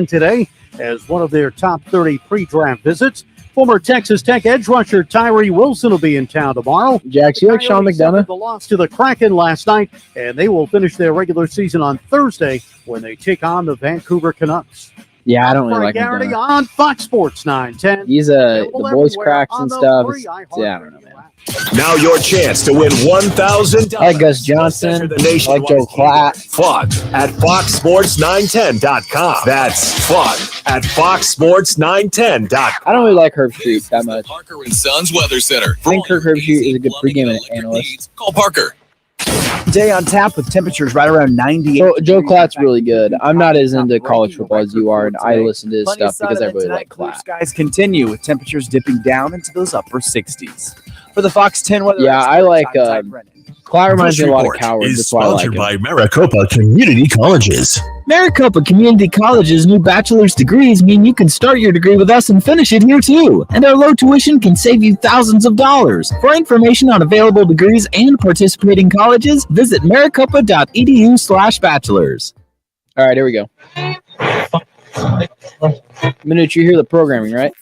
today as one of their top 30 pre-draft visits. Former Texas Tech edge rusher Tyree Wilson will be in town tomorrow. Jax, you like Sean McDonough? The loss to the Kraken last night, and they will finish their regular season on Thursday when they take on the Vancouver Canucks. Yeah, I don't really like Garrity McDonough. on Fox Sports 910. He's the voice cracks and stuff. Yeah, I don't know, man. Now your chance to win $1,000. I like Gus Johnson. I like Joe Klatt. Fun at foxsports910.com. That's fun at foxsports910.com. I don't really like Herb Street that much. Parker and Sons Weather Center. I think Herb Street is a good pregame analyst. Call Parker. Day on tap with temperatures right around 98. Joe Klatt's really good. I'm not as into college football as you are, and I listen to his stuff because I really like Klatt. Skies continue with temperatures dipping down into those upper 60s. For the Fox 10 weather. Yeah, I like Klatt reminds me a lot of Cowards. That's why I like him. By Maricopa Community Colleges. Maricopa Community College's new bachelor's degrees mean you can start your degree with us and finish it here too. And our low tuition can save you thousands of dollars. For information on available degrees and participating colleges, visit maricopa.edu/bachelors. All right, here we go. Manuch, you hear the programming, right?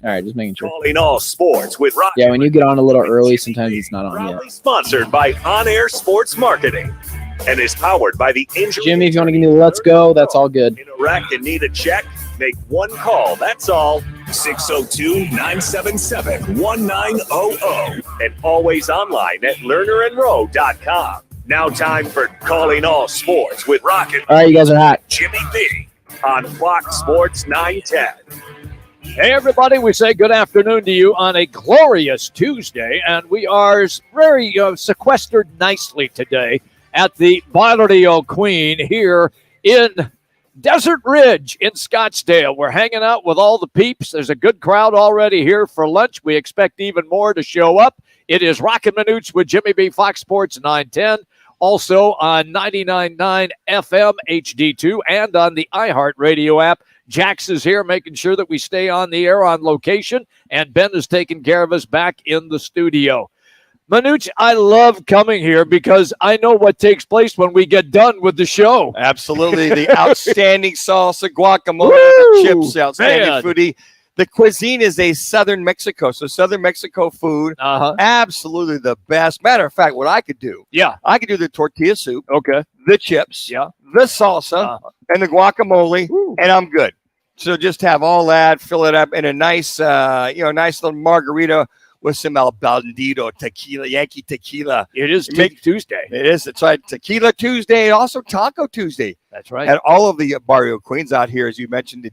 All right, just making sure. Calling all sports with Rock. Yeah, when you get on a little early, sometimes it's not on yet. Sponsored by On Air Sports Marketing and is powered by the injury. Jimmy, if you want to give me the let's go, that's all good. In Iraq and need a check? Make one call. That's all. 602-977-1900 and always online at lernerandrow.com. Now time for Calling All Sports with Rock and All right, you guys are hot. Jimmy B on Fox Sports 910. Hey, everybody, we say good afternoon to you on a glorious Tuesday, and we are very sequestered nicely today at the Barrio Queen here in Desert Ridge in Scottsdale. We're hanging out with all the peeps. There's a good crowd already here for lunch. We expect even more to show up. It is Roc and Manuch with Jimmy B, Fox Sports 910, also on 99.9 FM HD2 and on the iHeartRadio app. Jax is here making sure that we stay on the air on location, and Ben is taking care of us back in the studio. Manuch, I love coming here because I know what takes place when we get done with the show. Absolutely. The outstanding salsa, guacamole, the chips, outstanding foodie. The cuisine is a Southern Mexico, so Southern Mexico food, absolutely the best. Matter of fact, what I could do, I could do the tortilla soup, the chips, the salsa, and the guacamole, and I'm good. So just have all that, fill it up in a nice, nice little margarita with some El Bandito tequila, Yankee tequila. It is Tuesday. It is. It's right. Tequila Tuesday, also Taco Tuesday. That's right. And all of the Barrio Queens out here, as you mentioned, the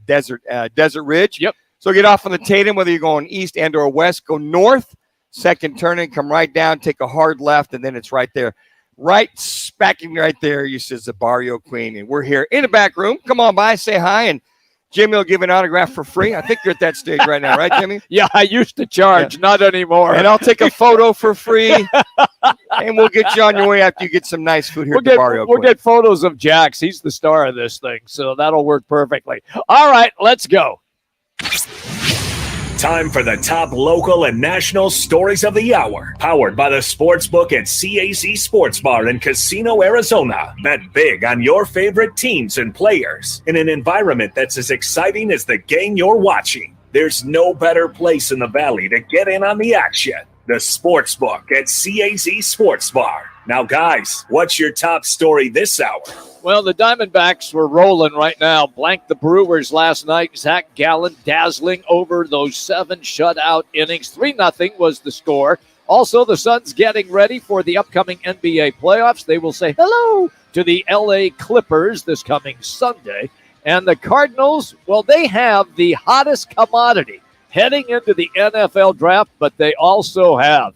Desert Ridge. Yep. So get off on the Tatum, whether you're going east and or west, go north, second turning, come right down, take a hard left, and then it's right there. Right smacking right there, you says the Barrio Queen. And we're here in the back room. Come on by, say hi, and Jimmy will give an autograph for free. I think you're at that stage right now, right, Jimmy? Yeah, I used to charge, not anymore. And I'll take a photo for free, and we'll get you on your way after you get some nice food here at the Barrio Queen. We'll get photos of Jax. He's the star of this thing, so that'll work perfectly. All right, let's go. Time for the top local and national stories of the hour. Powered by the Sportsbook at CAZ Sports Bar in Casino, Arizona. Bet big on your favorite teams and players in an environment that's as exciting as the game you're watching. There's no better place in the Valley to get in on the action. The Sportsbook at CAZ Sports Bar. Now, guys, what's your top story this hour? Well, the Diamondbacks were rolling right now. Blanked the Brewers last night. Zach Gallen dazzling over those 7 shutout innings. 3-0 was the score. Also, the Suns getting ready for the upcoming NBA playoffs. They will say hello to the LA Clippers this coming Sunday. And the Cardinals, well, they have the hottest commodity heading into the NFL draft, but they also have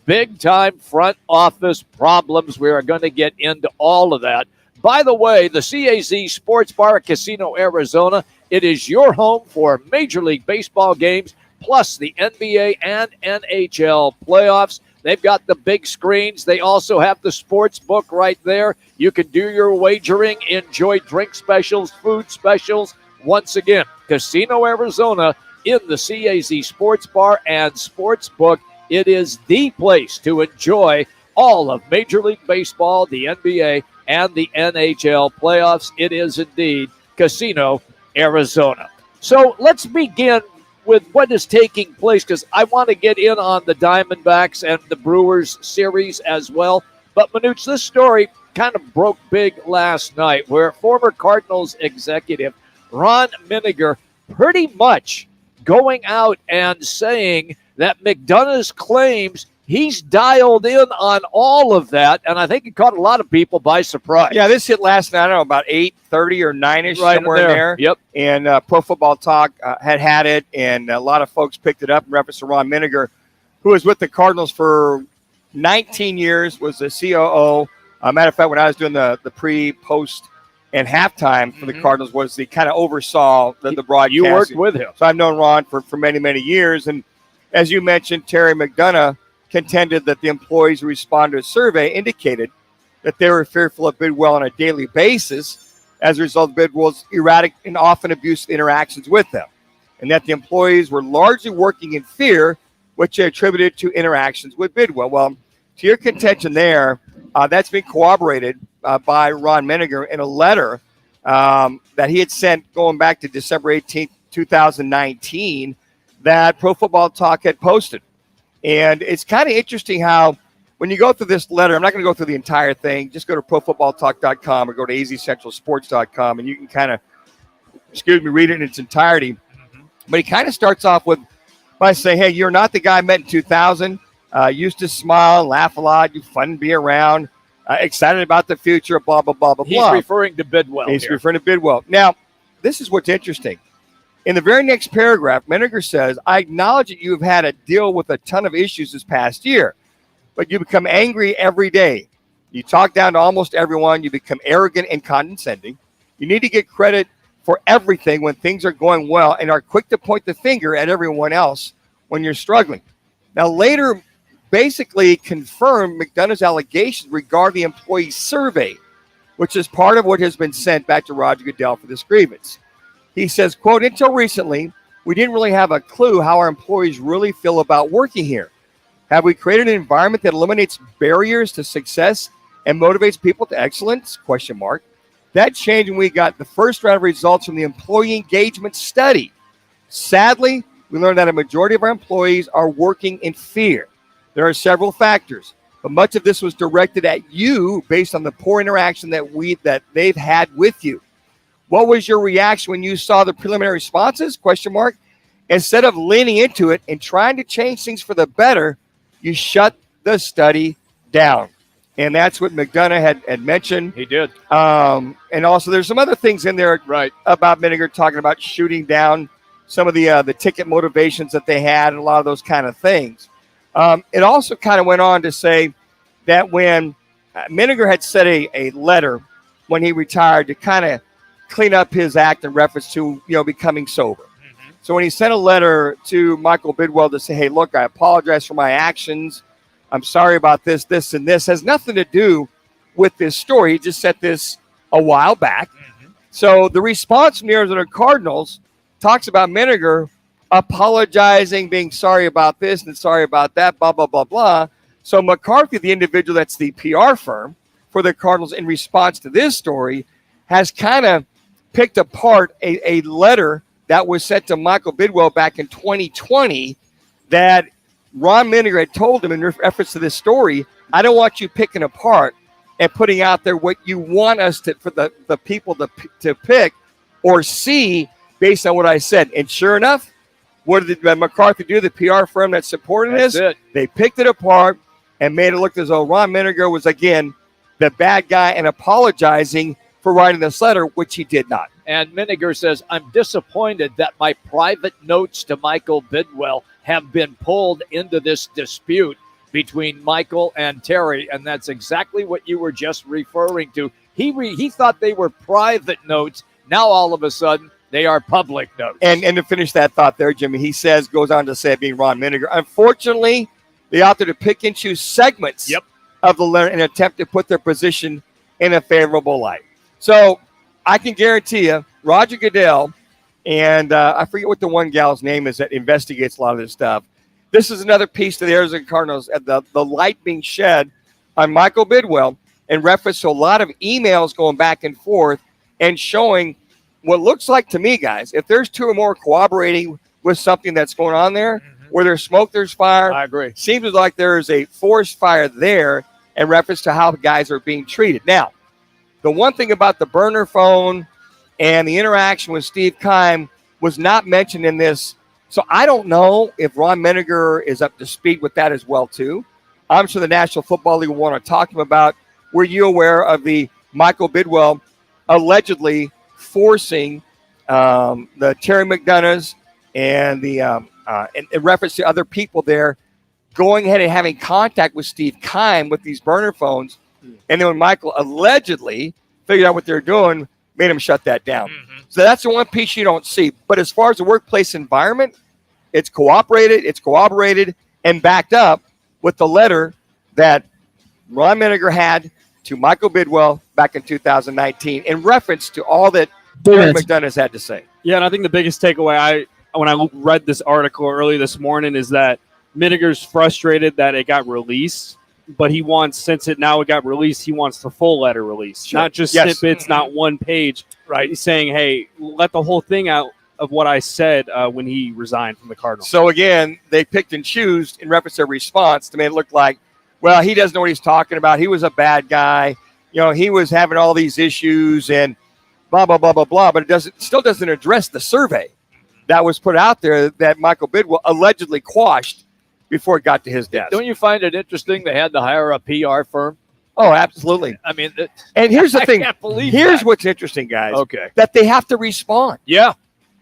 big-time front office problems. We are going to get into all of that. By the way, the CAZ Sports Bar at Casino, Arizona, it is your home for Major League Baseball games, plus the NBA and NHL playoffs. They've got the big screens. They also have the sports book right there. You can do your wagering, enjoy drink specials, food specials. Once again, Casino, Arizona, in the CAZ Sports Bar and Sports Book. It is the place to enjoy all of Major League Baseball, the NBA, and the NHL playoffs. It is indeed Casino, Arizona. So let's begin with what is taking place, because I want to get in on the Diamondbacks and the Brewers series as well. But Manuch, this story kind of broke big last night, where former Cardinals executive Ron Manuch pretty much going out and saying that McDonough's claims he's dialed in on all of that, and I think it caught a lot of people by surprise. Yeah, this hit last night, I don't know, about 8:30 or 9-ish, Right somewhere in there. Yep. And Pro Football Talk had it, and a lot of folks picked it up in reference to Ron Manuch, who was with the Cardinals for 19 years, was the COO. Matter of fact, when I was doing the pre, post, and halftime for the Cardinals, was the kind of oversaw the broadcast. You worked with him. So I've known Ron for many, many years. And as you mentioned, Terry McDonough contended that the employees who responded to a survey indicated that they were fearful of Bidwell on a daily basis as a result of Bidwell's erratic and often abusive interactions with them, and that the employees were largely working in fear, which they attributed to interactions with Bidwell. Well, to your contention there, that's been corroborated by Ron Manuch in a letter that he had sent going back to December 18th, 2019, that Pro Football Talk had posted. And it's kind of interesting how when you go through this letter, I'm not going to go through the entire thing. Just go to profootballtalk.com or go to azcentralsports.com, and you can kind of, read it in its entirety. But he kind of starts off by saying, hey, you're not the guy I met in 2000. Used to smile, laugh a lot, you fun to be around, excited about the future, blah, blah, blah, blah, blah. He's referring to Bidwell. He's referring to Bidwell. Now, this is what's interesting. In the very next paragraph, Manuch says, I acknowledge that you have had to deal with a ton of issues this past year, but you become angry every day. You talk down to almost everyone. You become arrogant and condescending. You need to get credit for everything when things are going well and are quick to point the finger at everyone else when you're struggling. Now, later, basically confirmed McDonough's allegations regarding the employee survey, which is part of what has been sent back to Roger Goodell for this grievance. He says, quote, until recently, we didn't really have a clue how our employees really feel about working here. Have we created an environment that eliminates barriers to success and motivates people to excellence? Question mark. That changed when we got the first round of results from the employee engagement study. Sadly, we learned that a majority of our employees are working in fear. There are several factors, but much of this was directed at you based on the poor interaction that they've had with you. What was your reaction when you saw the preliminary responses? Question mark. Instead of leaning into it and trying to change things for the better, you shut the study down. And that's what McDonough had mentioned. He did. And also there's some other things in there about Manuch talking about shooting down some of the ticket motivations that they had and a lot of those kind of things. It also kind of went on to say that when Manuch had sent a letter when he retired to kind of clean up his act in reference to, becoming sober. So when he sent a letter to Michael Bidwell to say, hey, look, I apologize for my actions. I'm sorry about this, this, and this. Has nothing to do with this story. He just sent this a while back. So the response from the Arizona Cardinals talks about Manuch apologizing, being sorry about this and sorry about that, blah, blah, blah, blah. So McCarthy, the individual that's the PR firm for the Cardinals in response to this story, has kind of picked apart a letter that was sent to Michael Bidwell back in 2020 that Ron Manuch had told him in reference to this story, I don't want you picking apart and putting out there what you want us to, for the people to pick or see based on what I said. And sure enough, what did McCarthy do, the PR firm that supported this? They picked it apart and made it look as though Ron Manuch was, again, the bad guy and apologizing for writing this letter, which he did not. And Manuch says, I'm disappointed that my private notes to Michael Bidwell have been pulled into this dispute between Michael and Terry, and that's exactly what you were just referring to. He thought they were private notes. Now all of a sudden they are public notes. And to finish that thought there, Jimmy, he goes on to say, being Ron Manuch, unfortunately, they opted to pick and choose segments of the letter in an attempt to put their position in a favorable light. So I can guarantee you, Roger Goodell, and I forget what the one gal's name is that investigates a lot of this stuff. This is another piece to the Arizona Cardinals, the light being shed on Michael Bidwell in reference to a lot of emails going back and forth and showing what looks like to me, guys, if there's two or more cooperating with something that's going on there, where there's smoke, there's fire. I agree. Seems like there is a forest fire there in reference to how guys are being treated. Now, the one thing about the burner phone and the interaction with Steve Keim was not mentioned in this. So I don't know if Ron Menninger is up to speed with that as well, too. I'm sure the National Football League will want to talk to him about. Were you aware of the Michael Bidwell allegedly forcing the Terry McDonoughs and the in reference to other people there, going ahead and having contact with Steve Keim with these burner phones, and then when Michael allegedly figured out what they're doing, made him shut that down. So that's the one piece you don't see. But as far as the workplace environment, it's corroborated, and backed up with the letter that Ron Menninger had to Michael Bidwell back in 2019 in reference to all that Terry McDonough's had to say. Yeah, and I think the biggest takeaway when I read this article early this morning is that Menninger's frustrated that it got released, but he wants, since it got released, he wants the full letter released, not just snippets, not one page. Right? He's saying, hey, let the whole thing out of what I said when he resigned from the Cardinals. So again, they picked and chose in reference to their response to make it look like, well, he doesn't know what he's talking about. He was a bad guy. You know, he was having all these issues and blah, blah, blah, blah, blah. But it still doesn't address the survey that was put out there that Michael Bidwell allegedly quashed before it got to his desk. Don't you find it interesting they had to hire a PR firm? Oh, absolutely. I mean, and here's the thing. I can't believe here's that. What's interesting, guys. Okay. That they have to respond. Yeah.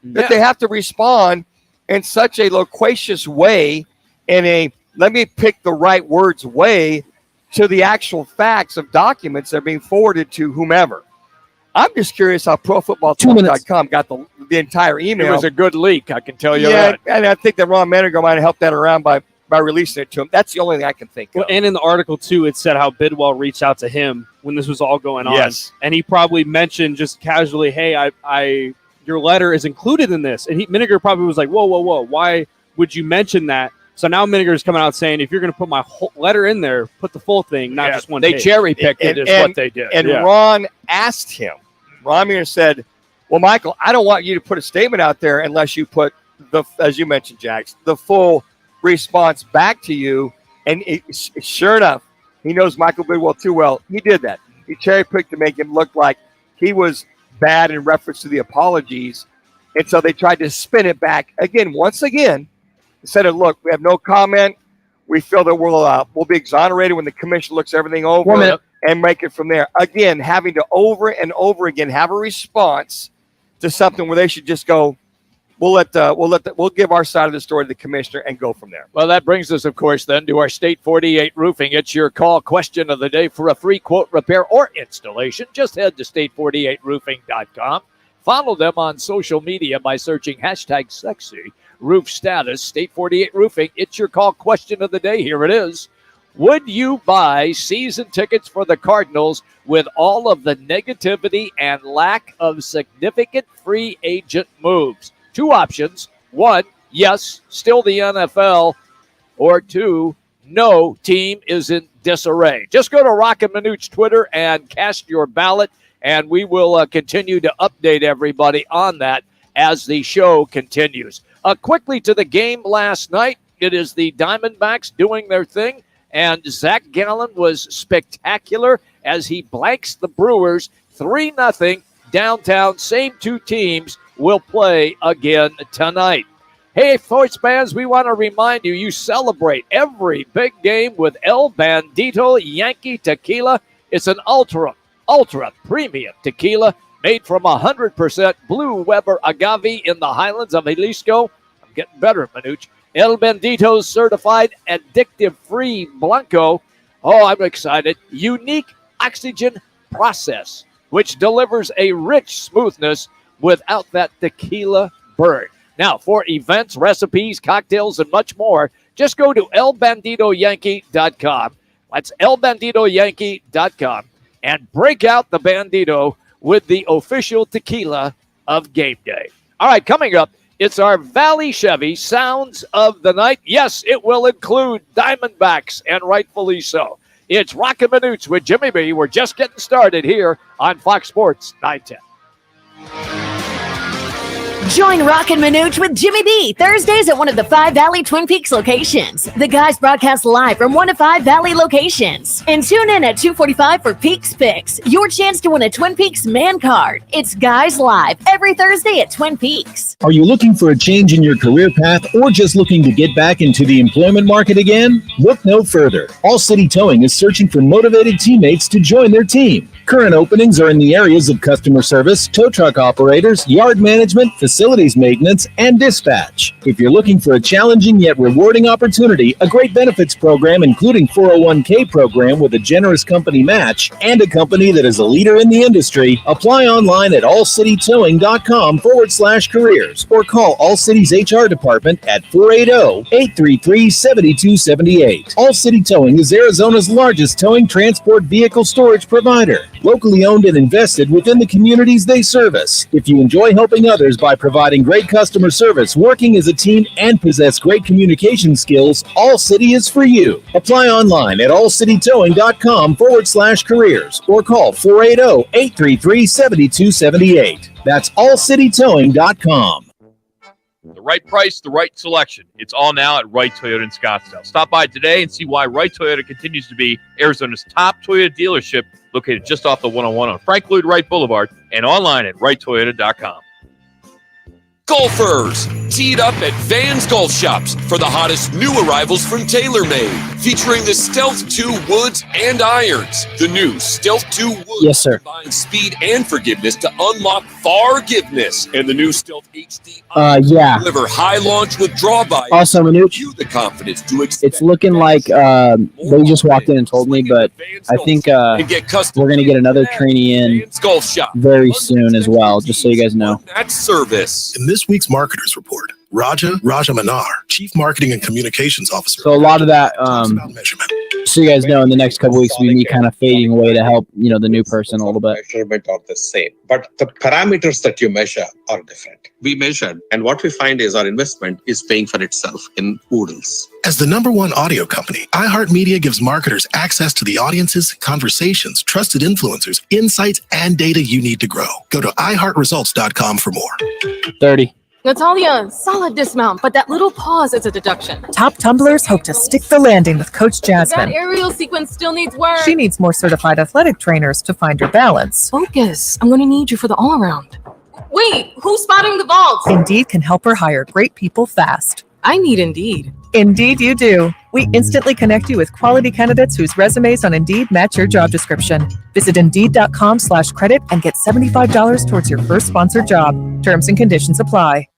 That they have to respond in such a loquacious way, in a let me pick the right words way, to the actual facts of documents that are being forwarded to whomever. I'm just curious how ProFootballTalk.com got the entire email. It was a good leak, I can tell you yeah, that. And I think that Ron Menninger might have helped that around by releasing it to him. That's the only thing I can think of. And in the article, too, it said how Bidwell reached out to him when this was all going on. Yes. And he probably mentioned just casually, hey, your letter is included in this. And Menninger probably was like, whoa, why would you mention that? So now Menninger is coming out saying, if you're going to put my whole letter in there, put the full thing, not just one They page. cherry-picked it is what they did. And Ron asked him, Ron Menninger said, well, Michael, I don't want you to put a statement out there unless you put, as you mentioned, Jax, the full response back to you. And sure enough, he knows Michael Bidwell too well. He did that. He cherry-picked to make him look like he was bad in reference to the apologies. And so they tried to spin it back once again, said, look, we have no comment. We feel that we'll be exonerated when the commission looks everything over and make it from there. Again, having to over and over again have a response to something where they should just go, we'll give our side of the story to the commissioner and go from there. Well, that brings us, of course, then to our State 48 Roofing. It's your call question of the day for a free quote, repair, or installation. Just head to state48roofing.com. Follow them on social media by searching #sexy roof status. State 48 Roofing. It's your call question of the day. Here it is. Would you buy season tickets for the Cardinals with all of the negativity and lack of significant free agent moves? Two options. One, yes, still the NFL. Or two, no, team is in disarray. Just go to Roc and Manuch Twitter and cast your ballot, and we will continue to update everybody on that as the show continues. Quickly to the game last night. It is the Diamondbacks doing their thing, and Zach Gallen was spectacular as he blanks the Brewers 3-0 downtown. Same two teams will play again tonight. Hey, sports fans, we want to remind you, you celebrate every big game with El Bandito Yankee Tequila. It's an ultra premium tequila made from 100% Blue Weber agave in the highlands of Jalisco. I'm getting better, Manuch. El Bandito's certified addictive-free Blanco. Oh, I'm excited. Unique oxygen process, which delivers a rich smoothness without that tequila burn. Now, for events, recipes, cocktails, and much more, just go to elbanditoyankee.com. That's elbanditoyankee.com and break out the Bandito with the official tequila of game day. All right, coming up, it's our Valley Chevy Sounds of the Night. Yes, it will include Diamondbacks, and rightfully so. It's Roc and Manuch with Jimmy B. We're just getting started here on Fox Sports 910. Join Roc and Manuch with Jimmy B Thursdays at one of the 5 Valley Twin Peaks locations. The guys broadcast live from one of 5 Valley locations. And tune in at 2:45 for Peaks Picks, your chance to win a Twin Peaks man card. It's Guys Live every Thursday at Twin Peaks. Are you looking for a change in your career path or just looking to get back into the employment market again? Look no further. All City Towing is searching for motivated teammates to join their team. Current openings are in the areas of customer service, tow truck operators, yard management, facilities maintenance, and dispatch. If you're looking for a challenging yet rewarding opportunity, a great benefits program including 401k program with a generous company match, and a company that is a leader in the industry, apply online at allcitytowing.com/careers or call All City's HR department at 480-833-7278. All City Towing is Arizona's largest towing transport vehicle storage provider, locally owned and invested within the communities they service. If you enjoy helping others by providing great customer service, working as a team, and possess great communication skills, All City is for you. Apply online at allcitytowing.com/careers or call 480-833-7278. That's allcitytowing.com. The right price, the right selection. It's all now at Wright Toyota in Scottsdale. Stop by today and see why Wright Toyota continues to be Arizona's top Toyota dealership, located just off the 101 on Frank Lloyd Wright Boulevard and online at wrighttoyota.com. Golfers, teed up at Vans Golf Shops for the hottest new arrivals from TaylorMade, featuring the Stealth 2 woods and irons. The new Stealth 2 woods Yes, sir. combines speed and forgiveness to unlock forgiveness, and the new Stealth HD Yeah. deliver high launch with draw by. Also, Manuch, You the confidence to expect. it's looking like they just walked in and told me, but I think and get custom we're going to get another trainee in Vans Golf Shop very soon as well, just so you guys know. That's service. In this week's Marketers Report, Raja Manar, Chief Marketing and Communications Officer. So a lot of that, talks about measurement. so you guys know, in the next couple weeks, we be me kind of fading away to help, the new person a little bit. Measurement are the same, but the parameters that you measure are different. We measured, and what we find is our investment is paying for itself in oodles. As the #1 audio company, iHeartMedia gives marketers access to the audiences, conversations, trusted influencers, insights, and data you need to grow. Go to iHeartResults.com for more. 30. Natalia, solid dismount, but that little pause is a deduction. Top tumblers hope to stick the landing with Coach That Jasmine. aerial sequence still needs work. She needs more certified athletic trainers to find her balance. Focus. I'm going to need you for the all-around. Wait, who's spotting the vaults? Indeed can help her hire great people fast. I need Indeed. Indeed you do. We instantly connect you with quality candidates whose resumes on Indeed match your job description. Visit Indeed.com/credit and get $75 towards your first sponsored job. Terms and conditions apply.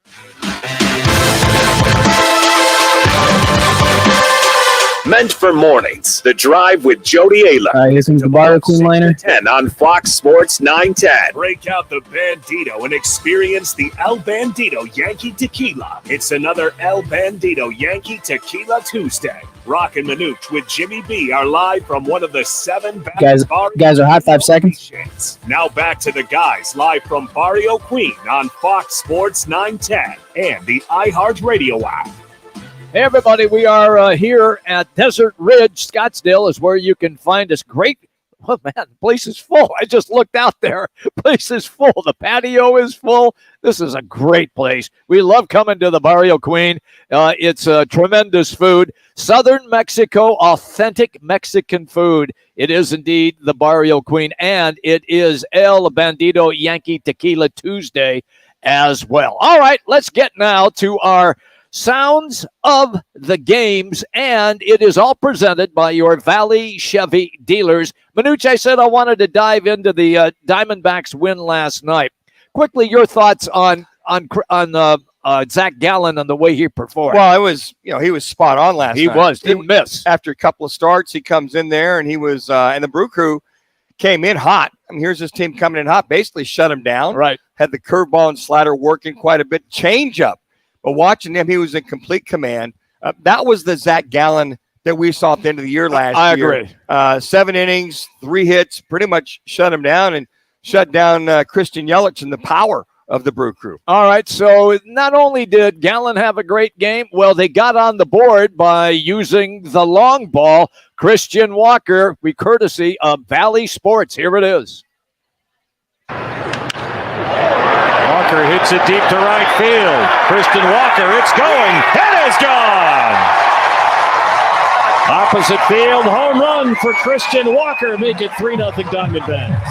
Meant for mornings, The Drive with Jody Ayla. All right, here's the Barrio Queen liner. 10 on Fox Sports 910. Break out the Bandito and experience the El Bandito Yankee Tequila. It's another El Bandito Yankee Tequila Tuesday. Roc and Manuch with Jimmy B are live from one of the 7 Guys are hot. 5 seconds. Now back to the guys live from Barrio Queen on Fox Sports 910 and the iHeartRadio app. Hey, everybody, we are here at Desert Ridge. Scottsdale is where you can find us. Great. Oh, man, the place is full. I just looked out there. Place is full. The patio is full. This is a great place. We love coming to the Barrio Queen. It's tremendous food. Southern Mexico, authentic Mexican food. It is indeed the Barrio Queen, and it is El Bandito Yankee Tequila Tuesday as well. All right, let's get now to our sounds of the games, and it is all presented by your Valley Chevy dealers. Manuch, I said I wanted to dive into the Diamondbacks win last night. Quickly, your thoughts on Zach Gallen and the way he performed. Well, it was, he was spot on last night. Didn't miss. After a couple of starts, he comes in there and he was, and the Brew Crew came in hot. I mean, here's this team coming in hot, basically shut him down. Right. Had the curveball and slider working quite a bit, change up. But watching him, he was in complete command. That was the Zach Gallen that we saw at the end of the year last year. I agree. 7 innings, 3 hits, pretty much shut him down and shut down Christian Yelich and the power of the Brew Crew. All right, so not only did Gallen have a great game, well, they got on the board by using the long ball. Christian Walker, we courtesy of Valley Sports. Here it is. Walker Walker hits it deep to right field. Christian Walker, it's going. It is gone. Opposite field, home run for Christian Walker. Make it 3-0 Diamondbacks.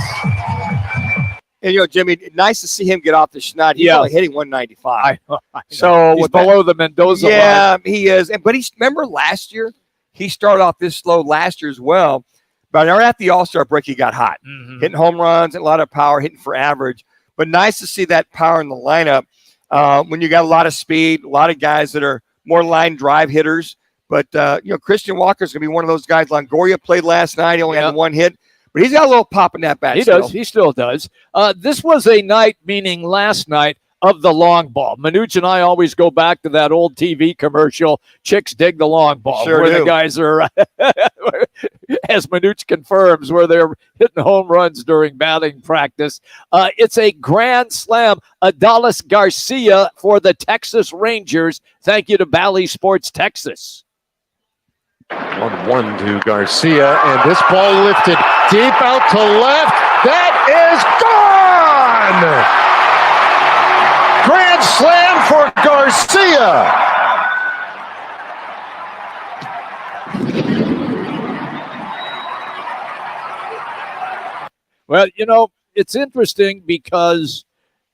And, Jimmy, nice to see him get off the schneid. He's only hitting 195. I know. So he's below the Mendoza line. He is. But remember last year? He started off this slow last year as well. But at the All-Star break, he got hot. Hitting home runs, a lot of power, hitting for average. But nice to see that power in the lineup when you got a lot of speed, a lot of guys that are more line drive hitters. But, Christian Walker's going to be one of those guys. Longoria played last night. He only had one hit. But he's got a little pop in that bat. He does. He still does. This was a night, meaning last night, of the long ball. Manuch and I always go back to that old TV commercial, Chicks Dig the Long Ball, where the guys are, as Manuch confirms, where they're hitting home runs during batting practice. It's a grand slam. Adalis Garcia for the Texas Rangers. Thank you to Bally Sports Texas. 1-1 to Garcia, and this ball lifted deep out to left. That is gone! Grand slam for Garcia. Well, it's interesting because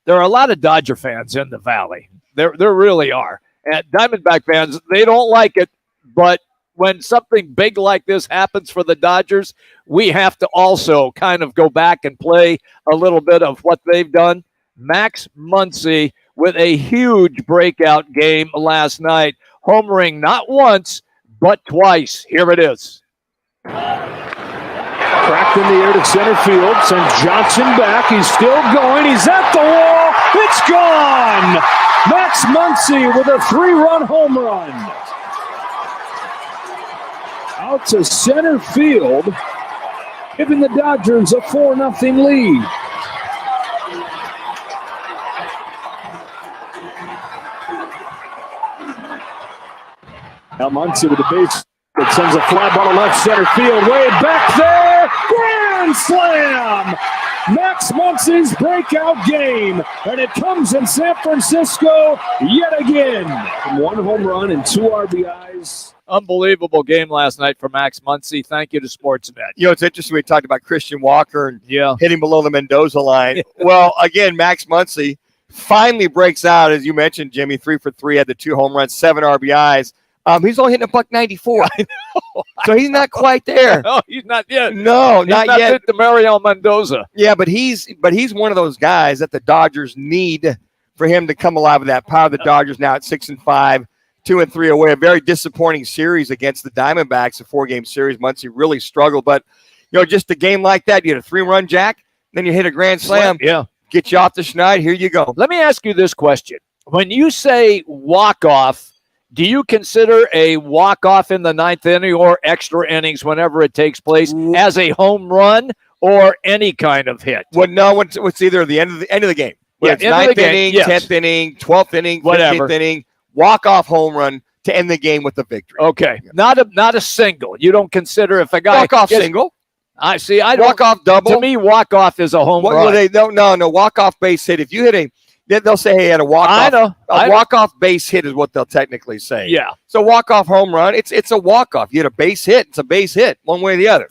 there are a lot of Dodger fans in the Valley. There really are. And Diamondback fans, they don't like it, but when something big like this happens for the Dodgers, we have to also kind of go back and play a little bit of what they've done. Max Muncy with a huge breakout game last night, homering not once, but twice. Here it is. Cracked in the air to center field. Sends Johnson back. He's still going. He's at the wall. It's gone. Max Muncy with a 3-run home run. Out to center field, giving the Dodgers a 4-0 lead. Now Muncy with the base that sends a fly ball to left center field, way back there. Grand slam! Max Muncy's breakout game, and it comes in San Francisco yet again. One home run and 2 RBIs. Unbelievable game last night for Max Muncy. Thank you to Sportsnet. It's interesting we talked about Christian Walker and hitting below the Mendoza line. Well, again, Max Muncy finally breaks out, as you mentioned, Jimmy, 3 for 3, had the 2 home runs, 7 RBIs. He's only hitting $194. I know. So he's not quite there. No, he's not yet. No, he's not yet. Hit the Mariel Mendoza. Yeah, but he's one of those guys that the Dodgers need for him to come alive with that power. The Dodgers now at 6-5, 2-3 away. A very disappointing series against the Diamondbacks, a 4-game series. Muncy really struggled, but just a game like that, you had a 3-run jack, then you hit a grand slam. Yeah, get you off the schneid. Here you go. Let me ask you this question: when you say walk off, do you consider a walk-off in the 9th inning or extra innings whenever it takes place as a home run or any kind of hit? Well, no, it's either the end of the game. Yeah, it's 9th inning, 10th inning, 12th inning, 15th inning, walk-off home run to end the game with a victory. Okay, not a single. You don't consider if a guy walk-off single. I see. I don't walk-off double. To me, walk-off is a home run. No, walk-off base hit. If you hit they'll say, hey, he had a walk-off. I know. A walk-off base hit is what they'll technically say. Yeah. So walk-off home run, it's a walk-off. You hit a base hit. It's a base hit, one way or the other.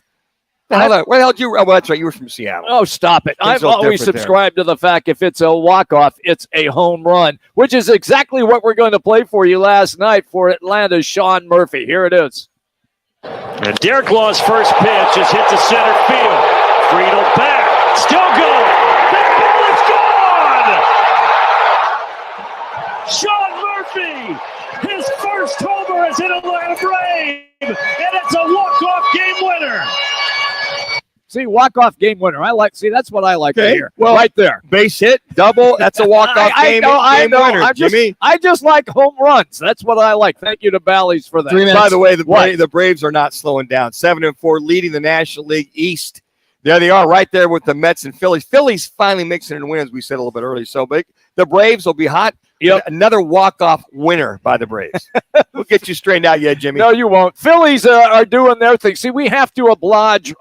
Where the hell did you? Oh, that's right. You were from Seattle. Oh, stop it. I've always subscribed to the fact if it's a walk-off, it's a home run, which is exactly what we're going to play for you last night for Atlanta's Sean Murphy. Here it is. And Derek Law's first pitch is hit to center field. Friedel back. Still going. That ball is gone! Sean Murphy, his first homer as an Atlanta Brave, and it's a walk-off game winner. See, walk-off game winner. That's what I like to hear. Well, right there. Base hit, double, that's a walk-off game winner, Jimmy. I just like home runs. That's what I like. Thank you to Bally's for that. 3 minutes. By the way, the Braves are not slowing down. 7-4, leading the National League East. There they are, right there with the Mets and Phillies. Phillies finally mixing in wins, we said a little bit earlier. So big. The Braves will be hot. Yep. Another walk-off winner by the Braves. We'll get you straightened out yet, Jimmy. No, you won't. Phillies are doing their thing. See, we have to oblige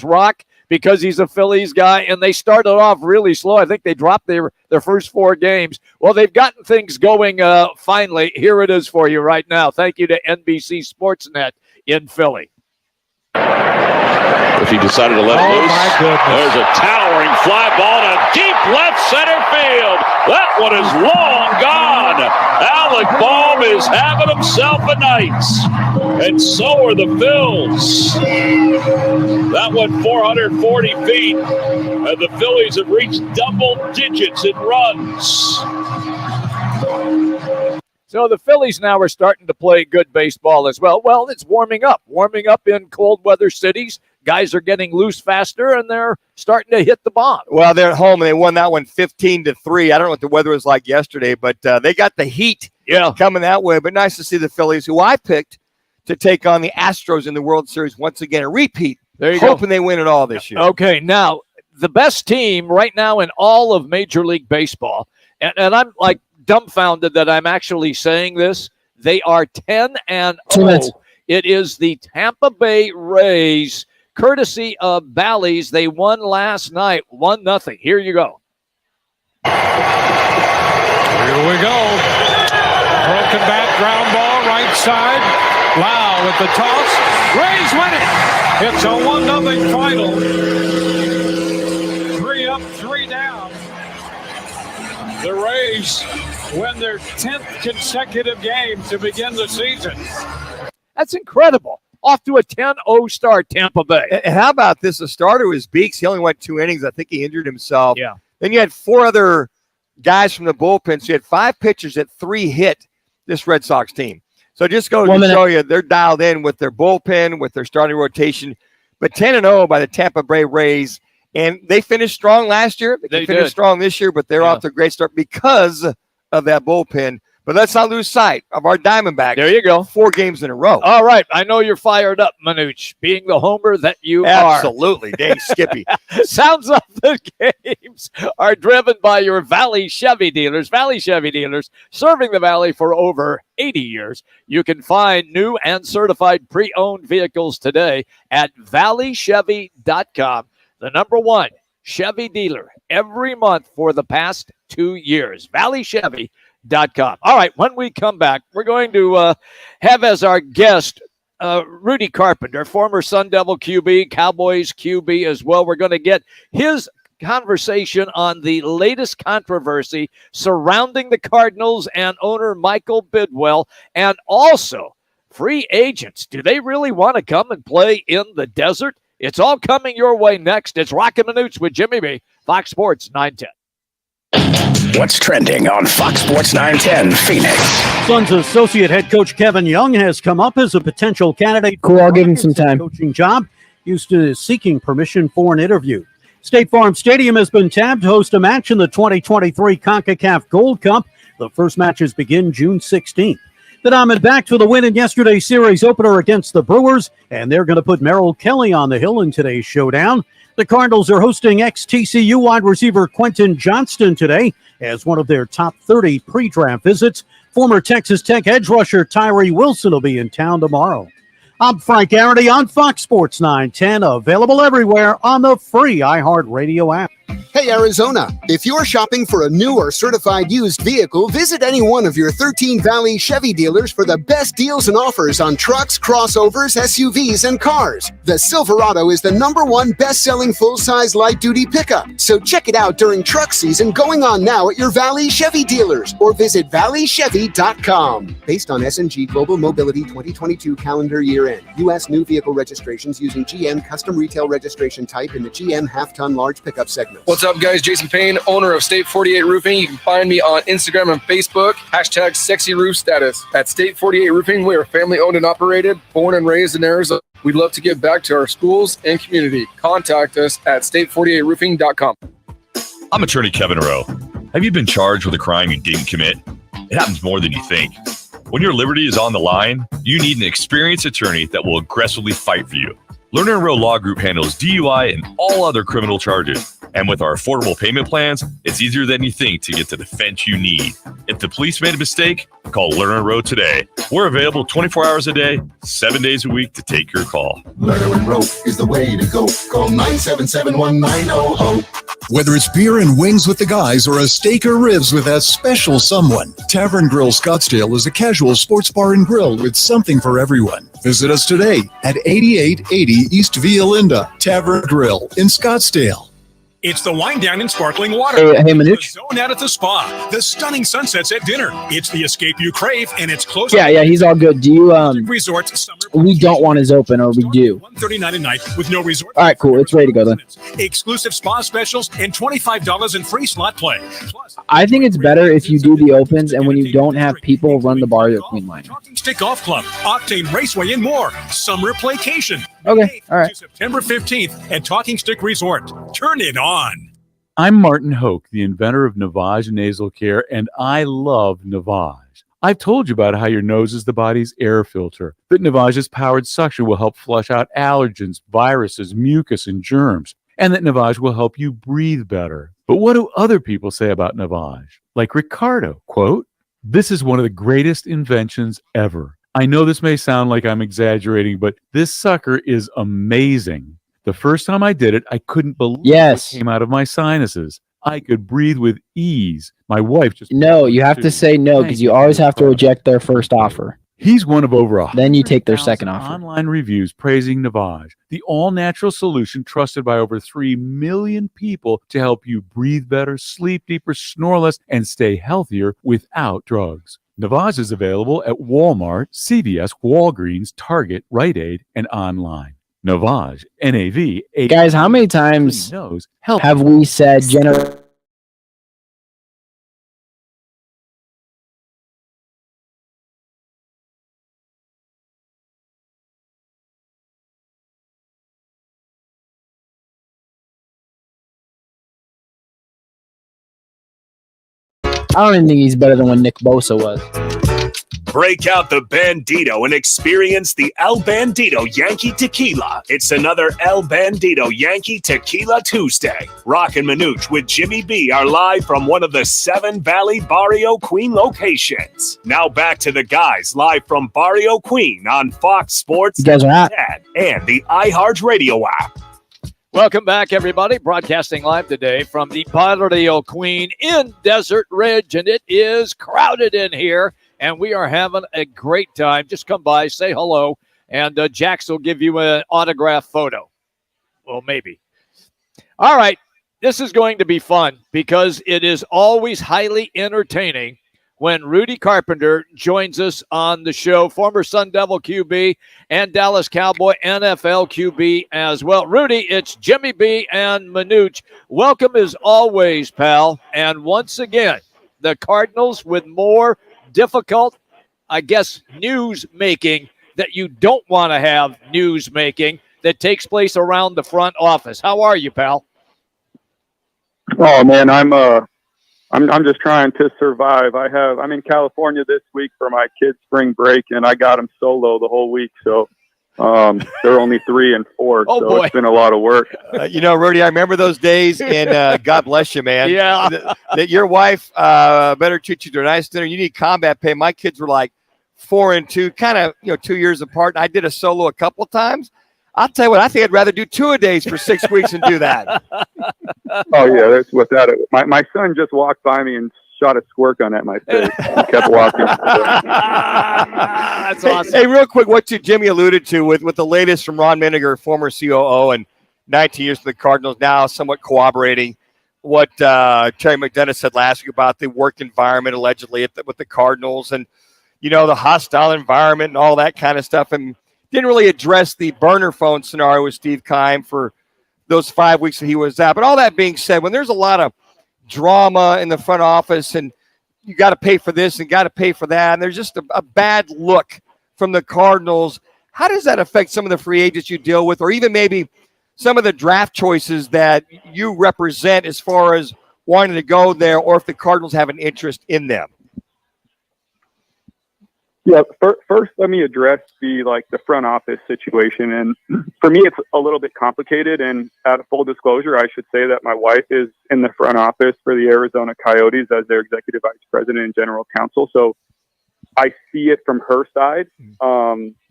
Rock because he's a Phillies guy, and they started off really slow. I think they dropped their first 4 games. Well, they've gotten things going finally. Here it is for you right now. Thank you to NBC Sportsnet in Philly. If he decided to let it loose, my goodness. There's a towering fly ball to deep left center field. That one is long gone. Alec Bohm is having himself a night, and so are the Phils. That went 440 feet, and the Phillies have reached double digits in runs. So the Phillies now are starting to play good baseball as well. Well, it's warming up in cold weather cities. Guys are getting loose faster, and they're starting to hit the bomb. Well, they're at home, and they won that one 15-3. I don't know what the weather was like yesterday, but they got the heat coming that way. But nice to see the Phillies, who I picked to take on the Astros in the World Series once again, a repeat. There you hoping they win it all this year. Okay, now, the best team right now in all of Major League Baseball, and I'm like dumbfounded that I'm actually saying this, they are 10-0. It is the Tampa Bay Rays, courtesy of Bally's. They won last night, 1-0. Here you go. Here we go. Broken back ground ball, right side. Wow, with the toss. Rays win it. It's a 1-0 final. 3 up, 3 down. The Rays win their 10th consecutive game to begin the season. That's incredible. Off to a 10-0 start, Tampa Bay. And how about this? The starter was Beeks. He only went 2 innings. I think he injured himself. Yeah. Then you had 4 other guys from the bullpen. So you had 5 pitchers that 3 hit this Red Sox team. So it just goes to show you they're dialed in with their bullpen, with their starting rotation. But 10-0 by the Tampa Bay Rays. And they finished strong last year. They finished strong this year, but they're off to a great start because of that bullpen. But let's not lose sight of our Diamondbacks. There you go. 4 games in a row. All right. I know you're fired up, Manuch, being the homer that you are. Absolutely. Dang Skippy. Sounds like the games are driven by your Valley Chevy dealers. Valley Chevy dealers, serving the Valley for over 80 years. You can find new and certified pre-owned vehicles today at valleychevy.com. The #1 Chevy dealer every month for the past 2 years. valleychevy.com. All right, when we come back, we're going to have as our guest Rudy Carpenter, former Sun Devil QB, Cowboys QB as well. We're going to get his conversation on the latest controversy surrounding the Cardinals and owner Michael Bidwell, and also free agents. Do they really want to come and play in the desert? It's all coming your way next. It's Roc and Manuch with Jimmy B, Fox Sports 910. What's trending on Fox Sports 910 Phoenix? Suns associate head coach Kevin Young has come up as a potential candidate. Cool, I'll give him some time. Coaching job. Houston is seeking permission for an interview. State Farm Stadium has been tabbed to host a match in the 2023 CONCACAF Gold Cup. The first matches begin June 16th. The Diamondbacks with a win in yesterday's series opener against the Brewers, and they're going to put Merrill Kelly on the hill in today's showdown. The Cardinals are hosting ex-TCU wide receiver Quentin Johnston today as one of their top 30 pre-draft visits. Former Texas Tech edge rusher Tyree Wilson will be in town tomorrow. I'm Frank Garrity on Fox Sports 910, available everywhere on the free iHeartRadio app. Hey, Arizona, if you're shopping for a new or certified used vehicle, visit any one of your 13 Valley Chevy dealers for the best deals and offers on trucks, crossovers, SUVs, and cars. The Silverado is the #1 best-selling full-size light-duty pickup. So check it out during truck season going on now at your Valley Chevy dealers or visit valleychevy.com. Based on S&G Global Mobility 2022 calendar year end, U.S. new vehicle registrations using GM custom retail registration type in the GM half-ton large pickup segment. What's up, guys? Jason Payne, owner of State 48 Roofing. You can find me on Instagram and Facebook. # sexy roof status. At State 48 Roofing, we are family owned and operated, born and raised in Arizona. We'd love to give back to our schools and community. Contact us at state48roofing.com. I'm attorney Kevin Rowe. Have you been charged with a crime you didn't commit? It happens more than you think. When your liberty is on the line, you need an experienced attorney that will aggressively fight for you. Lerner & Rowe Law Group handles DUI and all other criminal charges. And with our affordable payment plans, it's easier than you think to get the defense you need. If the police made a mistake, Call Lerner Row today. We're available 24 hours a day, 7 days a week to take your call. Lerner and Rowe is the way to go. Call 977-1900. Whether it's beer and wings with the guys or a steak or ribs with that special someone, Tavern Grill Scottsdale is a casual sports bar and grill with something for everyone. Visit us today at 8880 East Via Linda, Tavern Grill in Scottsdale. It's the wind down in sparkling water. Hey, Manuch. The zone out at the spa. The stunning sunsets at dinner. It's the escape you crave, and it's close. Yeah, he's all good. Do you Resort summer. We don't want his open, or we do? $139 a night with no resort. All right, cool. It's ready to go then. Exclusive spa specials and $25 in free slot play. Plus, I think it's better if you do the opens and when you don't have people run the Barrio Queen line. Stick Golf Club, Octane Raceway, and more. Summer Playcation. Okay, all right. September 15th at Talking Stick Resort. Turn it on. I'm Martin Hoke, the inventor of Navage Nasal Care, and I love Navage. I've told you about how your nose is the body's air filter, that Navage's powered suction will help flush out allergens, viruses, mucus, and germs, and that Navage will help you breathe better. But what do other people say about Navage? Like Ricardo, quote, "This is one of the greatest inventions ever. I know this may sound like I'm exaggerating, but this sucker is amazing. The first time I did it, I couldn't believe what came out of my sinuses. I could breathe with ease. My wife just... No, you have to say no because you always have to reject their first offer. He's one of over Then you take their second offer. online reviews praising Navage, the all-natural solution trusted by over 3 million people to help you breathe better, sleep deeper, snore less, and stay healthier without drugs. Navage is available at Walmart, CVS, Walgreens, Target, Rite Aid, and online. Navage, N-A-V. Guys, how many times have we said I don't even think he's better than when Nick Bosa was. Break out the Bandito and experience the El Bandito Yankee Tequila. It's another El Bandito Yankee Tequila Tuesday. Roc and Manuch with Jimmy B are live from one of the 7 Valley Barrio Queen locations. Now back to the guys live from Barrio Queen on Fox Sports You guys are hot. and the iHeartRadio app. Welcome back, everybody. Broadcasting live today from the Barrio Queen in Desert Ridge, and it is crowded in here, and we are having a great time. Just come by, say hello, and Jax will give you an autograph photo. Well, maybe. All right, this is going to be fun because it is always highly entertaining when Rudy Carpenter joins us on the show, former Sun Devil QB and Dallas Cowboy NFL QB as well. Rudy, it's Jimmy B and Manuch. Welcome as always, pal. And once again, the Cardinals with more difficult, I guess, news making that you don't want to have news making that takes place around the front office. How are you, pal? Oh man, I'm just trying to survive. I'm in California this week for my kids' spring break, and I got them solo the whole week. So they're only 3 and 4. Oh, so boy. It's been a lot of work. Rudy, I remember those days, and God bless you, man. Yeah. That your wife better treat you to a nice dinner. You need combat pay. My kids were like 4 and 2, kind of 2 years apart. And I did a solo a couple of times. I'll tell you what, I think I'd rather do 2-a-days for 6 weeks and do that. Oh yeah, that's without it. My son just walked by me and shot a squirt gun at my face. He kept walking. That's awesome. Hey, real quick, what Jimmy alluded to with the latest from Ron Miniger, former COO and 19 years for the Cardinals, now somewhat corroborating what Terry McDonough said last week about the work environment allegedly with the Cardinals and, the hostile environment and all that kind of stuff. And didn't really address the burner phone scenario with Steve Keim for those 5 weeks that he was out. But all that being said, when there's a lot of drama in the front office and you got to pay for this and got to pay for that, and there's just a bad look from the Cardinals, how does that affect some of the free agents you deal with, or even maybe some of the draft choices that you represent as far as wanting to go there, or if the Cardinals have an interest in them? Yeah, first let me address the front office situation. And for me, it's a little bit complicated. And out of full disclosure, I should say that my wife is in the front office for the Arizona Coyotes as their executive vice president and general counsel. So I see it from her side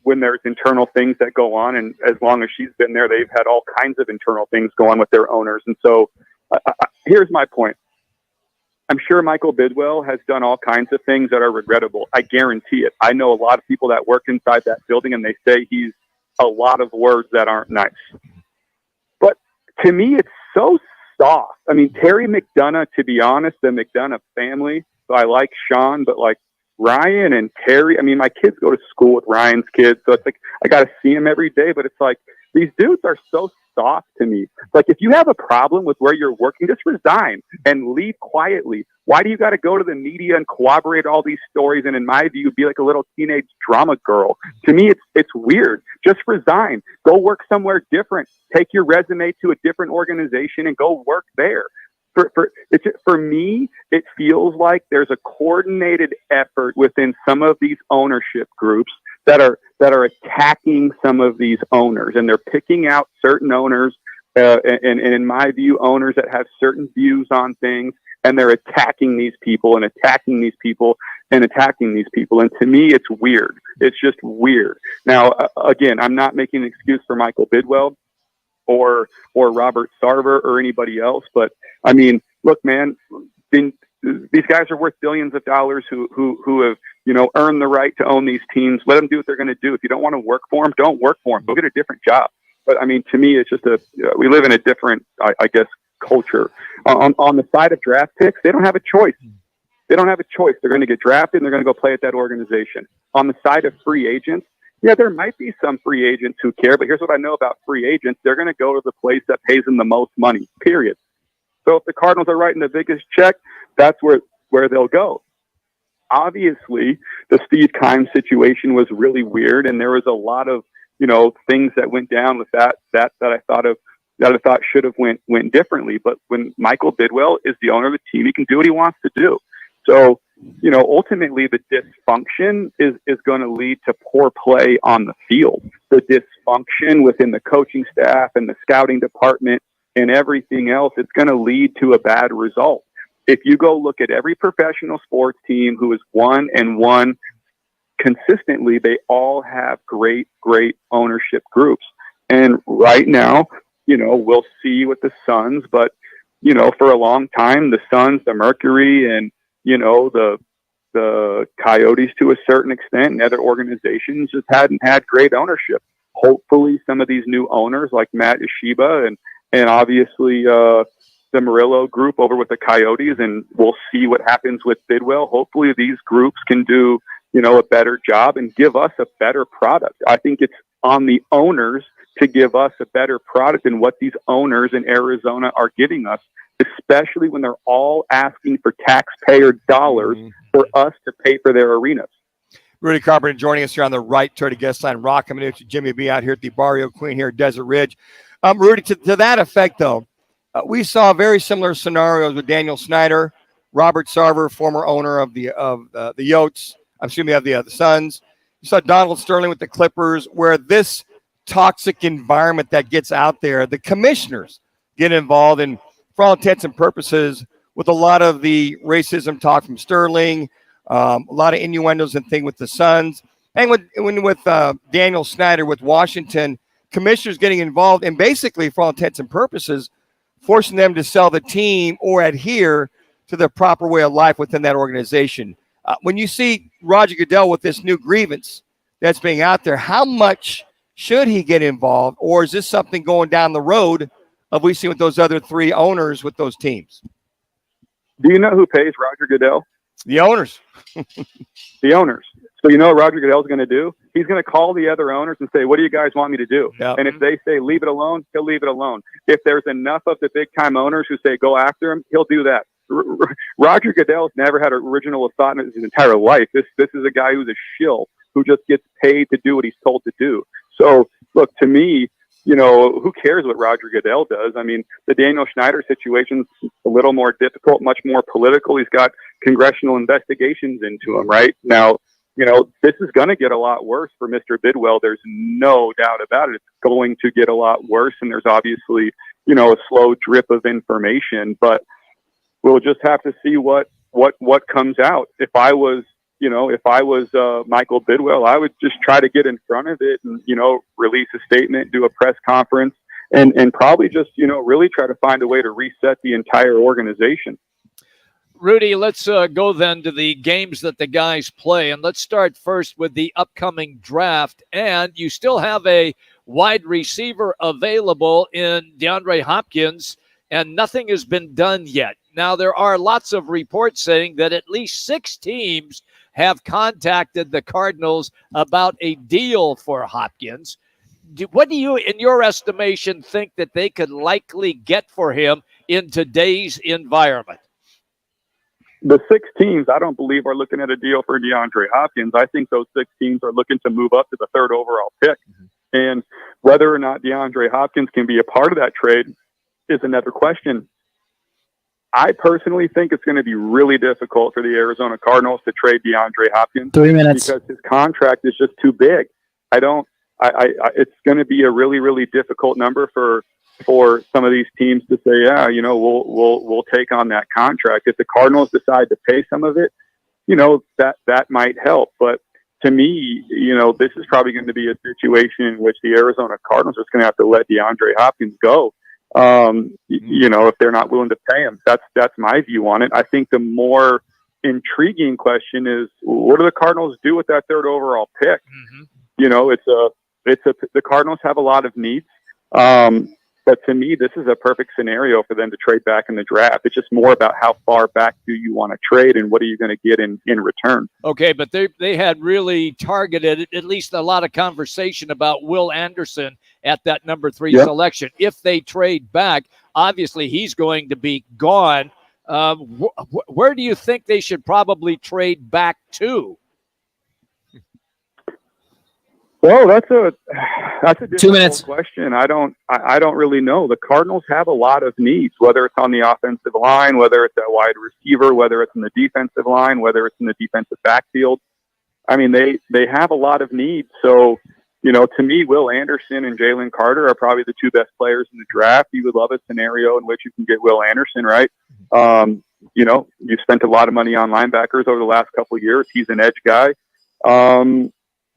when there's internal things that go on. And as long as she's been there, they've had all kinds of internal things go on with their owners. And so here's my point. I'm sure Michael Bidwell has done all kinds of things that are regrettable. I guarantee it. I know a lot of people that work inside that building, and they say he's a lot of words that aren't nice. But to me, it's so soft. I mean, Terry McDonough, to be honest, the McDonough family, so I like Sean, but like Ryan and Terry, I mean, my kids go to school with Ryan's kids, so it's like I got to see them every day, but it's like these dudes are so soft to me. Like, if you have a problem with where you're working, just resign and leave quietly. Why do you got to go to the media and corroborate all these stories? And in my view, be like a little teenage drama girl. To me, it's weird. Just resign. Go work somewhere different. Take your resume to a different organization and go work there. For me, it feels like there's a coordinated effort within some of these ownership groups that are attacking some of these owners, and they're picking out certain owners, and in my view, owners that have certain views on things, and they're attacking these people and attacking these people and attacking these people. And to me, it's weird. It's just weird. Now, again, I'm not making an excuse for Michael Bidwell or Robert Sarver or anybody else, but I mean, look, man, these guys are worth billions of dollars who have, earned the right to own these teams. Let them do what they're going to do. If you don't want to work for them, don't work for them. Go get a different job. But I mean, to me, it's just we live in a different, I guess, culture. On the side of draft picks, they don't have a choice. They don't have a choice. They're going to get drafted and they're going to go play at that organization. On the side of free agents, yeah, there might be some free agents who care, but here's what I know about free agents. They're going to go to the place that pays them the most money, period. So if the Cardinals are writing the biggest check, that's where they'll go. Obviously, the Steve Keim situation was really weird, and there was a lot of, things that went down with that I thought should have went differently. But when Michael Bidwell is the owner of the team, he can do what he wants to do. So, ultimately the dysfunction is going to lead to poor play on the field. The dysfunction within the coaching staff and the scouting department and everything else, it's going to lead to a bad result. If you go look at every professional sports team who has won and won consistently, they all have great ownership groups. And right now, we'll see with the Suns, but, for a long time, the Suns, the Mercury, and, the Coyotes to a certain extent, and other organizations just hadn't had great ownership. Hopefully some of these new owners like Matt Ishiba and obviously the Murillo group over with the Coyotes, and we'll see what happens with Bidwell. Hopefully these groups can do, a better job and give us a better product. I think it's on the owners to give us a better product than what these owners in Arizona are giving us, especially when they're all asking for taxpayer dollars for us to pay for their arenas. Rudy Carpenter joining us here on the Right Turn guest line. Roc and Manuch, Jimmy B out here at the Barrio Queen here at Desert Ridge. Rudy, to that effect, though, we saw very similar scenarios with Daniel Snyder, Robert Sarver, former owner of the Yotes. I'm assuming of the Suns. You saw Donald Sterling with the Clippers, where this toxic environment that gets out there, the commissioners get involved in, for all intents and purposes, with a lot of the racism talk from Sterling, a lot of innuendos and thing with the Suns, and with Daniel Snyder with Washington, commissioners getting involved and basically, for all intents and purposes, forcing them to sell the team or adhere to the proper way of life within that organization. When you see Roger Goodell with this new grievance that's being out there, how much should he get involved, or is this something going down the road of we see with those other three owners with those teams? Do you know who pays Roger Goodell? The owners. The owners. So you know what Roger Goodell's going to do? He's going to call the other owners and say, what do you guys want me to do? Yep. And if they say, leave it alone, he'll leave it alone. If there's enough of the big-time owners who say, go after him, he'll do that. Roger Goodell's never had original thought in his entire life. This is a guy who's a shill who just gets paid to do what he's told to do. So, look, to me, who cares what Roger Goodell does? I mean, the Daniel Snyder situation's a little more difficult, much more political. He's got congressional investigations into him right now. This is going to get a lot worse for Mr. Bidwell. There's no doubt about it. It's going to get a lot worse, and there's obviously, a slow drip of information, but we'll just have to see what comes out. If I was if I was Michael Bidwell, I would just try to get in front of it and, release a statement, do a press conference, and probably just, really try to find a way to reset the entire organization. Rudy, let's go then to the games that the guys play. And let's start first with the upcoming draft. And you still have a wide receiver available in DeAndre Hopkins, and nothing has been done yet. Now, there are lots of reports saying that at least 6 teams have contacted the Cardinals about a deal for Hopkins. What do you, in your estimation, think that they could likely get for him in today's environment? The 6 teams, I don't believe, are looking at a deal for DeAndre Hopkins. I think those 6 teams are looking to move up to the 3rd overall pick. And whether or not DeAndre Hopkins can be a part of that trade is another question. I personally think it's going to be really difficult for the Arizona Cardinals to trade DeAndre Hopkins. 3 minutes. Because his contract is just too big. It's going to be a really, really difficult number for some of these teams to say, yeah, we'll take on that contract. If the Cardinals decide to pay some of it, that might help. But to me, this is probably going to be a situation in which the Arizona Cardinals are just going to have to let DeAndre Hopkins go. If they're not willing to pay him. That's my view on it. I think the more intriguing question is, what do the Cardinals do with that 3rd overall pick? The Cardinals have a lot of needs. But to me, this is a perfect scenario for them to trade back in the draft. It's just more about how far back do you want to trade and what are you going to get in return. Okay, but they had really targeted at least a lot of conversation about Will Anderson at that number 3 selection. If they trade back, obviously he's going to be gone. Where do you think they should probably trade back to? Well, that's a 2 minutes question. I don't really know. The Cardinals have a lot of needs, whether it's on the offensive line, whether it's at wide receiver, whether it's in the defensive line, whether it's in the defensive backfield. I mean, they have a lot of needs. So, to me, Will Anderson and Jalen Carter are probably the 2 best players in the draft. You would love a scenario in which you can get Will Anderson, right? You spent a lot of money on linebackers over the last couple of years. He's an edge guy.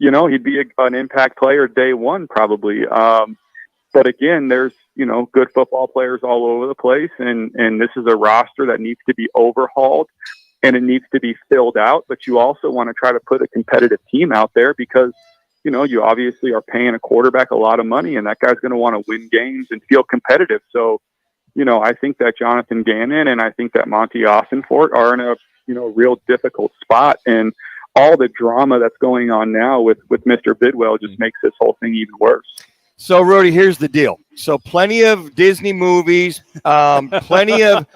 He'd be an impact player day one, probably. But again, there's, good football players all over the place. And this is a roster that needs to be overhauled and it needs to be filled out. But you also want to try to put a competitive team out there because, you obviously are paying a quarterback a lot of money and that guy's going to want to win games and feel competitive. So, I think that Jonathan Gannon and I think that Monty Austinfort are in a, real difficult spot. And all the drama that's going on now with Mr. Bidwell just makes this whole thing even worse. So, Rudy, here's the deal. So, plenty of Disney movies, plenty of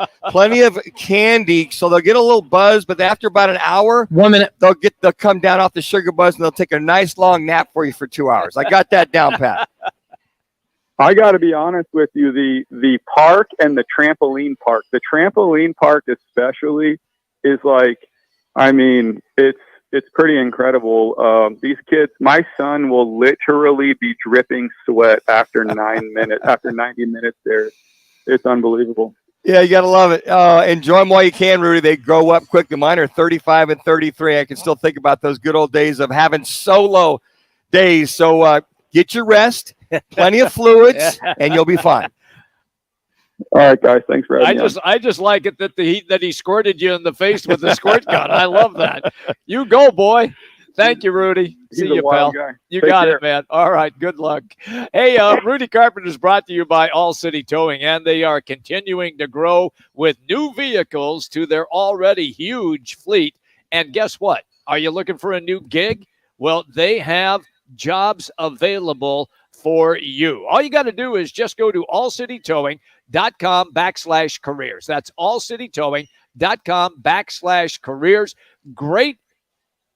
candy. So they'll get a little buzz, but after about an hour, 1 minute, they'll come down off the sugar buzz and they'll take a nice long nap for you for 2 hours. I got that down pat. I got to be honest with you. The park and the trampoline park. The trampoline park, especially, is like, it's pretty incredible. These kids, my son will literally be dripping sweat after 9 minutes, after 90 minutes there. It's unbelievable. Yeah, you got to love it. Enjoy them while you can, Rudy. They grow up quickly. Mine are 35 and 33. I can still think about those good old days of having solo days. So get your rest, plenty of fluids, and you'll be fine. All right, guys. Thanks for having me. I just like it that he squirted you in the face with the squirt gun. I love that. You go, boy. Thank you, Rudy. See you, pal. Guy. You Take got care. it, man. All right. Good luck. Hey, Rudy Carpenter is brought to you by All City Towing, and they are continuing to grow with new vehicles to their already huge fleet. And guess what? Are you looking for a new gig? Well, they have jobs available for you. All you got to do is just go to allcitytowing.com/careers. That's allcitytowing.com/careers. Great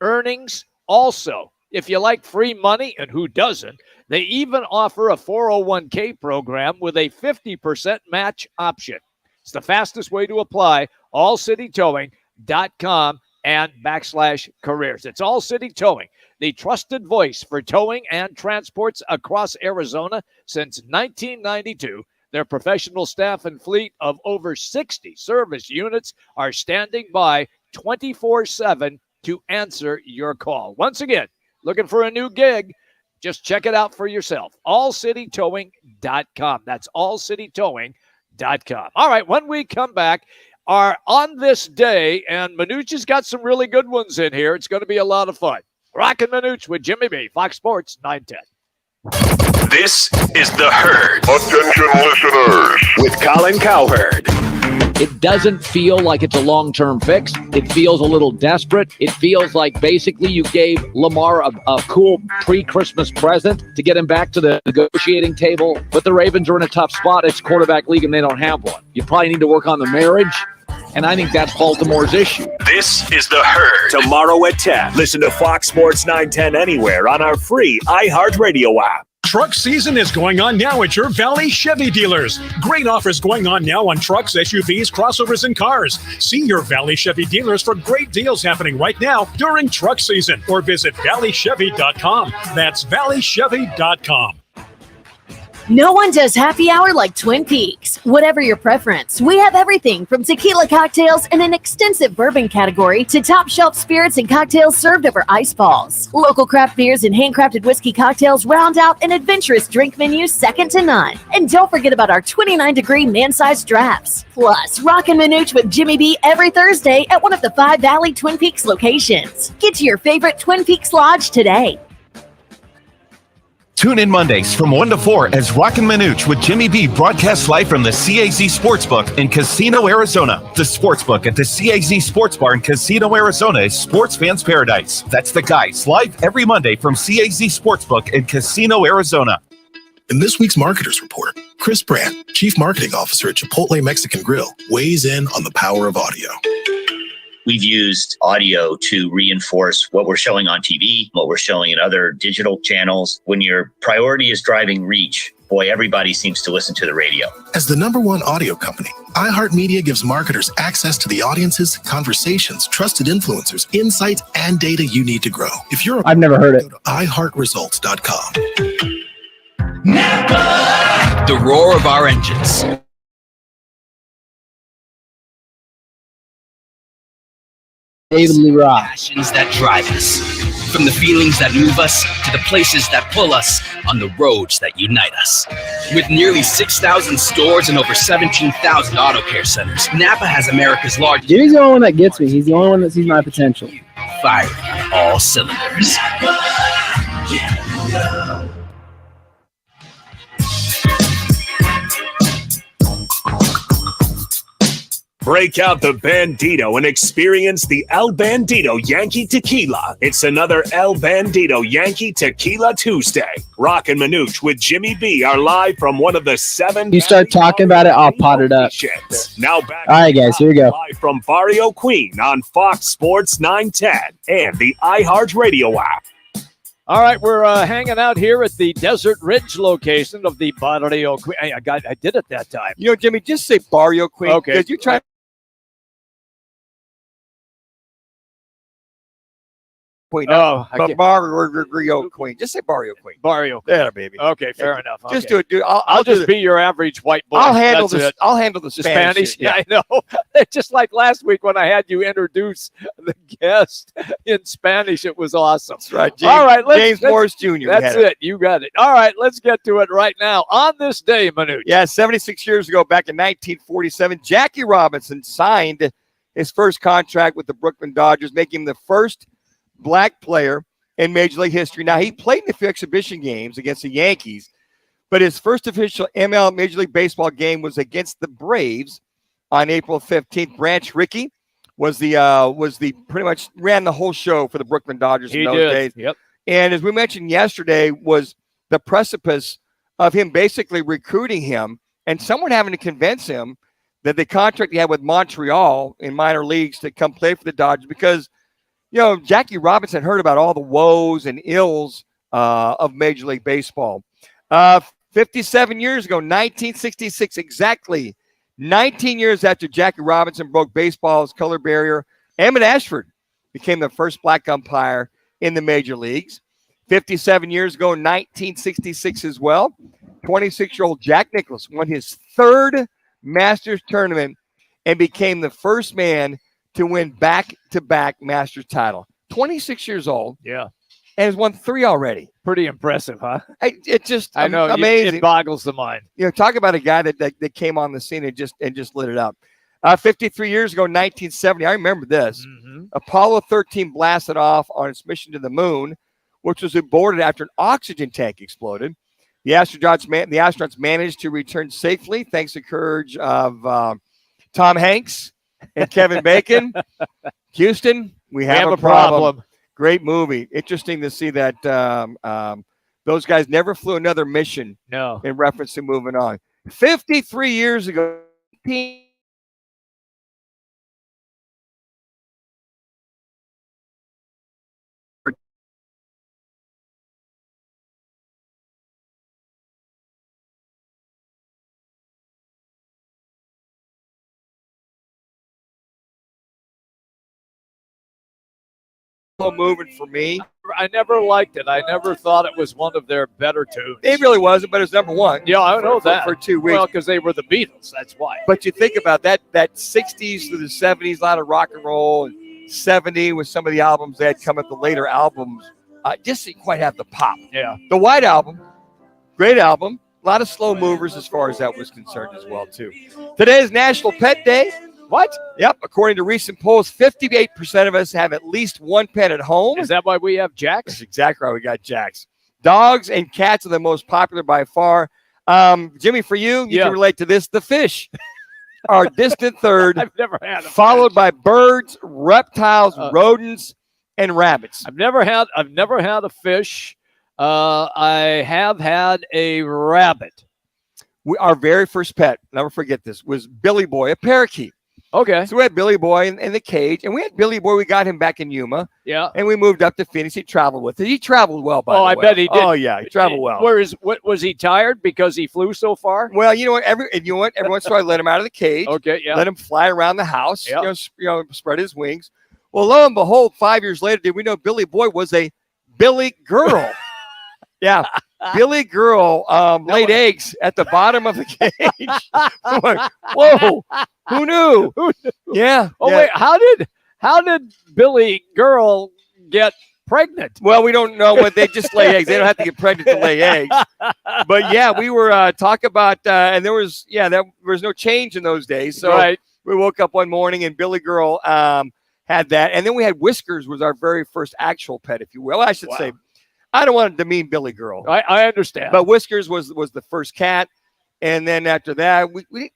earnings. Also, if you like free money, and who doesn't, they even offer a 401k program with a 50% match option. It's the fastest way to apply. allcitytowing.com and /careers. It's All City Towing, the trusted voice for towing and transports across Arizona since 1992. Their professional staff and fleet of over 60 service units are standing by 24/7 to answer your call. Once again, looking for a new gig? Just check it out for yourself. allcitytowing.com. That's allcitytowing.com. All right, when we come back, are on this day, and Manuch has got some really good ones in here. It's going to be a lot of fun. Roc and Manuch with Jimmy B, Fox Sports 910. This is The Herd. Attention listeners. With Colin Cowherd. It doesn't feel like it's a long-term fix. It feels a little desperate. It feels like basically you gave Lamar a cool pre-Christmas present to get him back to the negotiating table. But the Ravens are in a tough spot. It's quarterback league and they don't have one. You probably need to work on the marriage. And I think that's Baltimore's issue. This is The Herd. Tomorrow at 10. Listen to Fox Sports 910 anywhere on our free iHeartRadio app. Truck season is going on now at your Valley Chevy dealers. Great offers going on now on trucks, SUVs, crossovers, and cars. See your Valley Chevy dealers for great deals happening right now during truck season, or visit valleychevy.com. That's valleychevy.com. No one does happy hour like Twin Peaks. Whatever your preference, we have everything from tequila cocktails and an extensive bourbon category to top shelf spirits and cocktails served over ice balls. Local craft beers and handcrafted whiskey cocktails round out an adventurous drink menu second to none. And don't forget about our 29-degree man-sized drafts. Plus, Roc and Manuch with Jimmy B every Thursday at one of the 5 Valley Twin Peaks locations. Get to your favorite Twin Peaks Lodge today. Tune in Mondays from 1 to 4 as Roc and Manuch with Jimmy B broadcasts live from the CAZ Sportsbook in Casino, Arizona. The Sportsbook at the CAZ Sports Bar in Casino, Arizona is sports fans' paradise. That's the guys, live every Monday from CAZ Sportsbook in Casino, Arizona. In this week's Marketers Report, Chris Brandt, Chief Marketing Officer at Chipotle Mexican Grill, weighs in on the power of audio. We've used audio to reinforce what we're showing on TV, what we're showing in other digital channels. When your priority is driving reach, boy, everybody seems to listen to the radio. As the #1 audio company, iHeartMedia gives marketers access to the audiences, conversations, trusted influencers, insights, and data you need to grow. If you're I've never heard it. Go to iHeartResults.com. The roar of our engines. David Lee Roth. Passions that drive us. From the feelings that move us to the places that pull us on the roads that unite us. With nearly 6,000 stores and over 17,000 auto care centers, Napa has America's largest. Jimmy's the only one that gets me. He's the only one that sees my potential. Firing on all cylinders. Break out the Bandito and experience the El Bandito Yankee Tequila. It's another El Bandito Yankee Tequila Tuesday. Roc and Manuch with Jimmy B are live from one of the 7. You start talking about it, I'll pot it up. Now back. All right, guys, here we go. Live from Barrio Queen on Fox Sports 910 and the iHeartRadio app. All right, we're hanging out here at the Desert Ridge location of the Barrio Queen. I did it that time. You know, Jimmy, just say Barrio Queen. Okay. Because you try. Queen. Barrio Queen. Just say Barrio Queen. Barrio Queen. Yeah, baby. Okay, fair enough. Just okay. do it, dude. I'll just be your average white boy. I'll handle this. I'll handle the Spanish. Yeah, I know. Just like last week when I had you introduce the guest in Spanish, it was awesome. That's right. James, all right, James Morris Jr. That's it. You got it. All right, let's get to it right now. On this day, Manuch. Yeah, 76 years ago, back in 1947, Jackie Robinson signed his first contract with the Brooklyn Dodgers, making him the first black player in Major League history. Now, he played in a few exhibition games against the Yankees, but his first official ML Major League Baseball game was against the Braves on April 15th. Branch Rickey was the pretty much ran the whole show for the Brooklyn Dodgers in those days. Yep. And as we mentioned yesterday, was the precipice of him basically recruiting him and someone having to convince him that the contract he had with Montreal in minor leagues to come play for the Dodgers, because you know, Jackie Robinson heard about all the woes and ills of Major League Baseball. 57 years ago, 1966, exactly 19 years after Jackie Robinson broke baseball's color barrier, Emmett Ashford became the first black umpire in the major leagues. 57 years ago, 1966 as well, 26-year-old Jack Nicklaus won his third Masters tournament and became the first man to win back-to-back Masters title. 26 years old. Yeah. And has won 3 already. Pretty impressive, huh? It just I know, amazing. It boggles the mind. Talk about a guy that came on the scene and just lit it up. 53 years ago, 1970. I remember this. Mm-hmm. Apollo 13 blasted off on its mission to the moon, which was aborted after an oxygen tank exploded. The astronauts managed to return safely thanks to the courage of Tom Hanks and Kevin Bacon. Houston, we have a problem. Great movie. Interesting to see that those guys never flew another mission. No. In reference to moving on. 53 years ago. Moving for me. I never liked it. I never thought it was one of their better tunes. It really wasn't, but it's number one. Yeah, I know that. For 2 weeks. Well, because they were the Beatles. That's why. But you think about that 60s through the 70s, a lot of rock and roll, and 70 with some of the albums that had come at the later albums, just didn't quite have the pop. Yeah. The White Album, great album. A lot of slow movers as far as that was concerned as well, too. Today is National Pet Day. What? Yep. According to recent polls, 58% of us have at least one pet at home. Is that why we have Jacks? That's exactly right. We got Jacks. Dogs and cats are the most popular by far. Jimmy, for you can relate to this. The fish are distant third. I've never had them. Followed by birds, reptiles, rodents, and rabbits. I've never had a fish. I have had a rabbit. Our very first pet, never forget this, was Billy Boy, a parakeet. Okay. So we had Billy Boy in the cage, and we had Billy Boy. We got him back in Yuma. Yeah. And we moved up to Phoenix. He traveled with it. He traveled well, by the way. I bet he did. Oh, yeah. He traveled well. Was he tired because he flew so far? Well, you know what? Every once in a while, I let him out of the cage. Okay, yeah. Let him fly around the house, spread his wings. Well, lo and behold, 5 years later, did we know Billy Boy was a Billy girl? Yeah. Billy girl laid eggs at the bottom of the cage. I'm like, whoa, who knew? Yeah. Oh, wait, how did Billy girl get pregnant? Well, we don't know, but they just lay eggs. They don't have to get pregnant to lay eggs. But yeah, we were talking about, and there was no change in those days. So we woke up one morning and Billy girl had that. And then we had Whiskers was our very first actual pet, if you will. I should say. I don't want to demean Billy girl. I understand. But Whiskers was the first cat. And then after that, we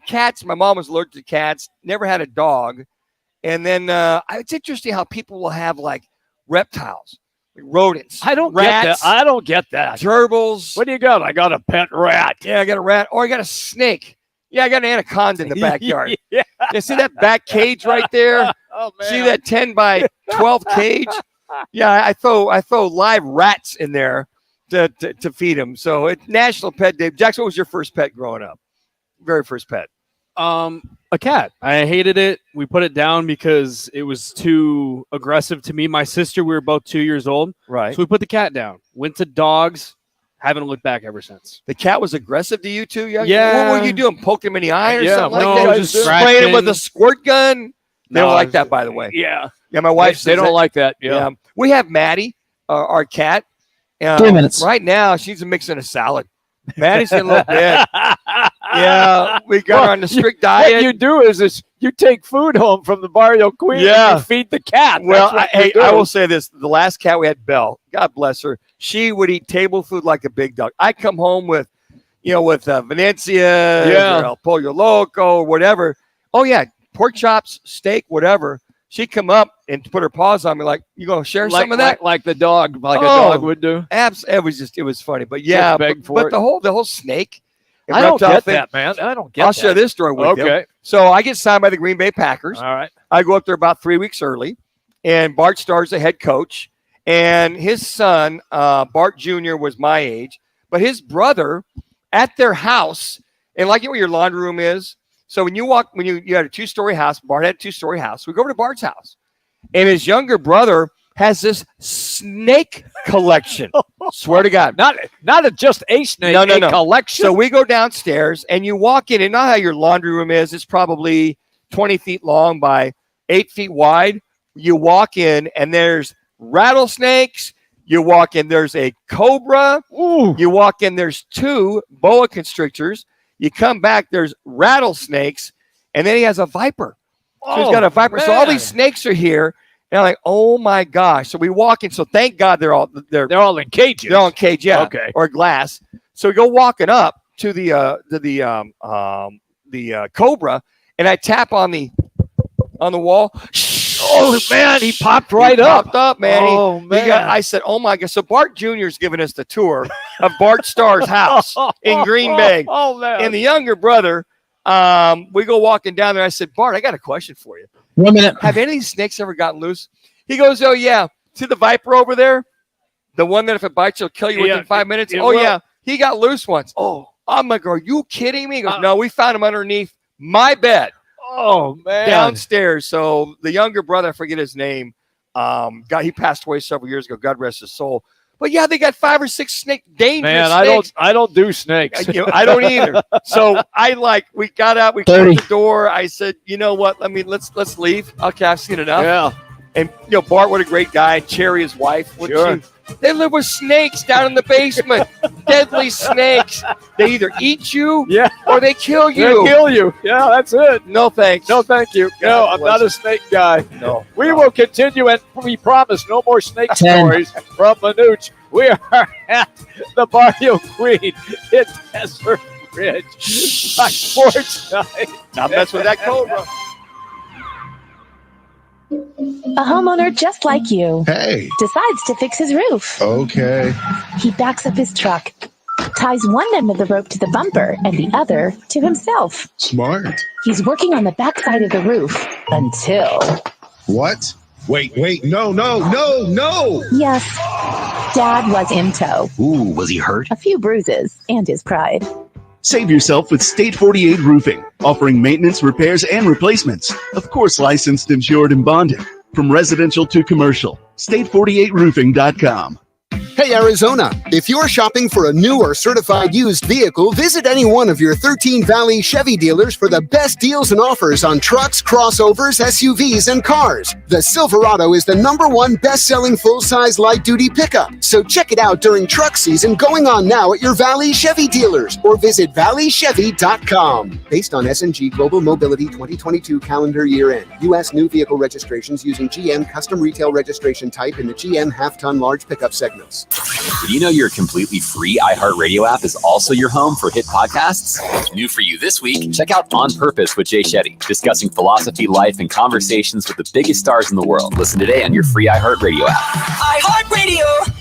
cats, my mom was allergic to cats, never had a dog. And then it's interesting how people will have like reptiles, like rodents. I don't rats, get that. I don't get that. Gerbils. What do you got? I got a pet rat. Yeah, I got a rat. Or I got a snake. Yeah, I got an anaconda in the backyard. Yeah. You see that back cage right there? Oh, man. See that 10 by 12 cage? Yeah, I throw live rats in there to feed them. So it's National Pet Day. Jackson, what was your first pet growing up? Very first pet. A cat. I hated it. We put it down because it was too aggressive to me. My sister, we were both 2 years old. Right. So we put the cat down. Went to dogs. Haven't looked back ever since. The cat was aggressive to you too? Yeah. What were you doing? Poke him in the eye or something no, like that? just spraying him with a squirt gun? They don't like that, by the way. Yeah. Yeah, my wife They says don't like that. Yeah. We have Maddie, our cat. 3 minutes. Right now, she's mixing a salad. Maddie's in a little bit. Yeah, we got her on the strict diet. What you do is you take food home from the Barrio Queen and you feed the cat. Well, I will say this. The last cat we had, Belle, God bless her, she would eat table food like a big dog. I come home with Venecia, or El Pollo Loco, or whatever. Oh, yeah, pork chops, steak, whatever. She'd come up and put her paws on me like, you going to share some of that? Like the dog, a dog would do. It was funny. But yeah, but the whole snake. I don't get that, man. I don't get that. I'll share this story with you. Okay. So I get signed by the Green Bay Packers. All right. I go up there about 3 weeks early, and Bart Starr's the head coach. And his son, Bart Jr., was my age. But his brother, at their house, and like where your laundry room is, so when you had a 2-story house, Bart had a 2-story house. We go over to Bart's house, and his younger brother has this snake collection. Swear to God, not just a snake, no, collection. So we go downstairs, and you walk in, and not how your laundry room is. It's probably 20 feet long by 8 feet wide. You walk in and there's rattlesnakes. You walk in, there's a cobra. Ooh. You walk in, there's 2 boa constrictors. You come back, there's rattlesnakes, and then he has a viper. So he's got a viper. man. So all these snakes are here. And I'm like, oh my gosh. So we walk in. So thank God they're all in cages. They're all in cage, yeah. Okay. Or glass. So we go walking up to the cobra, and I tap on the wall. Oh man, he popped right He up. popped up, man. Oh, man. I said, oh my God. So Bart Jr.'s giving us the tour of Bart Starr's house in Green Bay. Oh man. And the younger brother, we go walking down there. I said, Bart, I got a question for you. 1 minute. Have any of these snakes ever gotten loose? He goes, oh yeah. See the viper over there? The one that if it bites, it'll kill you within 5 minutes? it Oh will. yeah. He got loose once. Oh, I'm like, are you kidding me? He goes, no, we found him underneath my bed. Oh man. Downstairs. So the younger brother, I forget his name, he passed away several years ago. God rest his soul. But yeah, they got 5 or 6 dangerous Man, snakes. I don't do snakes. I don't either. So we got out, we 30. closed the door. I said, you know what? Let's leave. Okay, I've seen enough. Yeah. And Bart, what a great guy. Cherry, his wife. Sure. They live with snakes down in the basement. Deadly snakes. They either eat you or they kill you. They kill you. Yeah, that's it. No thanks. No, thank you. No, I'm not a snake guy. No. We will continue, and we promise no more snake 10. stories from Manuch. We are at the Barrio Queen in Desert Ridge by Sports Night. Not mess with that cobra. A homeowner just like you Hey. decides to fix his roof. Okay. He backs up his truck, ties one end of the rope to the bumper and the other to himself. Smart. He's working on the backside of the roof until, What? Wait. No. yes, Dad was in tow. Ooh, was he hurt? A few bruises and his pride. Save yourself with State 48 Roofing, offering maintenance, repairs, and replacements. Of course, licensed, insured, and bonded. From residential to commercial. State48roofing.com. Hey, Arizona, if you're shopping for a new or certified used vehicle, visit any one of your 13 Valley Chevy dealers for the best deals and offers on trucks, crossovers, SUVs, and cars. The Silverado is the #1 best-selling full-size light-duty pickup. So check it out during truck season going on now at your Valley Chevy dealers or visit valleychevy.com. Based on S&G Global Mobility 2022 calendar year end, U.S. new vehicle registrations using GM custom retail registration type in the GM half-ton large pickup segments. Did you know your completely free iHeartRadio app is also your home for hit podcasts? New for you this week, check out On Purpose with Jay Shetty, discussing philosophy, life, and conversations with the biggest stars in the world. Listen today on your free iHeartRadio app. iHeartRadio.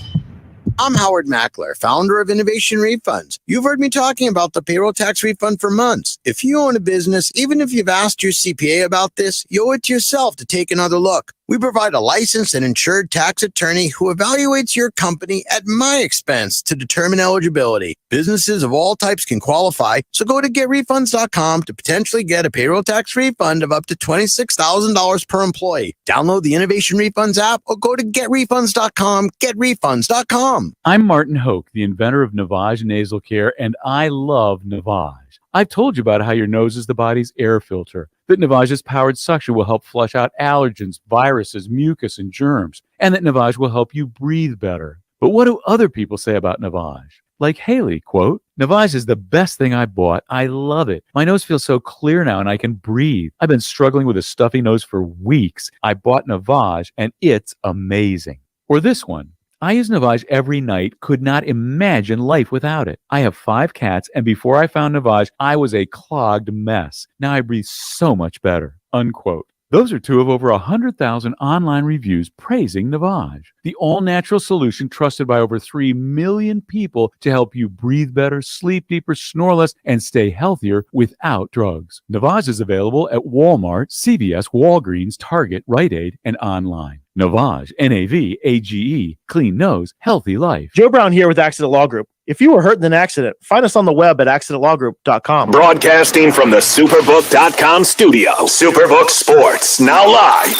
I'm Howard Mackler, founder of Innovation Refunds. You've heard me talking about the payroll tax refund for months. If you own a business, even if you've asked your CPA about this, you owe it to yourself to take another look. We provide a licensed and insured tax attorney who evaluates your company at my expense to determine eligibility. Businesses of all types can qualify, so go to getrefunds.com to potentially get a payroll tax refund of up to $26,000 per employee. Download the Innovation Refunds app or go to getrefunds.com, getrefunds.com. I'm Martin Hoke, the inventor of Navage Nasal Care, and I love Navage. I've told you about how your nose is the body's air filter, that Navage's powered suction will help flush out allergens, viruses, mucus, and germs, and that Navage will help you breathe better. But what do other people say about Navage? Like Haley, quote, Navage is the best thing I bought. I love it. My nose feels so clear now and I can breathe. I've been struggling with a stuffy nose for weeks. I bought Navage and it's amazing. Or this one. I use Navage every night, could not imagine life without it. I have 5 cats, and before I found Navage, I was a clogged mess. Now I breathe so much better, unquote. Those are 2 of over 100,000 online reviews praising Navage, the all-natural solution trusted by over 3 million people to help you breathe better, sleep deeper, snore less, and stay healthier without drugs. Navage is available at Walmart, CVS, Walgreens, Target, Rite Aid, and online. Navage, N-A-V-A-G-E, clean nose, healthy life. Joe Brown here with Accident Law Group. If you were hurt in an accident, find us on the web at accidentlawgroup.com. Broadcasting from the Superbook.com studio. Superbook Sports, now live.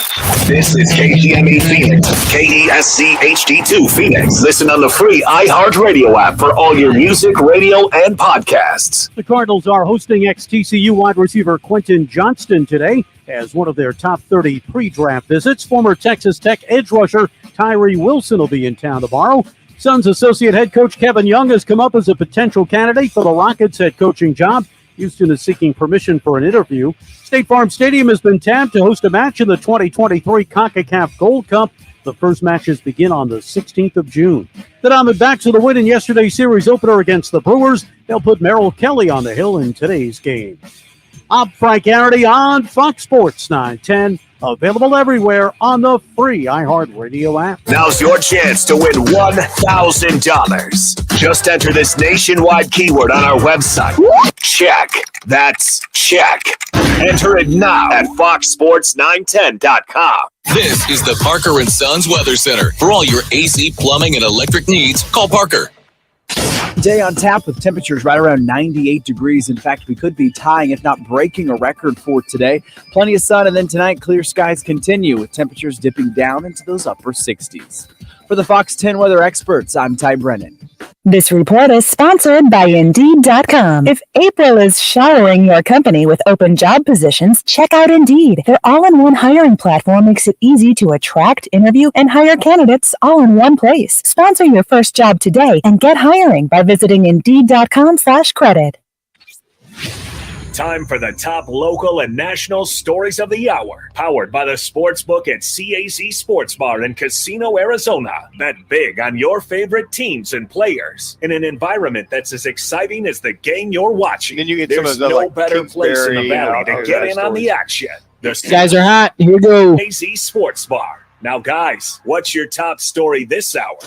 This is KGME Phoenix, KESC HD2 Phoenix. Listen on the free iHeartRadio app for all your music, radio, and podcasts. The Cardinals are hosting ex-TCU wide receiver Quentin Johnston today as one of their top 30 pre-draft visits. Former Texas Tech edge rusher Tyree Wilson will be in town tomorrow. Suns associate head coach Kevin Young has come up as a potential candidate for the Rockets head coaching job. Houston is seeking permission for an interview. State Farm Stadium has been tapped to host a match in the 2023 CONCACAF Gold Cup. The first matches begin on the 16th of June. The Diamondbacks with a win in yesterday's series opener against the Brewers. They'll put Merrill Kelly on the hill in today's game. I'm Frank Garrity on Fox Sports 910. Available everywhere on the free iHeartRadio app. Now's your chance to win $1,000. Just enter this nationwide keyword on our website. Check. That's check. Enter it now at foxsports910.com. This is the Parker & Sons Weather Center. For all your AC, plumbing, and electric needs, call Parker. Day on tap with temperatures right around 98 degrees. In fact, we could be tying, if not breaking, a record for today. Plenty of sun, and then tonight, clear skies continue with temperatures dipping down into those upper 60s. For the Fox 10 weather experts, I'm Ty Brennan. This report is sponsored by Indeed.com. If April is showering your company with open job positions, check out Indeed. Their all-in-one hiring platform makes it easy to attract, interview, and hire candidates all in one place. Sponsor your first job today and get hiring by visiting Indeed.com/credit. Time for the top local and national stories of the hour. Powered by the Sportsbook at CAZ Sports Bar in Casino, Arizona. Bet big on your favorite teams and players in an environment that's as exciting as the game you're watching. And you get There's no better place in the valley to get in on the action. The Guys are hot. Here we go. CAZ Sports Bar. Now, guys, what's your top story this hour?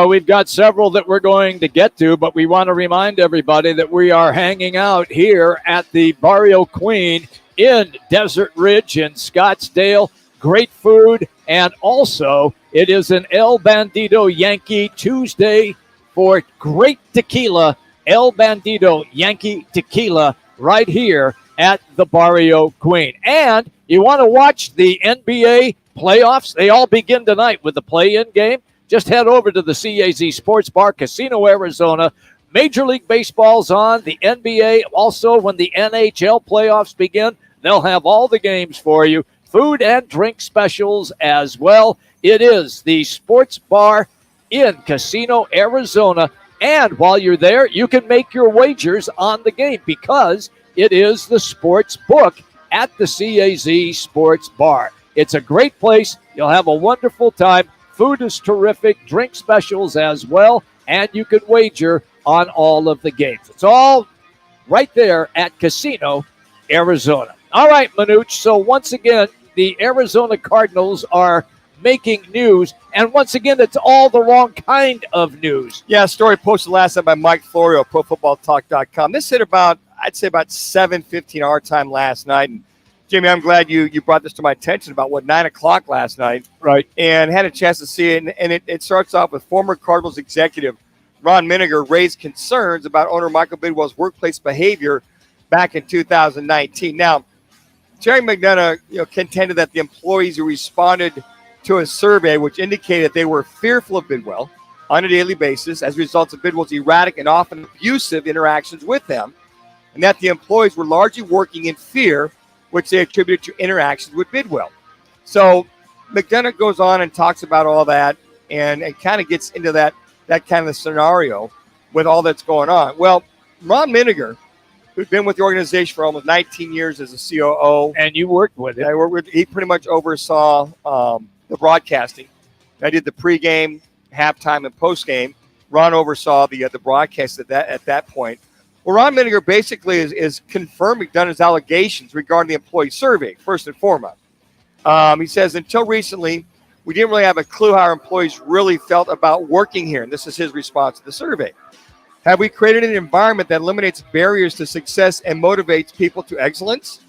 We've got several that we're going to get to, but we want to remind everybody that we are hanging out here at the Barrio Queen in Desert Ridge in Scottsdale. Great food, and also it is an El Bandido Yankee Tuesday for great tequila. El Bandido Yankee Tequila right here at the Barrio Queen. And you want to watch the NBA playoffs? They all begin tonight with the play-in game. Just head over to the CAZ Sports Bar, Casino, Arizona. Major League Baseball's on, the NBA. Also, when the NHL playoffs begin, they'll have all the games for you. Food and drink specials as well. It is the Sports Bar in Casino, Arizona. And while you're there, you can make your wagers on the game because it is the Sports Book at the CAZ Sports Bar. It's a great place. You'll have a wonderful time. Food is terrific, drink specials as well, and you can wager on all of the games. It's all right there at Casino, Arizona. All right, Manuch, so once again, the Arizona Cardinals are making news, and once again, it's all the wrong kind of news. Yeah, story posted last night by Mike Florio, ProFootballTalk.com. This hit about 7:15 our time last night, and Jimmy, I'm glad you brought this to my attention about 9 o'clock last night. Right. And had a chance to see it. And it starts off with former Cardinals executive Ron Manuch raised concerns about owner Michael Bidwell's workplace behavior back in 2019. Now, Terry McDonough contended that the employees who responded to a survey which indicated they were fearful of Bidwell on a daily basis as a result of Bidwell's erratic and often abusive interactions with them, and that the employees were largely working in fear, which they attributed to interactions with Bidwell. So McDonough goes on and talks about all that and kind of gets into that kind of scenario with all that's going on. Well, Ron Manuch, who's been with the organization for almost 19 years as a COO. And you worked with him. He pretty much oversaw the broadcasting. I did the pregame, halftime, and postgame. Ron oversaw the broadcast at that point. Well, Ron Manuch basically is confirming McDonough's allegations regarding the employee survey, first and foremost. He says, until recently, we didn't really have a clue how our employees really felt about working here. And this is his response to the survey. Have we created an environment that eliminates barriers to success and motivates people to excellence?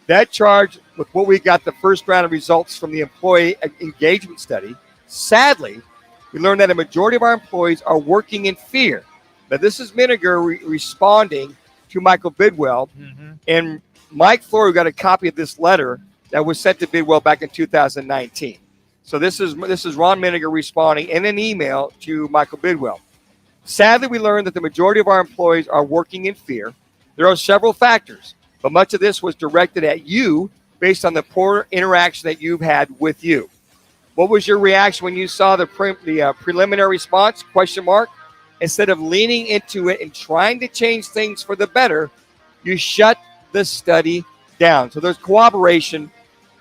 That charge, with what we got the first round of results from the employee engagement study, sadly, we learned that a majority of our employees are working in fear. Now, this is Miniger responding to Michael Bidwell. And Mike Flory got a copy of this letter that was sent to Bidwell back in 2019. So this is Ron Miniger responding in an email to Michael Bidwell. Sadly, we learned that the majority of our employees are working in fear. There are several factors, but much of this was directed at you based on the poor interaction that you've had with you. What was your reaction when you saw the preliminary response, ? Instead of leaning into it and trying to change things for the better, you shut the study down. So there's corroboration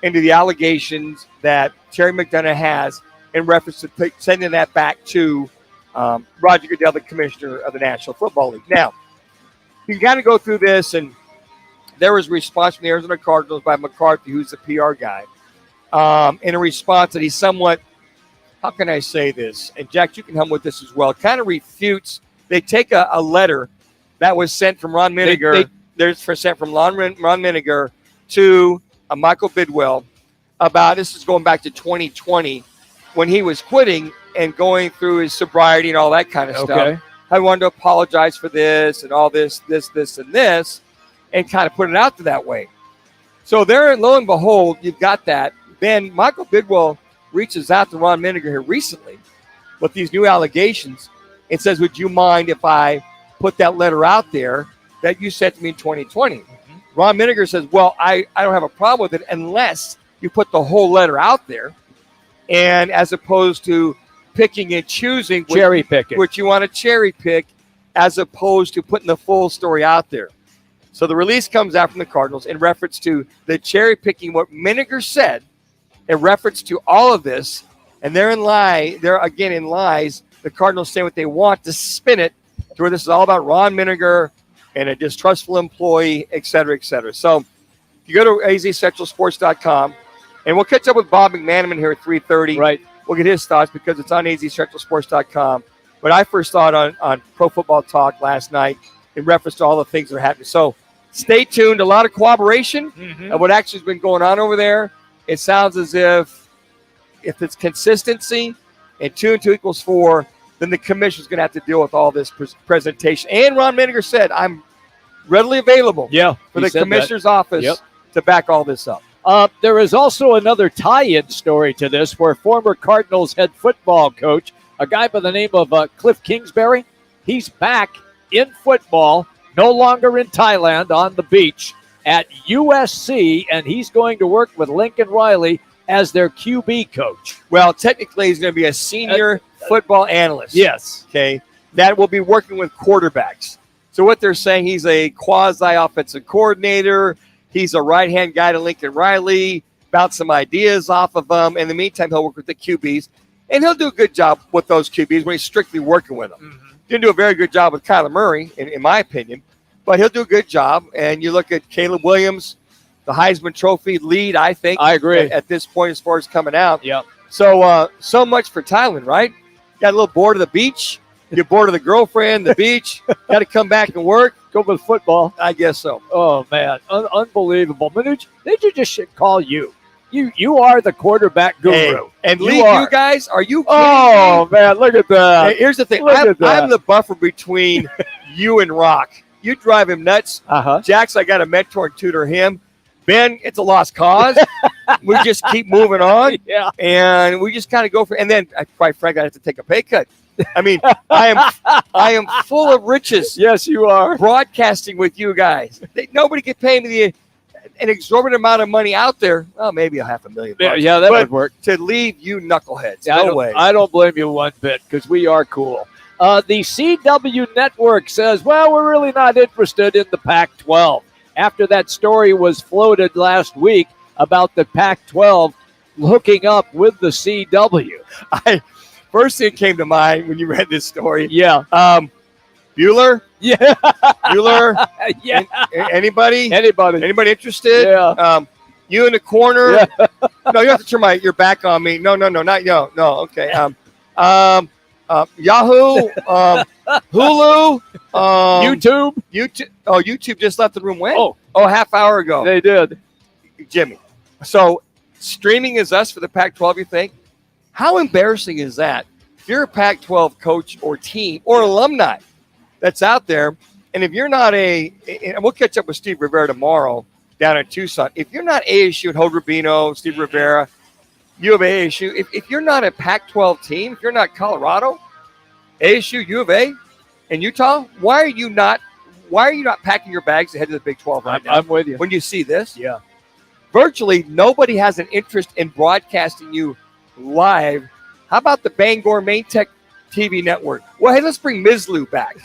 into the allegations that Terry McDonough has in reference to sending that back to Roger Goodell, the commissioner of the National Football League. Now, you can kind of go through this, and there was a response from the Arizona Cardinals by McCarthy, who's the PR guy, in a response that he's somewhat, how can I say this? And Jack, you can help with this as well. Kind of refutes. They take a letter that was sent from Ron Miniger. Sent from Ron Miniger to Michael Bidwell about, this is going back to 2020 when he was quitting and going through his sobriety and all that kind of stuff. I wanted to apologize for this and all this, and this, and kind of put it out that way. So there, lo and behold, you've got that. Then Michael Bidwell reaches out to Ron Miniger here recently with these new allegations and says, would you mind if I put that letter out there that you sent to me in 2020? Ron Miniger says, well, I don't have a problem with it unless you put the whole letter out there, and as opposed to picking and choosing, cherry picking, which you want to cherry pick, as opposed to putting the full story out there. So the release comes out from the Cardinals in reference to the cherry picking what Miniger said in reference to all of this, and there again lies the Cardinals saying what they want to spin it to where this is all about Ron Miniger and a distrustful employee, et cetera, et cetera. So if you go to azcentralsports.com, and we'll catch up with Bob McManaman here at 3:30. Right. We'll get his thoughts because it's on azcentralsports.com. But I first saw it on Pro Football Talk last night in reference to all the things that are happening. So stay tuned. A lot of cooperation of what actually has been going on over there. It sounds as if it's consistency and 2 and 2 equals 4, then the commission's going to have to deal with all this presentation. And Ron Miniger said, I'm readily available for the commissioner's office to back all this up. There is also another tie-in story to this where former Cardinals head football coach, a guy by the name of Cliff Kingsbury, he's back in football, no longer in Thailand on the beach at USC, and he's going to work with Lincoln Riley as their QB coach. Well, technically, he's going to be a senior football analyst. Yes. Okay. That will be working with quarterbacks. So what they're saying, he's a quasi-offensive coordinator. He's a right-hand guy to Lincoln Riley, bounce some ideas off of them. In the meantime, he'll work with the QBs, and he'll do a good job with those QBs when he's strictly working with them. Didn't do a very good job with Kyler Murray, in my opinion, but he'll do a good job. And you look at Caleb Williams, the Heisman Trophy lead, I think. I agree. At this point as far as coming out. Yep. So much for Thailand, right? Got a little bored of the beach. You're bored of the girlfriend, the beach. Got to come back and work. Go with football. I guess so. Oh, man. Unbelievable. Manuch, they just should call you. You are the quarterback guru. Hey, and Lee, you guys, are you kidding me? Man, look at that. Hey, here's the thing. I'm the buffer between you and Rock. You drive him nuts. Jax, I got to mentor and tutor him. Ben, it's a lost cause. We just keep moving on. And we just kind of go for it. And then, quite frankly, I have to take a pay cut. I mean, I am full of riches. Yes, you are. Broadcasting with you guys. Nobody can pay me an exorbitant amount of money out there. Well, maybe $500,000. Yeah, that would work. To leave you knuckleheads. No way. I don't blame you one bit because we are cool. The CW Network says, well, we're really not interested in the Pac-12. After that story was floated last week about the Pac-12 hooking up with the CW. First thing came to mind when you read this story. Yeah. Bueller? Yeah. Bueller? Yeah. Anybody? Anybody interested? Yeah. You in the corner? Yeah. No, you have to turn your back on me. No, okay. Yahoo, Hulu, YouTube. YouTube. Oh, YouTube just left the room when? Oh, half hour ago. They did. Jimmy. So streaming is us for the Pac-12, you think? How embarrassing is that? If you're a Pac-12 coach or team or alumni that's out there, and if you're not and we'll catch up with Steve Rivera tomorrow down in Tucson. If you're not ASU and Hope Rubino, Steve Rivera, U of A, ASU, if you're not a Pac-12 team, if you're not Colorado, ASU, U of A, and Utah, why are you not packing your bags ahead of the Big 12 right now? I'm with you. When you see this? Yeah. Virtually nobody has an interest in broadcasting you live. How about the Bangor Main Tech TV network? Well, hey, let's bring Ms. Lou back.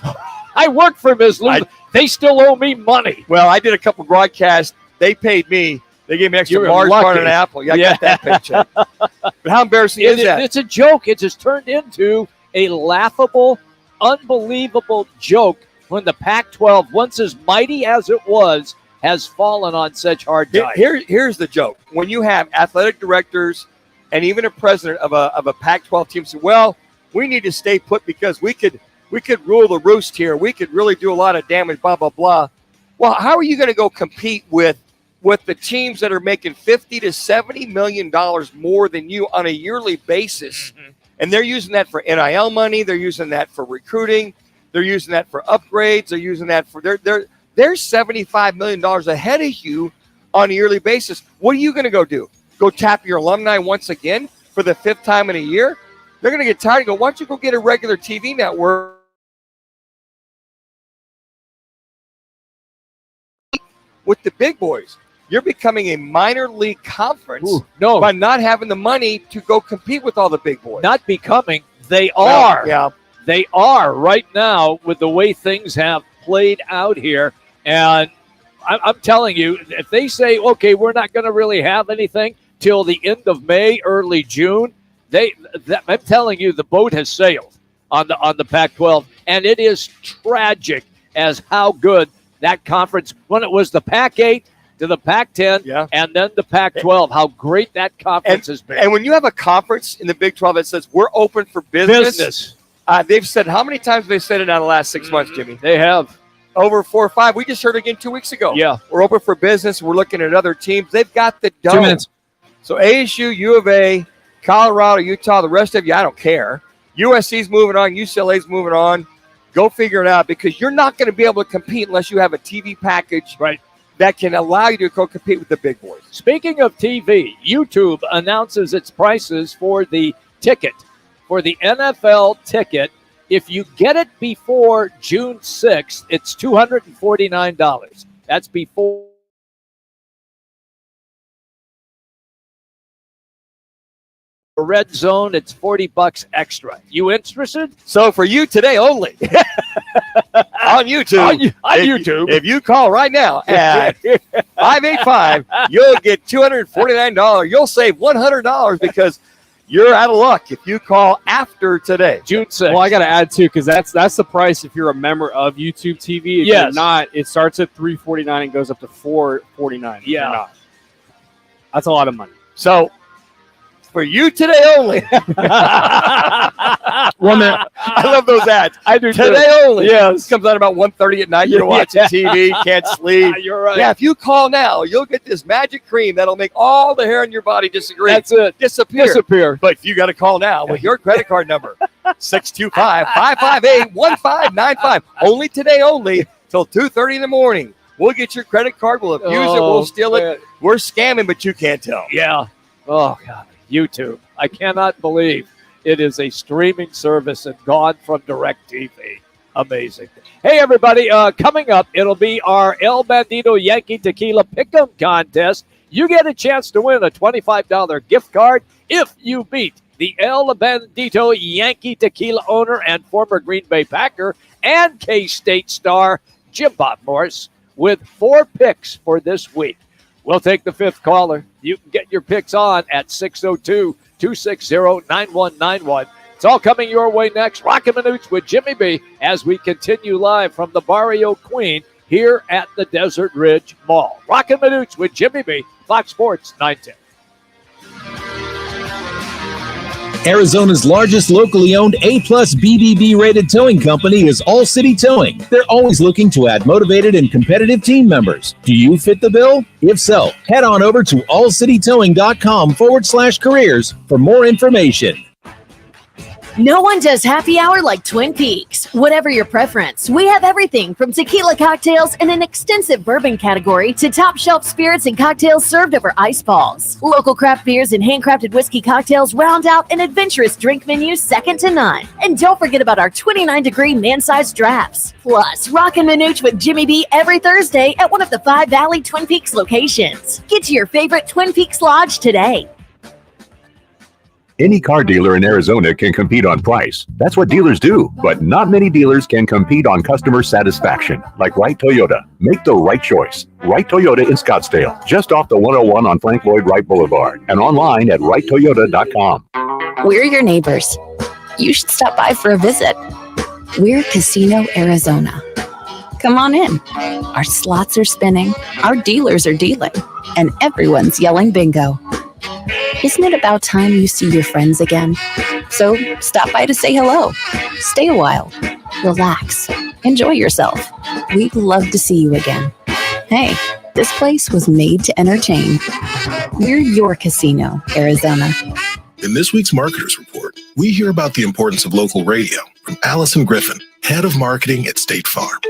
I work for Ms. Lou. They still owe me money. Well, I did a couple broadcasts. They paid me. They gave me extra Mars bar and an apple. Yeah, I got that paycheck. But how embarrassing is that? It's a joke. It just turned into a laughable, unbelievable joke when the Pac-12, once as mighty as it was, has fallen on such hard times. Here's the joke. When you have athletic directors and even a president of a Pac-12 team say, well, we need to stay put because we could rule the roost here. We could really do a lot of damage, blah, blah, blah. Well, how are you going to go compete with the teams that are making $50 to $70 million more than you on a yearly basis? Mm-hmm. And they're using that for NIL money. They're using that for recruiting. They're using that for upgrades. They're using that for they're $75 million ahead of you on a yearly basis. What are you going to go do? Go tap your alumni once again for the 5th time in a year? They're going to get tired and go, why don't you go get a regular TV network with the big boys? You're becoming a minor league conference by not having the money to go compete with all the big boys. Not becoming. They are. Well, yeah. They are right now with the way things have played out here. And I'm telling you, if they say, okay, we're not going to really have anything till the end of May, early June, I'm telling you, the boat has sailed on the Pac-12. And it is tragic as how good that conference, when it was the Pac-8, to the Pac-10, and then the Pac-12, how great that conference has been. And when you have a conference in the Big 12 that says we're open for business. They've said, how many times have they said it in the last 6 months, Jimmy? They have. Over 4 or 5. We just heard it again 2 weeks ago. Yeah. We're open for business. We're looking at other teams. They've got the dough. 2 minutes. So ASU, U of A, Colorado, Utah, the rest of you, I don't care. USC's moving on. UCLA's moving on. Go figure it out because you're not going to be able to compete unless you have a TV package that can allow you to go compete with the big boys. Speaking of TV, YouTube announces its prices for the ticket, for the NFL ticket. If you get it before June 6th, it's $249. That's before. Red Zone, it's $40 extra. You interested? So for you today only, on YouTube, on YouTube, if you call right now at 585, you'll get $249. You'll save $100 because you're out of luck if you call after today, June 6th. Well, I got to add too because that's the price if you're a member of YouTube TV. If you're not, it starts at $349 and goes up to $449. Yeah, you're not. That's a lot of money. So. For you today only. 1 minute. I love those ads. I do today too. only. Yes. This comes out about 1:30 at night. You're watching TV, can't sleep. You're right. Yeah, if you call now, you'll get this magic cream that'll make all the hair on your body disappear. Disappear. But you got to call now with your credit card number. 625-558-1595. Only today only till 2:30 in the morning. We'll get your credit card. We'll abuse it. We'll steal it. We're scamming, but you can't tell. Yeah. Oh, God. YouTube. I cannot believe it is a streaming service and gone from DirecTV. Amazing. Hey, everybody. Coming up, it'll be our El Bandito Yankee Tequila Pick'em contest. You get a chance to win a $25 gift card if you beat the El Bandito Yankee Tequila owner and former Green Bay Packer and K-State star Jim Bob Morris with 4 picks for this week. We'll take the 5th caller. You can get your picks on at 602-260-9191. It's all coming your way next. Roc and Manuch with Jimmy B as we continue live from the Barrio Queen here at the Desert Ridge Mall. Roc and Manuch with Jimmy B, Fox Sports 910. Arizona's largest locally owned A-plus BBB rated towing company is All City Towing. They're always looking to add motivated and competitive team members. Do you fit the bill? If so, head on over to allcitytowing.com/careers for more information. No one does happy hour like Twin Peaks. Whatever your preference, we have everything from tequila cocktails in an extensive bourbon category to top shelf spirits and cocktails served over ice balls. Local craft beers and handcrafted whiskey cocktails round out an adventurous drink menu second to none. And don't forget about our 29-degree man-sized drafts. Plus, Roc and Manuch with Jimmy B every Thursday at one of the 5 Valley Twin Peaks locations. Get to your favorite Twin Peaks Lodge today. Any car dealer in Arizona can compete on price. That's what dealers do. But not many dealers can compete on customer satisfaction. Like Wright Toyota. Make the right choice. Wright Toyota in Scottsdale. Just off the 101 on Frank Lloyd Wright Boulevard. And online at wrighttoyota.com. We're your neighbors. You should stop by for a visit. We're Casino Arizona. Come on in. Our slots are spinning. Our dealers are dealing. And everyone's yelling bingo. Isn't it about time you see your friends again? So stop by to say hello. Stay a while. Relax. Enjoy yourself. We'd love to see you again. Hey, this place was made to entertain. We're your Casino, Arizona. In this week's Marketers Report, we hear about the importance of local radio from Allison Griffin, head of marketing at State Farm.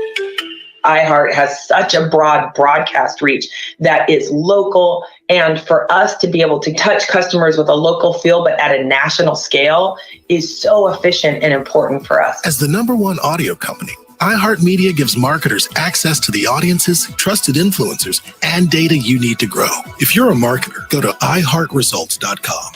iHeart has such a broad broadcast reach that is local, and for us to be able to touch customers with a local feel but at a national scale is so efficient and important for us. As the #1 audio company, iHeartMedia gives marketers access to the audiences, trusted influencers, and data you need to grow. If you're a marketer, go to iHeartResults.com.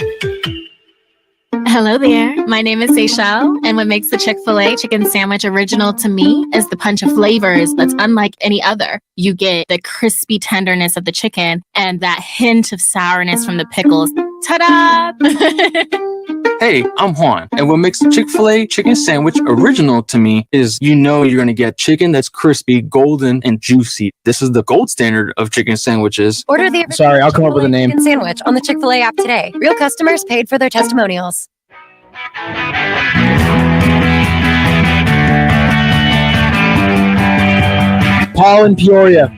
Hello there. My name is Seychelle, and what makes the Chick-fil-A chicken sandwich original to me is the punch of flavors that's unlike any other. You get the crispy tenderness of the chicken and that hint of sourness from the pickles. Ta-da! Hey, I'm Juan, and what makes the Chick-fil-A chicken sandwich original to me is you're going to get chicken that's crispy, golden, and juicy. This is the gold standard of chicken sandwiches. Order the Sorry, I'll come up with a name. chicken sandwich on the Chick-fil-A app today. Real customers paid for their testimonials. Paul in Peoria.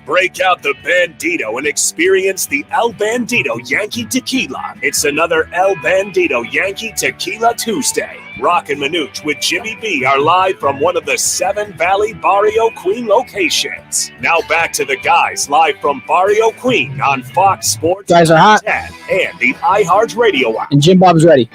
Break out the Bandito and experience the El Bandito Yankee Tequila. It's another El Bandito Yankee Tequila Tuesday. Roc and Manuch with Jimmy B are live from one of the 7 Valley Barrio Queen locations. Now back to the guys live from Barrio Queen on Fox Sports. Guys are hot. And the iHeart Radio app. And Jim Bob's ready.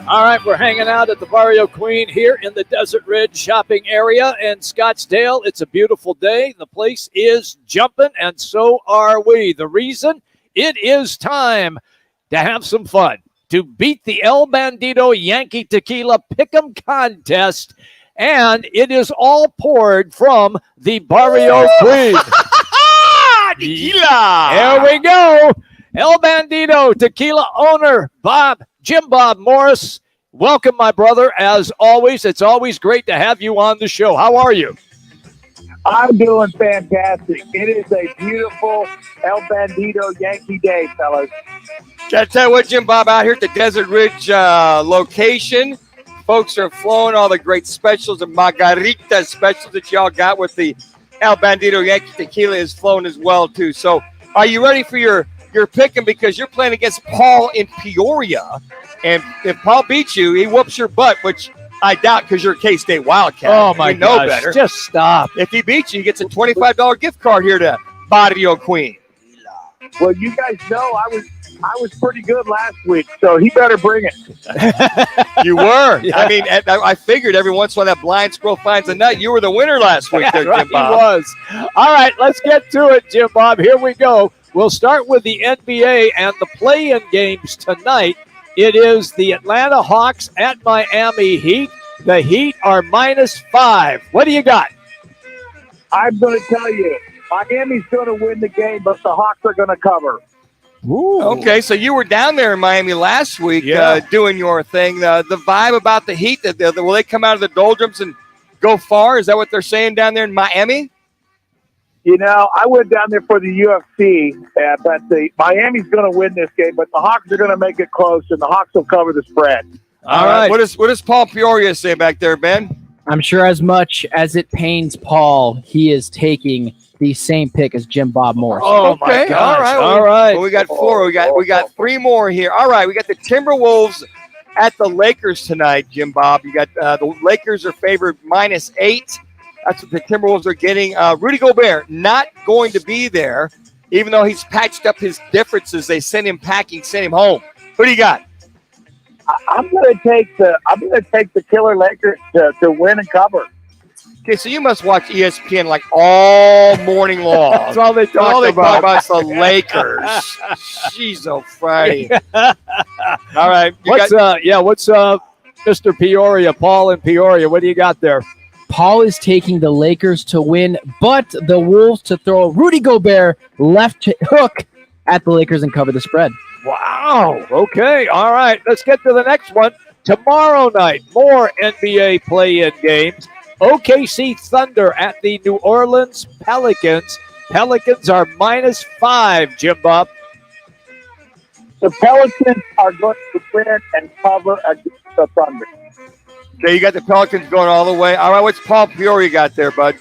All right, we're hanging out at the Barrio Queen here in the Desert Ridge shopping area in Scottsdale. It's a beautiful day. The place is jumping, and so are we. The reason? It is time to have some fun, to beat the El Bandito Yankee Tequila Pick'em contest, and it is all poured from the Barrio Queen. Tequila! There we go. El Bandito Tequila owner Jim Bob Morris. Welcome, my brother. As always, it's always great to have you on the show. How are you? I'm doing fantastic. It is a beautiful El Bandito Yankee day, fellas. Gotta tell you what, Jim Bob, out here at the Desert Ridge location, folks are flowing all the great specials and margarita specials that y'all got with the El Bandito Yankee Tequila is flowing as well, too. So are you ready for your pick'em, because you're playing against Paul in Peoria, and if Paul beats you, he whoops your butt, which I doubt because you're a K-State Wildcat. Oh, my God! gosh, just stop. If he beats you, he gets a $25 gift card here to Barrio Queen. Well, you guys know I was pretty good last week, so he better bring it. You were. Yeah. I mean, I figured every once in a while that blind squirrel finds a nut. You were the winner last week there, Right, Jim Bob. he was. All right, let's get to it, Jim Bob. Here we go. We'll start with the NBA and the play-in games tonight. It is the Atlanta Hawks at Miami Heat. The Heat are -5. What do you got? I'm going to tell you, Miami's going to win the game, but the Hawks are going to cover. Ooh. Okay, so you were down there in Miami last week doing your thing. The vibe about the Heat, will they come out of the doldrums and go far? Is that what they're saying down there in Miami? I went down there for the UFC, but Miami's going to win this game, but the Hawks are going to make it close, and the Hawks will cover the spread. All right. What does Paul Peoria say back there, Ben? I'm sure as much as it pains Paul, he is taking the same pick as Jim Bob Morris. Oh, my gosh. All right. Well, we got 4. We got 3 more here. All right. We got the Timberwolves at the Lakers tonight, Jim Bob. You got the Lakers are favored -8. That's what the Timberwolves are getting. Rudy Gobert not going to be there, even though he's patched up his differences. They sent him packing, sent him home. Who do you got? I'm going to take the Killer Lakers to win and cover. Okay, so you must watch ESPN like all morning long. That's all they talk about is the Lakers. Jeez, oh Friday. All right. What's Mr. Peoria, Paul in Peoria? What do you got there? Paul is taking the Lakers to win, but the Wolves to throw Rudy Gobert left hook at the Lakers and cover the spread. Wow. Okay. All right. Let's get to the next one. Tomorrow night, more NBA play-in games. OKC Thunder at the New Orleans Pelicans. Pelicans are -5, Jim Bob. The Pelicans are going to win and cover against the Thunder. Okay, you got the Pelicans going all the way. All right, what's Paul Peoria got there, bud?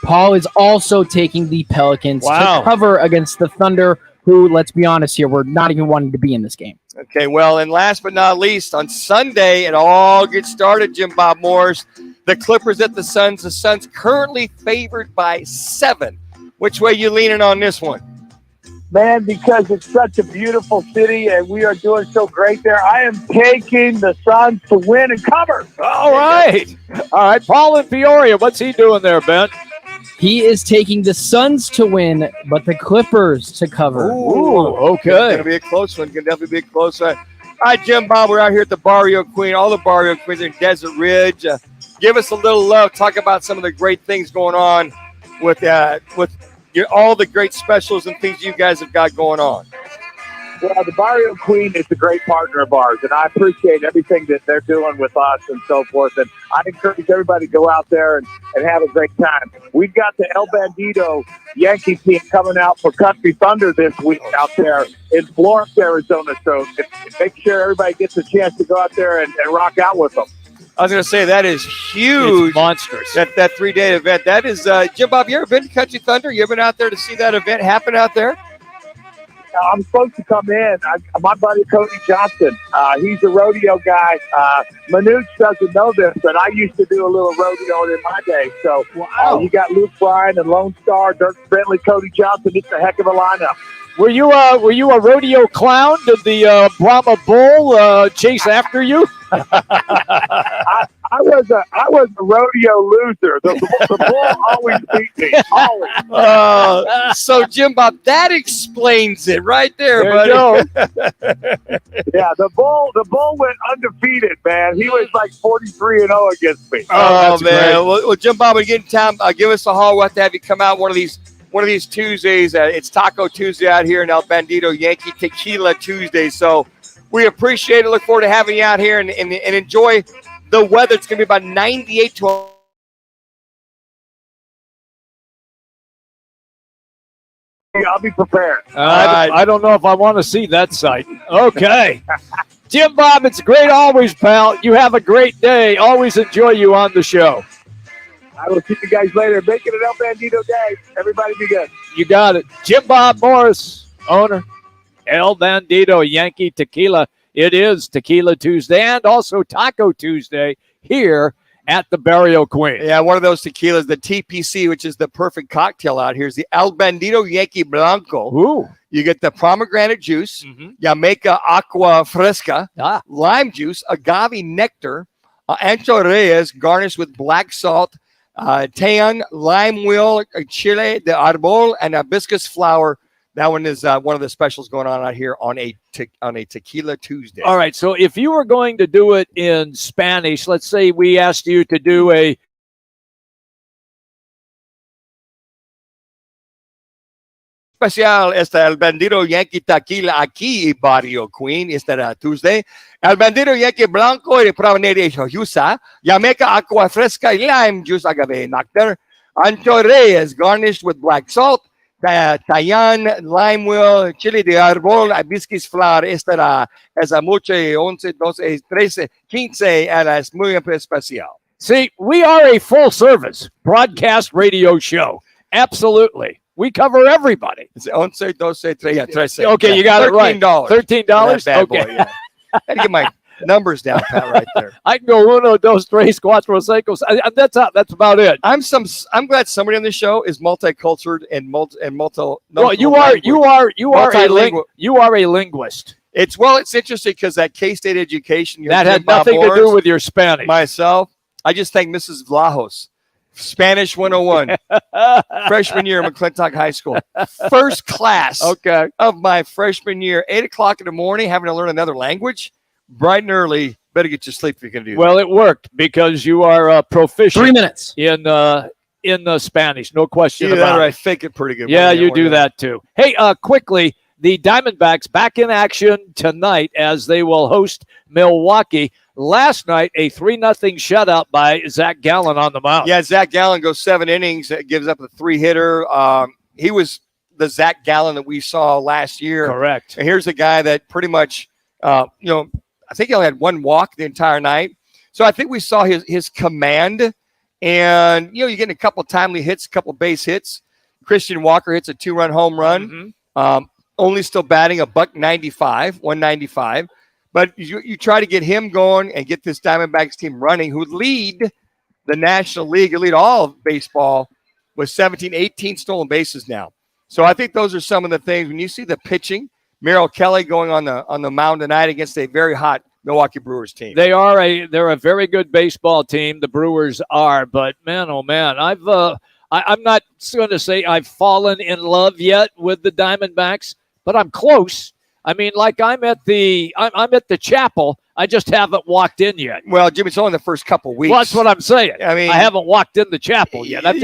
Paul is also taking the Pelicans to cover against the Thunder, who, let's be honest here, we're not even wanting to be in this game. Okay, well, and last but not least, on Sunday, it all gets started, Jim Bob Morris. The Clippers at the Suns. The Suns currently favored by 7. Which way you leaning on this one? Man, because it's such a beautiful city and we are doing so great there, I am taking the Suns to win and cover. All right. All right, Paul in Peoria, what's he doing there, Ben? He is taking the Suns to win, but the Clippers to cover. Ooh, okay. It's going to be a close one. Can definitely be a close one. All right, Jim Bob, we're out here at the Barrio Queen. All the Barrio Queens in Desert Ridge. Give us a little love. Talk about some of the great things going on with all the great specials and things you guys have got going on. Well, the Barrio Queen is a great partner of ours, and I appreciate everything that they're doing with us and so forth. And I encourage everybody to go out there and have a great time. We've got the El Bandido Yankee team coming out for Country Thunder this week out there in Florence, Arizona. So make sure everybody gets a chance to go out there and rock out with them. I was going to say, that is huge. It's monstrous. That 3-day event. That is, Jim Bob, you ever been to Country Thunder? You ever been out there to see that event happen out there? I'm supposed to come in. My buddy Cody Johnson, he's a rodeo guy. Manuch doesn't know this, but I used to do a little rodeo in my day. So you got Luke Bryan and Lone Star, Dirk Bentley, Cody Johnson. It's a heck of a lineup. Were you a rodeo clown? Did the Brahma Bull chase after you? I was a rodeo loser. The bull always beat me. Always. So Jim Bob, that explains it right there, buddy. Yeah, the bull went undefeated, man. He was like 43-0 against me. Oh man. Well, Jim Bob, when you get in town, give us a call. We'll have to have you come out one of these Tuesdays. It's Taco Tuesday out here in El Bandido, Yankee Tequila Tuesday. So we appreciate it. Look forward to having you out here and enjoy the weather. It's going to be about 98 to I'll be prepared. I don't know if I want to see that sight. Okay. Jim Bob, it's great always, pal. You have a great day. Always enjoy you on the show. I will see you guys later. Make it an El Bandido day. Everybody be good. You got it. Jim Bob Morris, owner, El Bandido Yankee Tequila. It is Tequila Tuesday and also Taco Tuesday here at the Barrio Queen. Yeah, one of those tequilas, the TPC, which is the perfect cocktail out here, is the El Bandido Yankee Blanco. Ooh. You get the pomegranate juice, Jamaica Aqua Fresca, lime juice, agave nectar, ancho reyes garnished with black salt, Tayan, lime wheel, chile de arbol, and hibiscus flower. That one is one of the specials going on out here on a Tequila Tuesday. All right, so if you were going to do it in Spanish, let's say we asked you to do a especial El Bandido Yankee Tequila aquí Barrio Queen Tuesday. El Bandido Yankee Blanco y Provenere Jusa, Jamaica Aqua Fresca y Lime Juice Agave Nectar, Ancho Reyes, garnished with black salt, cayenne, lime wheel, chili de árbol, hibiscus flower. Esta es a mucho 11, 12, 13, 15, and es muy especial. See, we are a full-service broadcast radio show. Absolutely. We cover everybody. It's 11, 12, 13. Okay, you got it right. $13? Okay. Okay. Yeah. I had to get my numbers down, Pat, right there. I can go 1, 2, 3, 4, 5. That's about it. I'm glad somebody on the show is multicultural and multi. Well, you are a linguist. It's interesting because that K-State education that had nothing to do with your Spanish. Myself, I just thank Mrs. Vlahos. Spanish 101, freshman year at McClintock High School. First class of my freshman year, 8 o'clock in the morning, having to learn another language. Bright and early, better get your sleep if you're going to do that. Well, it worked because you are proficient 3 minutes in Spanish, no question Either about that or it. I fake it pretty good. Yeah, you do that too. Hey, quickly, the Diamondbacks back in action tonight as they will host Milwaukee. Last night, a 3-0 shutout by Zach Gallen on the mound. Yeah, Zach Gallen goes 7 innings, gives up a 3-hitter. He was the Zach Gallen that we saw last year. Correct. And here's a guy that pretty much, I think he only had 1 walk the entire night. So I think we saw his command. And, you're getting a couple timely hits, a couple base hits. Christian Walker hits a 2-run home run. Only still batting a .195. But you try to get him going and get this Diamondbacks team running, who lead the National League, lead all of baseball with 18 stolen bases now. So I think those are some of the things. When you see the pitching, Merrill Kelly going on the mound tonight against a very hot Milwaukee Brewers team. They're a very good baseball team. The Brewers are, but man, oh man, I'm not going to say I've fallen in love yet with the Diamondbacks, but I'm close. I mean, like I'm at the chapel. I just haven't walked in yet. Well, Jimmy, it's only the first couple weeks. Well, that's what I'm saying. I mean, I haven't walked in the chapel yet. I'm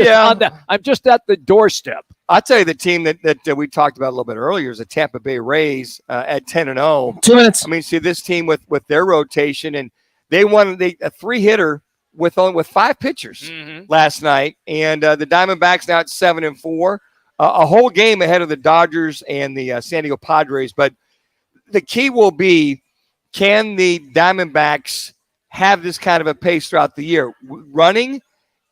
just at the doorstep. I'll tell you the team that we talked about a little bit earlier is the Tampa Bay Rays at 10-0. 2 minutes. I mean, see this team with their rotation, and they won a 3-hitter with 5 pitchers last night, and the Diamondbacks now at 7-4, a whole game ahead of the Dodgers and the San Diego Padres. But the key will be, can the Diamondbacks have this kind of a pace throughout the year? Running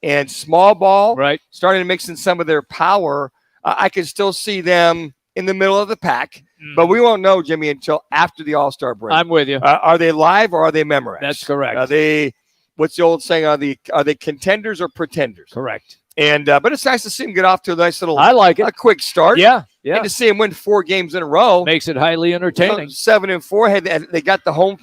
and small ball, right? Starting to mix in some of their power. I can still see them in the middle of the pack, but we won't know, Jimmy, until after the All-Star break. I'm with you. Are they live or are they Memorex? That's correct. Are they? What's the old saying? Are they contenders or pretenders? Correct. And but it's nice to see them get off to a nice little. I like it. A quick start. Yeah. And to see them win 4 games in a row makes it highly entertaining. 7-4. They got the home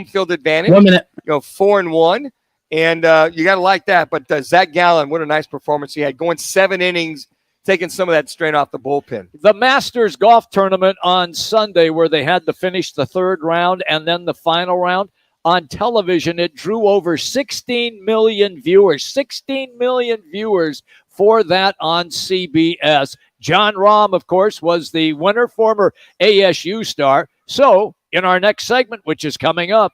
field advantage. 1 minute. 4-1, and you got to like that. But Zach Gallen, what a nice performance he had, going 7 innings, taking some of that strain off the bullpen. The Masters golf tournament on Sunday, where they had to finish the 3rd round and then the final round. On television, it drew over 16 million viewers. 16 million viewers for that on CBS. John Rahm, of course, was the winner, former ASU star. So, in our next segment, which is coming up,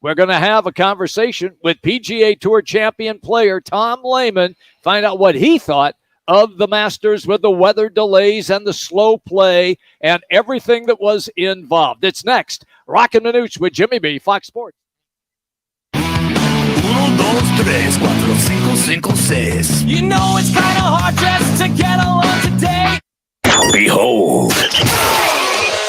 we're going to have a conversation with PGA Tour champion player Tom Lehman, find out what he thought of the Masters with the weather delays and the slow play and everything that was involved. It's next. Roc and Manuch with Jimmy B, Fox Sports. 1, 2, 3, 4, 5, 5, 6. You know it's kind of hard just to get along today. Behold.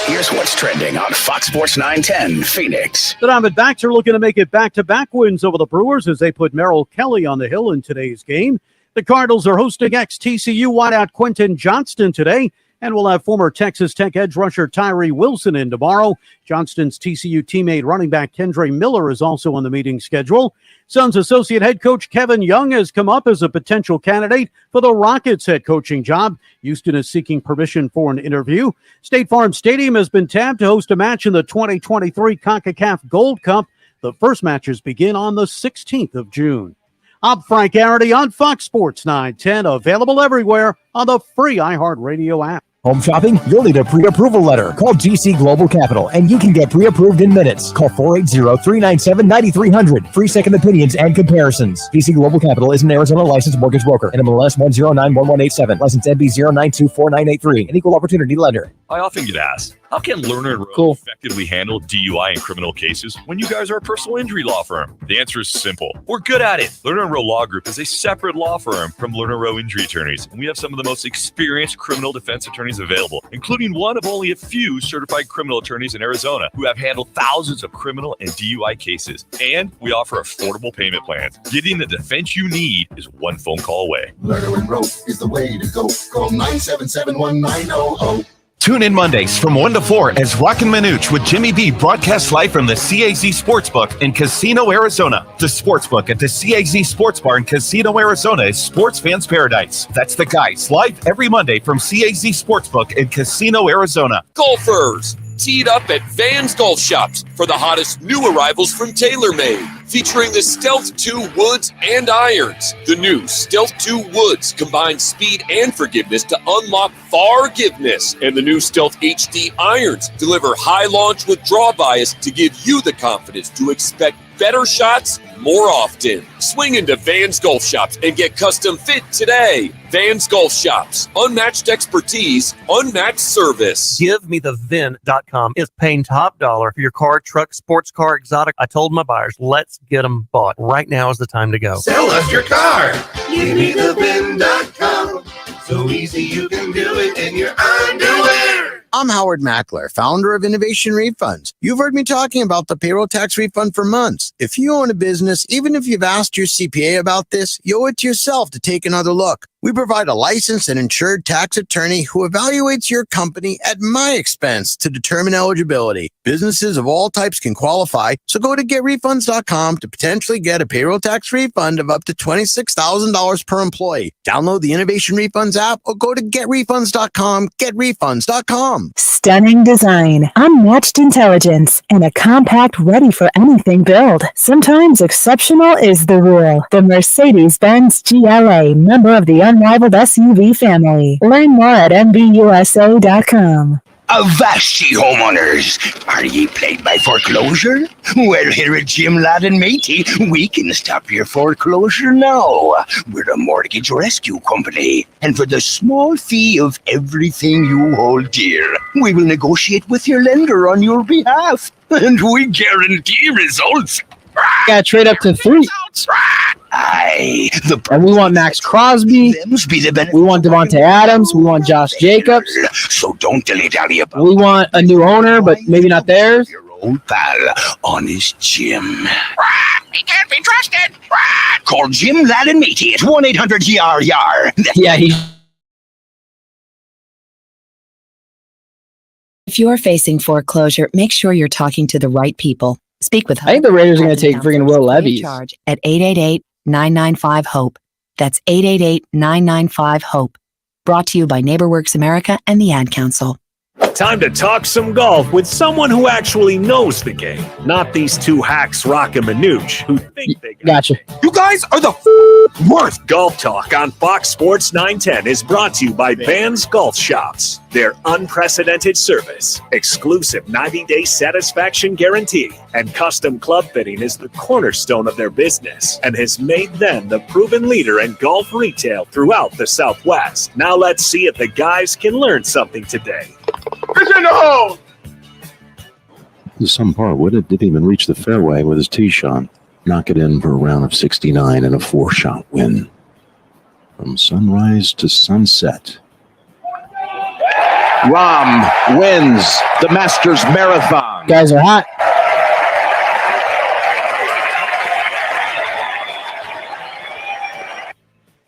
Here's what's trending on Fox Sports 910 Phoenix. The Diamondbacks are looking to make it back-to-back wins over the Brewers as they put Merrill Kelly on the hill in today's game. The Cardinals are hosting ex-TCU wideout Quentin Johnston today, and we'll have former Texas Tech edge rusher Tyree Wilson in tomorrow. Johnston's TCU teammate running back Kendre Miller is also on the meeting schedule. Suns associate head coach Kevin Young has come up as a potential candidate for the Rockets head coaching job. Houston is seeking permission for an interview. State Farm Stadium has been tapped to host a match in the 2023 CONCACAF Gold Cup. The first matches begin on the 16th of June. I'm Frank Garrity on Fox Sports 910, available everywhere on the free iHeartRadio app. Home shopping? You'll need a pre-approval letter. Call GC Global Capital, and you can get pre-approved in minutes. Call 480-397-9300. Free second opinions and comparisons. GC Global Capital is an Arizona licensed mortgage broker. NMLS 1091187. License NB 0924983. An equal opportunity lender. I often get asked, how can Lerner and Rowe effectively handle DUI and criminal cases when you guys are a personal injury law firm? The answer is simple. We're good at it. Lerner and Rowe Law Group is a separate law firm from Lerner Rowe Injury Attorneys, and we have some of the most experienced criminal defense attorneys available, including one of only a few certified criminal attorneys in Arizona who have handled thousands of criminal and DUI cases. And we offer affordable payment plans. Getting the defense you need is one phone call away. Lerner and Rowe is the way to go. Call 977-1900. Tune in Mondays from 1 to 4 as Roc and Manuch with Jimmy B broadcast live from the CAZ Sportsbook in Casino, Arizona. The Sportsbook at the CAZ Sports Bar in Casino, Arizona is sports fans' paradise. That's the guys live every Monday from CAZ Sportsbook in Casino, Arizona. Golfers, teed up at Van's Golf Shops for the hottest new arrivals from TaylorMade, featuring the Stealth 2 Woods and Irons. The new Stealth 2 Woods combines speed and forgiveness to unlock forgiveness, and the new Stealth HD Irons deliver high launch with draw bias to give you the confidence to expect better shots more often. Swing into Van's Golf Shops and get custom fit today. Van's Golf Shops. Unmatched expertise, unmatched service. GiveMeTheVin.com is paying top dollar for your car, truck, sports car, exotic. I told my buyers, let's get them bought. Right now is the time to go. Sell us your car. GiveMeTheVin.com. So easy you can do it in your underwear. I'm Howard Mackler, founder of Innovation Refunds. You've heard me talking about the payroll tax refund for months. If you own a business, even if you've asked your CPA about this, you owe it to yourself to take another look. We provide a licensed and insured tax attorney who evaluates your company at my expense to determine eligibility. Businesses of all types can qualify, so go to getrefunds.com to potentially get a payroll tax refund of up to $26,000 per employee. Download the Innovation Refunds app or go to getrefunds.com, getrefunds.com. Stunning design, unmatched intelligence, and a compact ready for anything build. Sometimes exceptional is the rule. The Mercedes-Benz GLA, member of the unrivaled SUV family. Learn more at MBUSA.com. Avast ye homeowners! Are ye plagued by foreclosure? Well, here at Jim Ladd and Matey, we can stop your foreclosure now. We're a mortgage rescue company, and for the small fee of everything you hold dear, we will negotiate with your lender on your behalf, and we guarantee results. Got to trade up to 3. And we want Max Crosby. We want Devontae Adams. We want Josh Jacobs. So don't dilly-dally about. We want a new owner, but maybe not theirs. Old pal, Honest Jim. He can't be trusted. Call Jim Ladd and Matey at 1-800-YAR-YAR. Yeah, If you're facing foreclosure, make sure you're talking to the right people. Speak with Hope. I think the Raiders are going to take freaking Will Levis. Charge at 888-995-HOPE. That's 888-995-HOPE. Brought to you by NeighborWorks America and the Ad Council. Time to talk some golf with someone who actually knows the game, not these two hacks, Roc and Manuch, who think they gotcha. You guys are the worst. Golf Talk on Fox Sports 910 is brought to you by Van's Golf Shops. Their unprecedented service, exclusive 90-day satisfaction guarantee, and custom club fitting is the cornerstone of their business and has made them the proven leader in golf retail throughout the Southwest. Now let's see if the guys can learn something today. It's in the hole! Some part with it didn't even reach the fairway with his tee shot. Knock it in for a round of 69 and a 4-shot win. From sunrise to sunset. Rahm wins the Masters Marathon. Guys are hot.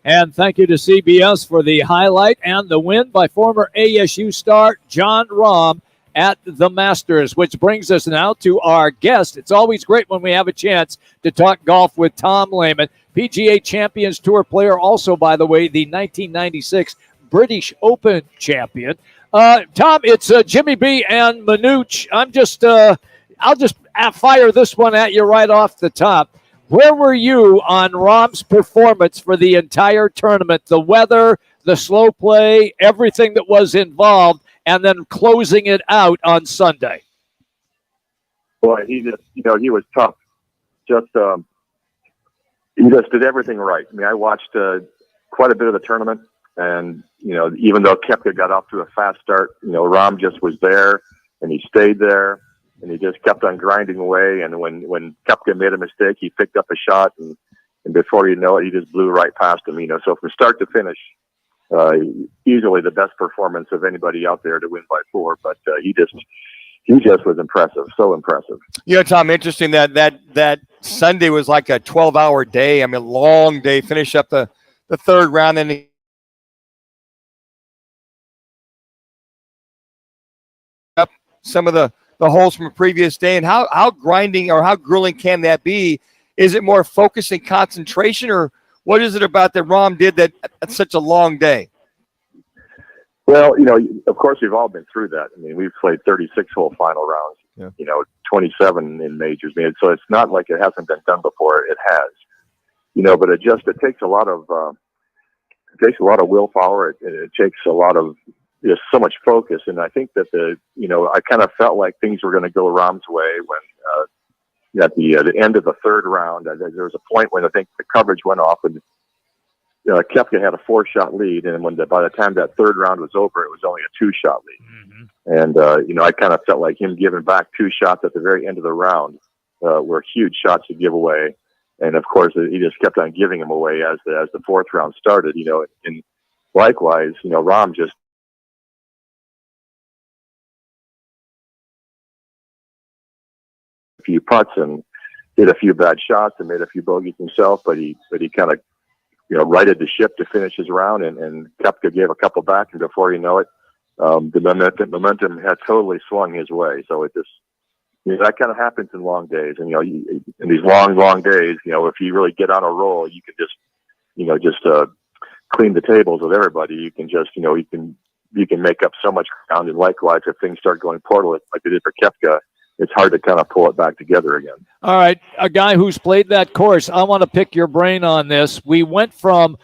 And thank you to CBS for the highlight and the win by former ASU star Jon Rahm at the Masters, which brings us now to our guest. It's always great when we have a chance to talk golf with Tom Lehman, PGA Champions Tour player, also, by the way, the 1996 British Open champion. Tom, it's Jimmy B and Manuch. I'll just fire this one at you right off the top. Where were you on Rahm's performance for the entire tournament? The weather, the slow play, everything that was involved, and then closing it out on Sunday? Boy, he just, he was tough. Just, he just did everything right. I mean, I watched quite a bit of the tournament, and, even though Koepka got off to a fast start, Rahm just was there, and he stayed there, and he just kept on grinding away. And when Koepka made a mistake, he picked up a shot, and before you know it, he just blew right past him. So from start to finish, easily the best performance of anybody out there to win by 4. But he just was impressive, so impressive. Tom, interesting that Sunday was like a 12-hour day. I mean, long day. Finish up the third round, and up some of the holes from a previous day. And how grinding or how grueling can that be? Is it more focus and concentration, or what is it about that Rahm did that's such a long day? Well, of course, we've all been through that. I mean, we've played 36-hole final rounds, 27 in majors. I mean, so it's not like it hasn't been done before. It has, but it takes a lot of willpower. It takes a lot of just so much focus. And I think that I kind of felt like things were going to go Rahm's way when at the end of the third round, there was a point when I think the coverage went off, and Koepka had a 4-shot lead, and by the time that third round was over, it was only a 2-shot lead. Mm-hmm. And I kind of felt like him giving back 2 shots at the very end of the round were huge shots to give away. And of course, he just kept on giving them away as the fourth round started. And likewise, Rahm just few putts and did a few bad shots and made a few bogeys himself, but he kind of righted the ship to finish his round, and Koepka gave a couple back, and before you know it, the momentum had totally swung his way. So it just that kind of happens in long days, and in these long days, if you really get on a roll, you can just clean the tables with everybody. You can just you can make up so much ground, and likewise, if things start going poorly like they did for Koepka, it's hard to kind of pull it back together again. All right, a guy who's played that course, I want to pick your brain on this. We went from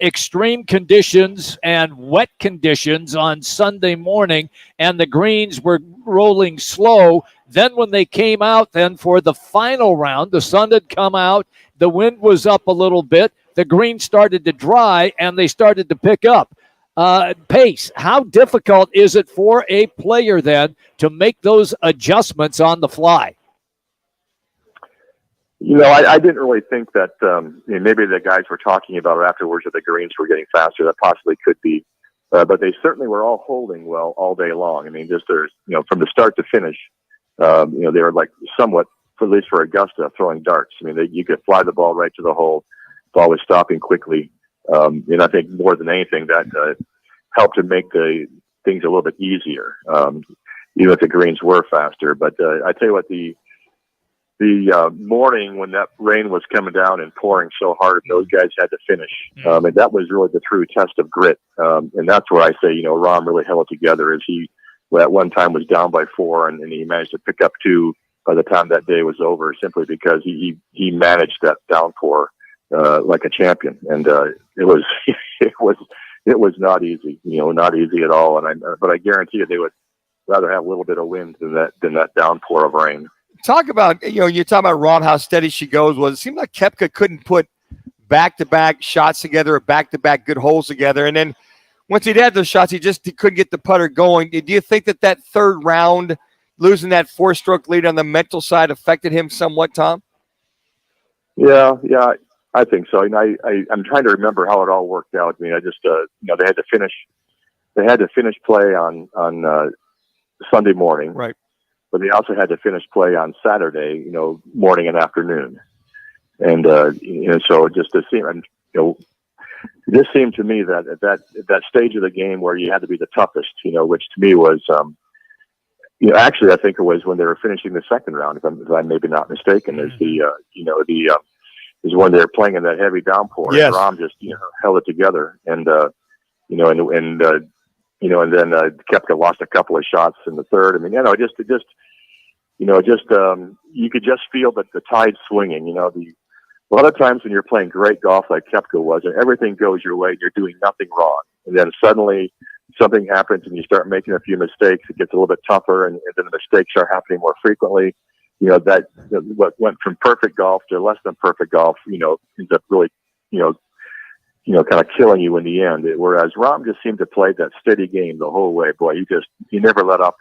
extreme conditions and wet conditions on Sunday morning, and the greens were rolling slow. Then when they came out then for the final round, the sun had come out, the wind was up a little bit, the greens started to dry, and they started to pick up. Pace, how difficult is it for a player then to make those adjustments on the fly? I didn't really think that maybe the guys were talking about afterwards that the greens were getting faster. That possibly could be. But they certainly were all holding well all day long. I mean, just there's, from the start to finish, they were like somewhat, at least for Augusta, throwing darts. I mean, you could fly the ball right to the hole. Ball was stopping quickly. And I think more than anything that helped to make the things a little bit easier, even if the greens were faster. But I tell you what, the morning when that rain was coming down and pouring so hard, those guys had to finish. And that was really the true test of grit. And that's where I say, Rahm really held it together as he at one time was down by 4 and he managed to pick up 2 by the time that day was over, simply because he managed that downpour like a champion. And it was not easy, not easy at all. But I guarantee you they would rather have a little bit of wind than that downpour of rain. Talk about, you're talking about Rahm, how steady she goes. Well, it seemed like Koepka couldn't put back-to-back shots together or back-to-back good holes together. And then once he'd had those shots, he couldn't get the putter going. Do you think that third round, losing that 4-stroke lead on the mental side, affected him somewhat, Tom? Yeah, I think so. And I'm trying to remember how it all worked out. I mean, I just, they had to finish play on Sunday morning. Right. But they also had to finish play on Saturday, morning and afternoon. And, so it just seemed, this seemed to me that at that stage of the game where you had to be the toughest, which to me was, actually, I think it was when they were finishing the second round, if I'm maybe not mistaken, is is when they were playing in that heavy downpour. Yes. And Rahm just, held it together. And, and then Koepka lost a couple of shots in the third. I mean, you could just feel that the tide swinging. A lot of times when you're playing great golf like Koepka was, and everything goes your way, and you're doing nothing wrong. And then suddenly something happens and you start making a few mistakes. It gets a little bit tougher, and then the mistakes are happening more frequently. What went from perfect golf to less than perfect golf, ends up really, kind of killing you in the end. Whereas Rahm just seemed to play that steady game the whole way. Boy, he never let off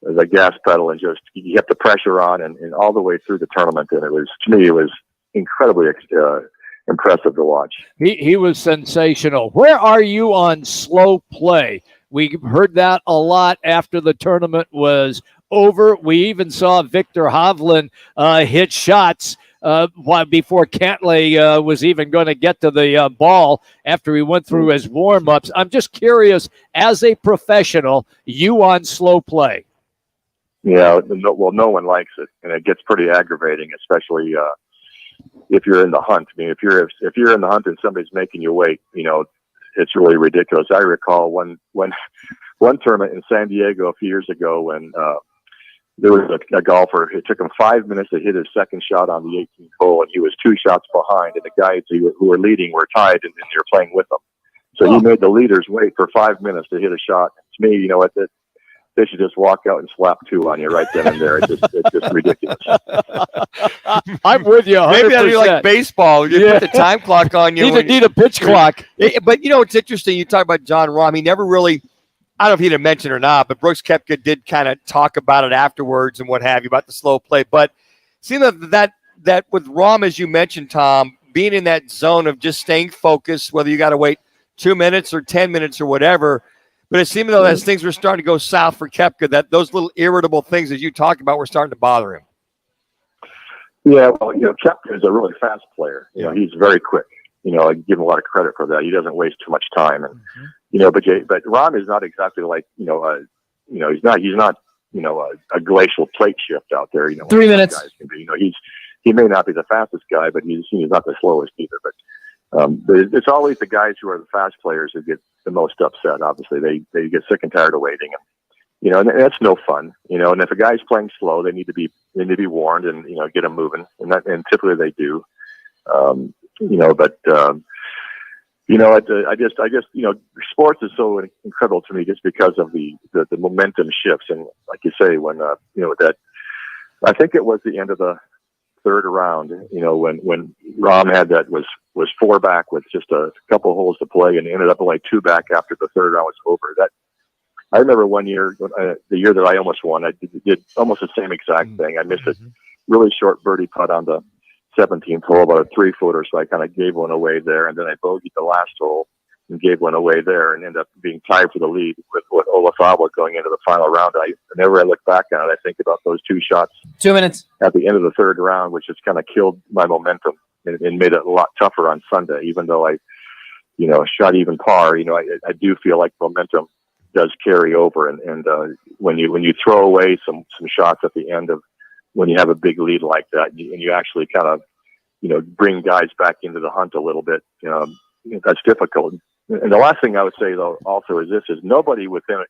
the gas pedal, and just he kept the pressure on and all the way through the tournament. And to me, it was incredibly impressive to watch. He was sensational. Where are you on slow play? We heard that a lot after the tournament was over. We even saw Victor Hovland hit shots before Cantlay was even going to get to the ball after he went through his warm-ups. I'm just curious, as a professional, you on slow play? Yeah, no one likes it, and it gets pretty aggravating, especially if you're in the hunt. I mean, if you're in the hunt and somebody's making you wait, it's really ridiculous. I recall one tournament in San Diego a few years ago when there was a golfer. It took him 5 minutes to hit his second shot on the 18th hole, and he was 2 shots behind, and the guys who were leading were tied, and they were playing with him. So he made the leaders wait for 5 minutes to hit a shot. To me, they should just walk out and slap 2 on you right then and there. It's just ridiculous. I'm with you 100%. Maybe that'd be like baseball. You put the time clock on you. Need a pitch clock. But it's interesting. You talk about John Rahm. He never really, I don't know if he'd have mentioned or not, but Brooks Koepka did kind of talk about it afterwards and what have you about the slow play. But seeing that with Rahm, as you mentioned, Tom, being in that zone of just staying focused, whether you got to wait 2 minutes or 10 minutes or whatever. But it seemed though as things were starting to go south for Koepka, that those little irritable things that you talked about were starting to bother him. Yeah, well, Koepka is a really fast player. He's very quick. I give him a lot of credit for that. He doesn't waste too much time, and but Rahm is not exactly like he's not a glacial plate shift out there. 3 minutes. Guys can be. He may not be the fastest guy, but he's not the slowest either. But it's always the guys who are the fast players who get the most upset. Obviously, they get sick and tired of waiting, and that's no fun. And if a guy's playing slow, they need to be warned and get them moving, and typically they do. I just sports is so incredible to me just because of the momentum shifts, and like you say, when that I think it was the end of the third round, when Rahm had that was 4 back with just a couple holes to play, and ended up like 2 back after the third round was over. That I remember one year, the year that I almost won, I did almost the same exact thing. I missed a really short birdie putt on the 17th hole, about a 3-footer, so I kind of gave one away there, and then I bogeyed the last hole and gave one away there, and ended up being tied for the lead with Olafaba going into the final round. Whenever I look back on it, I think about those 2 shots. 2 minutes at the end of the third round, which just kind of killed my momentum and made it a lot tougher on Sunday. Even though I, shot even par, I do feel like momentum does carry over, and when you throw away some shots at the end of when you have a big lead like that, and you actually kind of bring guys back into the hunt a little bit, that's difficult. And the last thing I would say though also is nobody within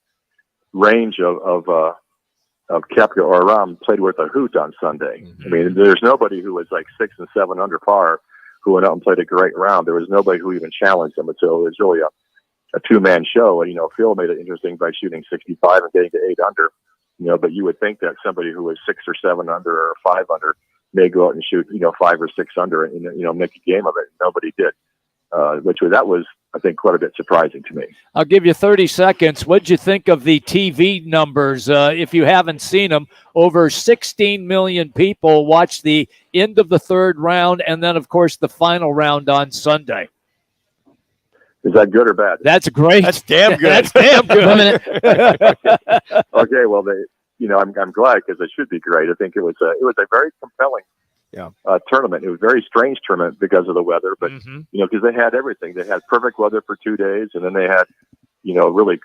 range of Koepka or Rahm played worth a hoot on Sunday. I mean, there's nobody who was like 6 and 7 under par who went out and played a great round. There was nobody who even challenged them. So it was really a 2-man show. And, Phil made it interesting by shooting 65 and getting to 8 under, but you would think that somebody who was 6 or 7 under or 5 under may go out and shoot, 5 or 6 under and, make a game of it. Nobody did, that was, I think, quite a bit surprising to me. I'll give you 30 seconds. What'd you think of the TV numbers? If you haven't seen them, over 16 million people watched the end of the third round and then, of course, the final round on Sunday. Is that good or bad? That's great. That's damn good. That's damn good. Okay, well, I'm glad because it should be great. I think it was a very compelling tournament. It was a very strange tournament because of the weather, but because they had everything. They had perfect weather for 2 days, and then they had really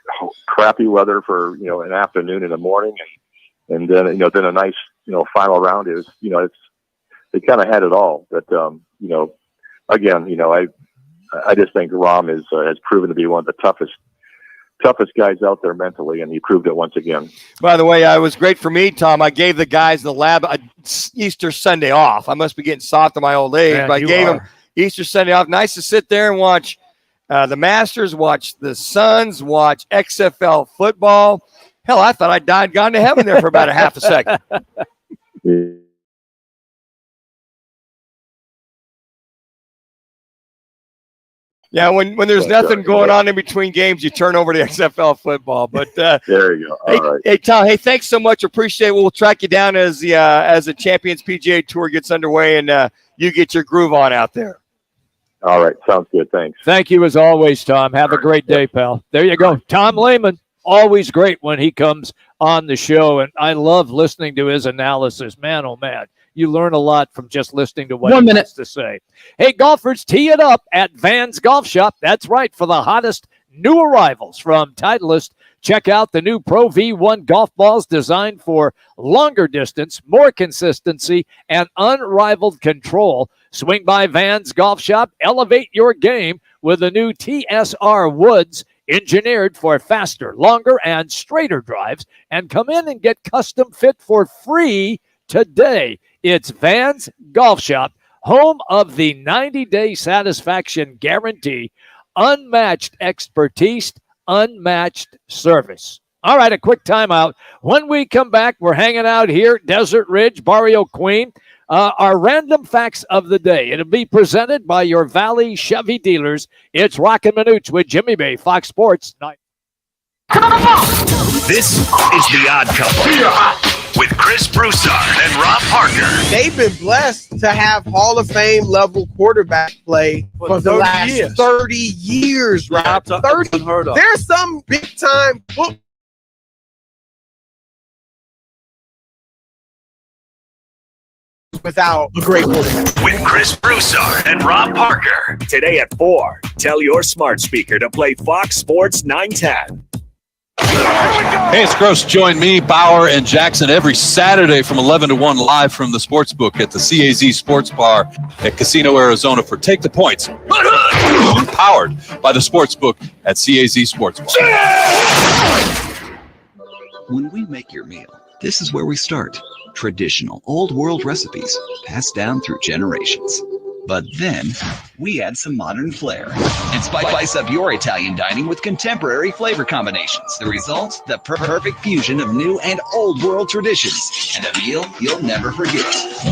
crappy weather for an afternoon and a morning, and then then a nice final round. It was they kind of had it all. But again, I just think Rahm has proven to be one of the toughest guys out there mentally, and he proved it once again. By the way, it was great for me, Tom. I gave the guys in the lab Easter Sunday off. I must be getting soft in my old age, but I gave them Easter Sunday off. Nice to sit there and watch the Masters, watch the Suns, watch XFL football. Hell, I thought I died, gone to heaven there for about a half a second. Yeah, when there's nothing going on in between games, you turn over to XFL football. But there you go. All right. Hey, Tom. Hey, thanks so much. Appreciate it. We'll track you down as the Champions PGA Tour gets underway and you get your groove on out there. All right. Sounds good. Thanks. Thank you as always, Tom. Have a great day, pal. There you go. Tom Lehman, always great when he comes on the show, and I love listening to his analysis. Man, oh man. You learn a lot from just listening to what he has to say. Hey, golfers, tee it up at Van's Golf Shop. That's right, for the hottest new arrivals from Titleist. Check out the new Pro V1 golf balls designed for longer distance, more consistency, and unrivaled control. Swing by Van's Golf Shop. Elevate your game with the new TSR Woods, engineered for faster, longer, and straighter drives. And come in and get custom fit for free today. It's Van's Golf Shop, home of the 90-day satisfaction guarantee, unmatched expertise, unmatched service. All right, a quick timeout. When we come back, we're hanging out here, Desert Ridge, Barrio Queen. Our random facts of the day. It'll be presented by your Valley Chevy dealers. It's Roc and Manuch with Jimmy Bay, Fox Sports 9. This is The Odd Couple with Chris Broussard and Rob Parker. They've been blessed to have Hall of Fame level quarterback play for the last 30 years, Rob. 30. Unheard of. There's some big time football without a great quarterback. With Chris Broussard and Rob Parker. Today at 4, tell your smart speaker to play Fox Sports 910. Hey, it's Gross. Join me, Bauer, and Jackson every Saturday from 11 to 1 live from the Sportsbook at the CAZ Sports Bar at Casino, Arizona for Take the Points. Powered by the Sportsbook at CAZ Sports Bar. When we make your meal, this is where we start. Traditional, old-world recipes passed down through generations. But then, we add some modern flair and spice up your Italian dining with contemporary flavor combinations. The result? The perfect fusion of new and old world traditions and a meal you'll never forget.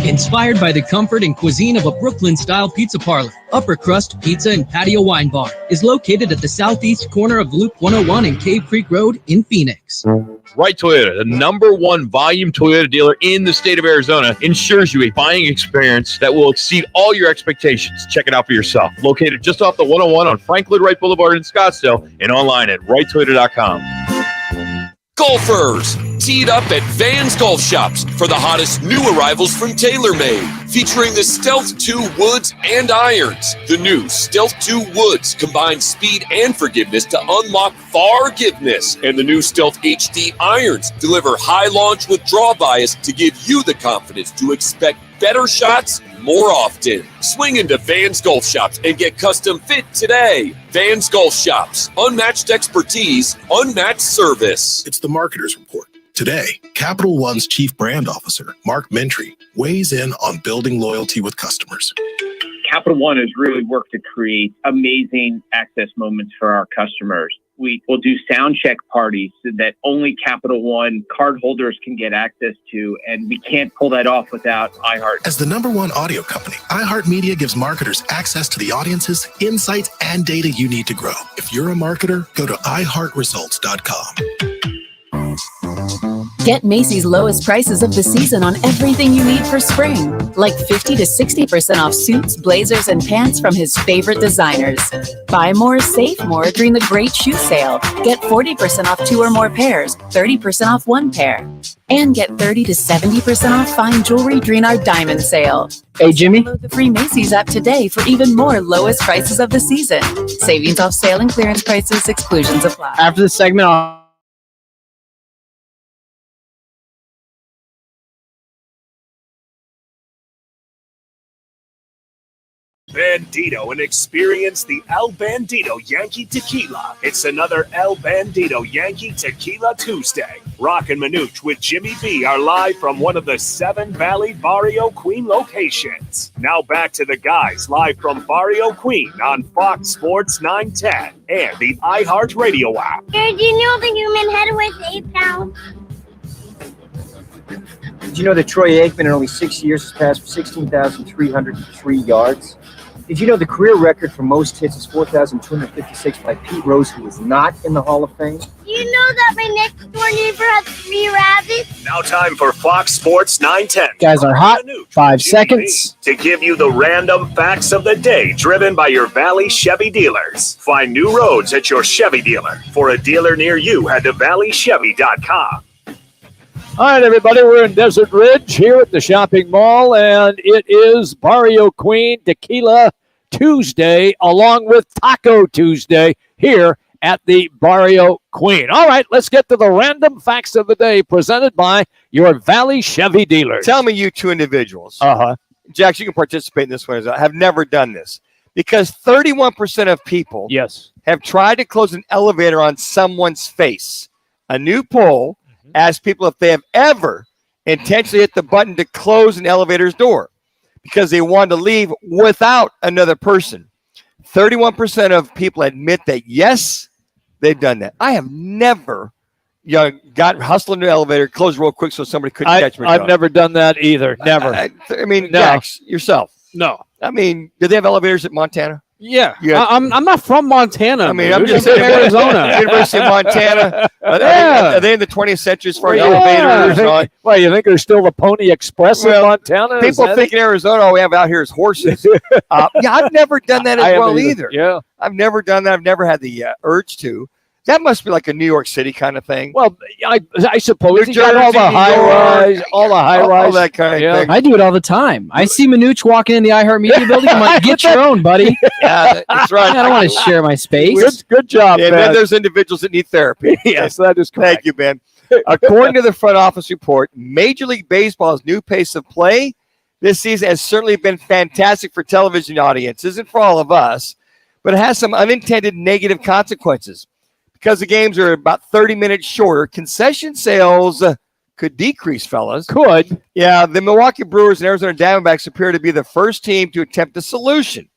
Inspired by the comfort and cuisine of a Brooklyn-style pizza parlor, Upper Crust Pizza and Patio Wine Bar is located at the southeast corner of Loop 101 and Cave Creek Road in Phoenix. Right Toyota, the #1 volume Toyota dealer in the state of Arizona, ensures you a buying experience that will exceed all your expectations. Check it out for yourself. Located just off the 101 on Franklin Wright Boulevard in Scottsdale and online at righttoyota.com. Golfers, teed up at Van's Golf Shops for the hottest new arrivals from TaylorMade, featuring the Stealth 2 Woods and Irons. The new Stealth 2 Woods combines speed and forgiveness to unlock forgiveness, and the new Stealth HD Irons deliver high launch with draw bias to give you the confidence to expect better shots more often. Swing into Van's Golf Shops and get custom fit today. Van's Golf Shops. Unmatched expertise, unmatched service. It's the Marketer's Report. Today, Capital One's Chief Brand Officer, Mark Mentry, weighs in on building loyalty with customers. Capital One has really worked to create amazing access moments for our customers. We will do sound check parties that only Capital One cardholders can get access to, and we can't pull that off without iHeart. As the #1 audio company, iHeartMedia gives marketers access to the audiences, insights, and data you need to grow. If you're a marketer, go to iHeartResults.com. Get Macy's lowest prices of the season on everything you need for spring, like 50 to 60% off suits, blazers, and pants from his favorite designers. Buy more, save more during the Great Shoe Sale. Get 40% off 2 or more pairs, 30% off 1 pair. And get 30 to 70% off fine jewelry during our Diamond Sale. Hey, Jimmy. Download the free Macy's app today for even more lowest prices of the season. Savings off sale and clearance prices, exclusions apply. After the segment, Bandito and experience the El Bandito Yankee Tequila. It's another El Bandito Yankee Tequila Tuesday. Roc and Manuch with Jimmy B are live from one of the 7 Valley Barrio Queen locations. Now back to the guys live from Barrio Queen on Fox Sports 910 and the iHeartRadio app. Did you know the human head weighs 8 pounds? Did you know that Troy Aikman in only 6 years has passed for 16,303 yards? Did you know the career record for most hits is 4,256 by Pete Rose, who is not in the Hall of Fame? Do you know that my next door neighbor has 3 rabbits? Now time for Fox Sports 910. Guys are hot. 5 seconds. To give you the random facts of the day driven by your Valley Chevy dealers. Find new roads at your Chevy dealer. For a dealer near you, head to valleychevy.com. All right, everybody, we're in Desert Ridge here at the shopping mall, and it is Barrio Queen Tequila Tuesday along with Taco Tuesday here at the Barrio Queen. All right, let's get to the random facts of the day presented by your Valley Chevy dealers. Tell me you two individuals. Jax, you can participate in this one. Have never done this because 31% of people have tried to close an elevator on someone's face. A new poll ask people if they have ever intentionally hit the button to close an elevator's door because they wanted to leave without another person. 31% of people admit that, yes, they've done that. I have never got hustled into the elevator, closed real quick so somebody couldn't catch me. I've never done that either. Never. I mean, Jax, yourself. No. I mean, do they have elevators at Montana? Yeah. I'm not from Montana. I mean, I'm just saying Arizona. University of Montana. Are they in the 20th century as far as elevators? Well, you think there's still the Pony Express in Montana? People think in Arizona all we have out here is horses. I've never done that as well either. Yeah. I've never done that. I've never had the urge to. That must be like a New York City kind of thing. Well, I suppose you got all the high-rise, all that kind of thing. I do it all the time. I see Manuch walking in the iHeartMedia building. I'm like, get your own, buddy. Yeah, that's right. I don't want to share my space. Good job, and Ben. then there's individuals that need therapy. Yes, that is correct. Thank you, Ben. According to the front office report, Major League Baseball's new pace of play this season has certainly been fantastic for television audiences and for all of us, but it has some unintended negative consequences. Because the games are about 30 minutes shorter, concession sales could decrease, fellas. Could. Yeah, the Milwaukee Brewers and Arizona Diamondbacks appear to be the first team to attempt a solution.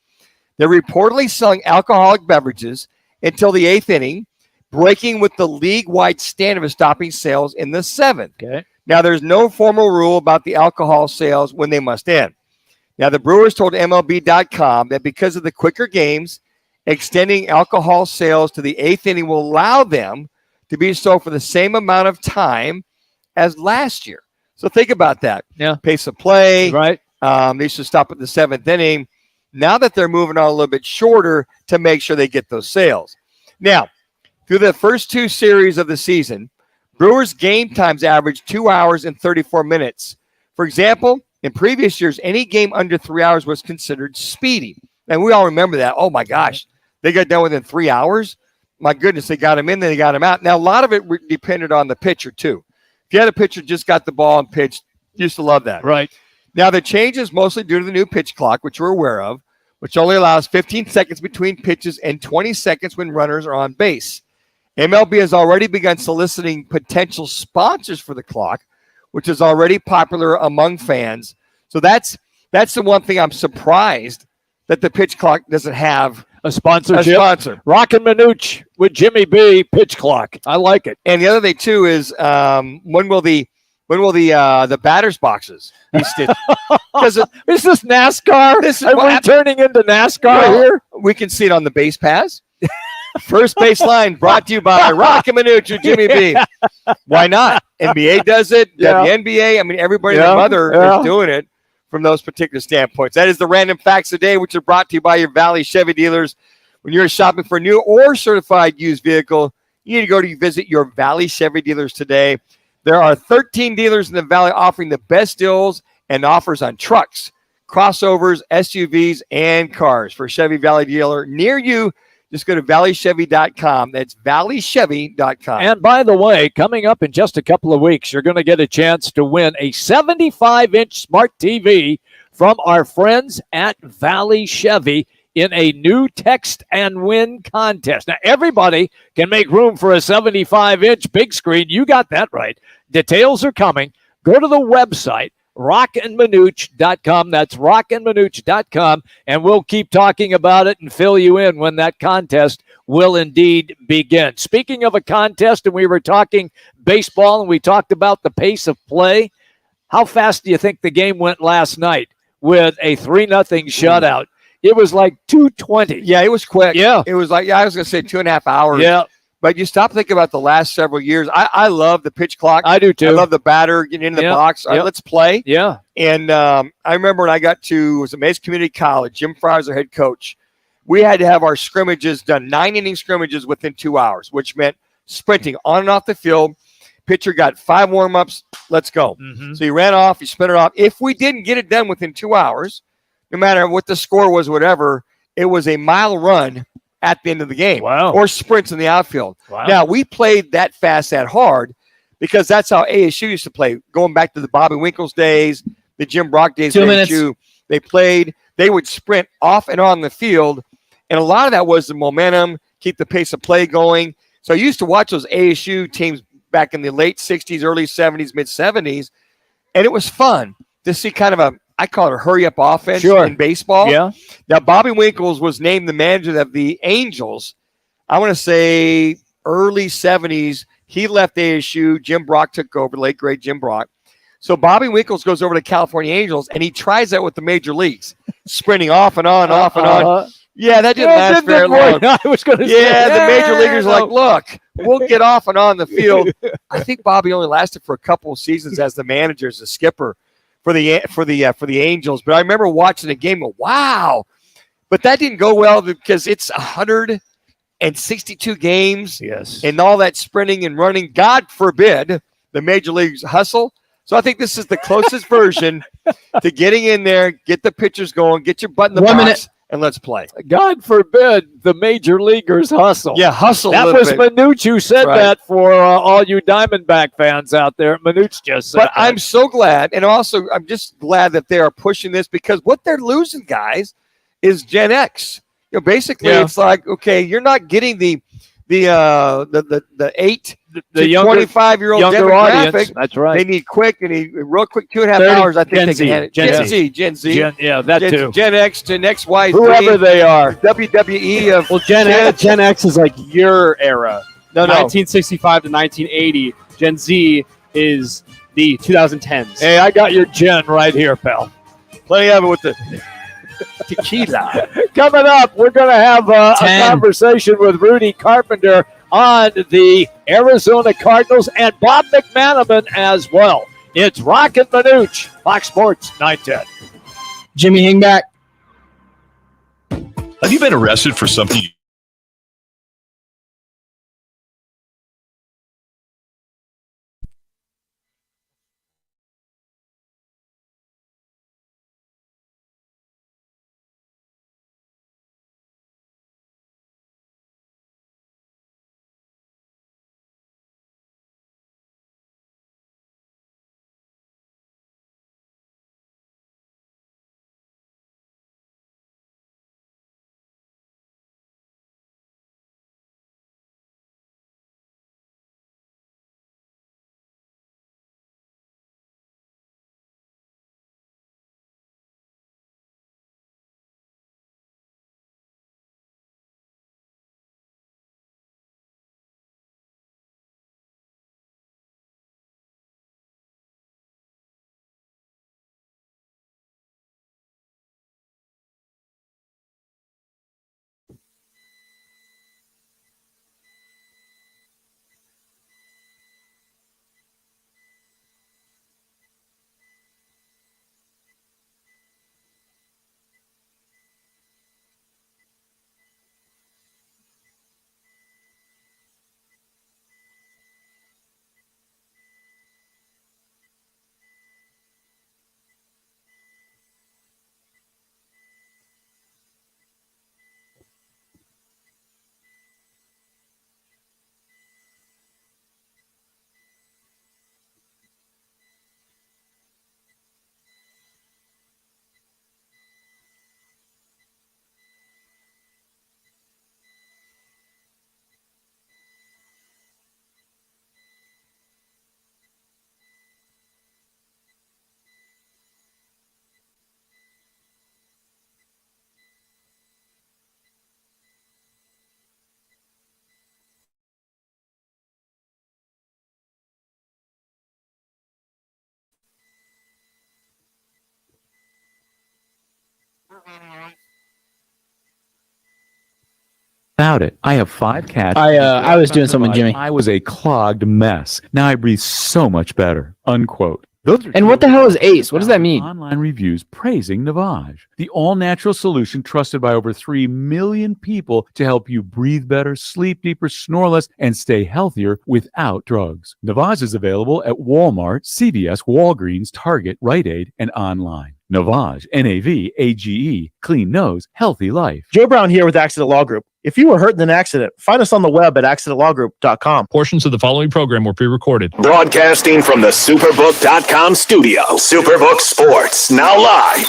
They're reportedly selling alcoholic beverages until the 8th inning, breaking with the league-wide standard of stopping sales in the 7th. Okay. Now, there's no formal rule about the alcohol sales when they must end. Now, the Brewers told MLB.com that because of the quicker games, extending alcohol sales to the 8th inning will allow them to be sold for the same amount of time as last year. So think about that. Yeah. Pace of play. Right. They should stop at the 7th inning. Now that they're moving on a little bit shorter to make sure they get those sales. Now, through the first 2 series of the season, Brewers game times averaged 2 hours and 34 minutes. For example, in previous years, any game under 3 hours was considered speedy. And we all remember that. Oh, my gosh. They got done within 3 hours. My goodness, they got him in, then they got him out. Now, a lot of it depended on the pitcher, too. If you had a pitcher just got the ball and pitched, used to love that. Right. Now, the change is mostly due to the new pitch clock, which we're aware of, which only allows 15 seconds between pitches and 20 seconds when runners are on base. MLB has already begun soliciting potential sponsors for the clock, which is already popular among fans. So that's the one thing I'm surprised that the pitch clock doesn't have a sponsorship. A sponsor. Roc and Manuch with Jimmy B. Pitch clock. I like it. And the other thing too is when will the batters boxes be stitched? Is this NASCAR? Are we turning into NASCAR here? We can see it on the base pass. First base line brought to you by Roc and Manuch with Jimmy B. Why not? NBA does it. Yeah. WNBA. I mean, everybody and their mother is doing it. From those particular standpoints. That is the random facts of the day, which are brought to you by your Valley Chevy dealers. When you're shopping for a new or certified used vehicle, you need to go to visit your Valley Chevy dealers today. There are 13 dealers in the Valley offering the best deals and offers on trucks, crossovers, SUVs, and cars. For a Chevy Valley dealer near you, just go to valleychevy.com. That's valleychevy.com. And by the way, coming up in just a couple of weeks, you're going to get a chance to win a 75-inch smart TV from our friends at Valley Chevy in a new text and win contest. Now, everybody can make room for a 75-inch big screen. You got that right. Details are coming. Go to the website, rocandmanuch.com. That's rocandmanuch.com, and we'll keep talking about it and fill you in when that contest will indeed begin. Speaking of a contest, and we were talking baseball, and we talked about the pace of play, how fast do you think the game went last night with a 3-0 shutout? It was like 2:20. Yeah, it was quick. Yeah. It was like, I was going to say 2.5 hours. Yeah. But you stop thinking about the last several years. I love the pitch clock. I do too. I love the batter getting into the box. All right, let's play. Yeah. And I remember when I got to, it was Mesa Community College, Jim Fryer's our head coach. We had to have our scrimmages done, 9-inning scrimmages within 2 hours, which meant sprinting on and off the field. Pitcher got 5 warm-ups. Let's go. Mm-hmm. So you ran off, you spin it off. If we didn't get it done within 2 hours, no matter what the score was, whatever, it was a mile run at the end of the game. Wow. Or sprints in the outfield. Wow. Now, we played that fast, that hard, because that's how ASU used to play. Going back to the Bobby Winkles days, the Jim Brock days. 2 minutes. ASU, they would sprint off and on the field, and a lot of that was the momentum, keep the pace of play going. So I used to watch those ASU teams back in the late 60s, early 70s, mid-70s, and it was fun to see kind of I call it a hurry-up offense in baseball. Yeah. Now, Bobby Winkles was named the manager of the Angels, I want to say early 70s. He left ASU. Jim Brock took over, late great Jim Brock. So Bobby Winkles goes over to California Angels, and he tries that with the major leagues, sprinting off and on, off and on. Yeah, that didn't last very long. I was going to say. The major leaguers are like, look, we'll get off and on the field. I think Bobby only lasted for a couple of seasons as the manager, as the skipper for the Angels. But I remember watching the game. Wow, but that didn't go well because it's 162 games. Yes, and all that sprinting and running. God forbid the major leagues hustle. So I think this is the closest version to getting in there, get the pitchers going, get your butt in the 1 box. minute. And let's play. God forbid the major leaguers hustle. Yeah, hustle. That was Manuch who said that for all you Diamondback fans out there. Manuch just said But that. I'm so glad, and also I'm just glad that they are pushing this, because what they're losing, guys, is Gen X. Basically, it's like, okay, you're not getting the 8 the to younger, 25-year-old younger demographic. audience. That's right. They need real quick 2.5 30, hours. I think Gen they Z, can handle it. Gen Z. that too. Gen X, Gen X, Y, Whoever they are. WWE of Gen X is like your era. No. 1965 to 1980. Gen Z is the 2010s. Hey, I got your Gen right here, pal. Plenty of it with the tequila. Coming up, we're going to have a conversation with Rudy Carpenter on the Arizona Cardinals and Bob McManaman as well. It's Roc and Manuch, Fox Sports 910. Jimmy, hang back. Have you been arrested for something Without it, I have 5 cats. I was doing something, Jimmy. I was a clogged mess. Now I breathe so much better. Unquote. And what the hell is ACE? What does that mean? Online reviews praising Navage, the all-natural solution trusted by over 3 million people to help you breathe better, sleep deeper, snore less, and stay healthier without drugs. Navage is available at Walmart, CVS, Walgreens, Target, Rite Aid, and online. Navage, Navage, clean nose, healthy life. Joe Brown here with Accident Law Group. If you were hurt in an accident, find us on the web at accidentlawgroup.com. Portions of the following program were pre-recorded. Broadcasting from the Superbook.com studio. Superbook Sports, now live.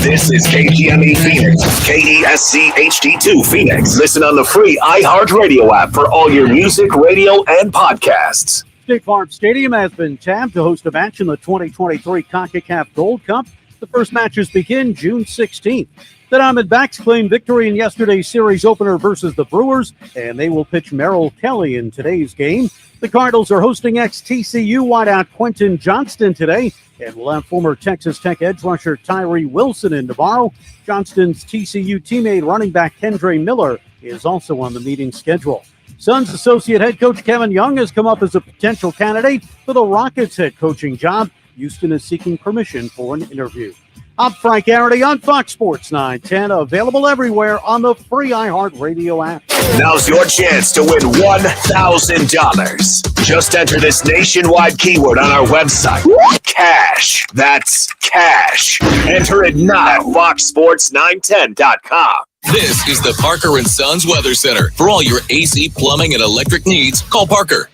This is KGME Phoenix, KESC HD2 Phoenix. Listen on the free iHeartRadio app for all your music, radio, and podcasts. State Farm Stadium has been tabbed to host a match in the 2023 CONCACAF Gold Cup. The first matches begin June 16th. The Diamondbacks claimed victory in yesterday's series opener versus the Brewers, and they will pitch Merrill Kelly in today's game. The Cardinals are hosting ex-TCU wideout Quentin Johnston today, and will have former Texas Tech edge rusher Tyree Wilson in tomorrow. Johnston's TCU teammate running back Kendre Miller is also on the meeting schedule. Suns associate head coach Kevin Young has come up as a potential candidate for the Rockets head coaching job. Houston is seeking permission for an interview. I'm Frank Arity on Fox Sports 910, available everywhere on the free iHeartRadio app. Now's your chance to win $1,000. Just enter this nationwide keyword on our website. Cash. That's cash. Enter it now at foxsports910.com. This is the Parker & Sons Weather Center. For all your AC, plumbing, and electric needs, call Parker.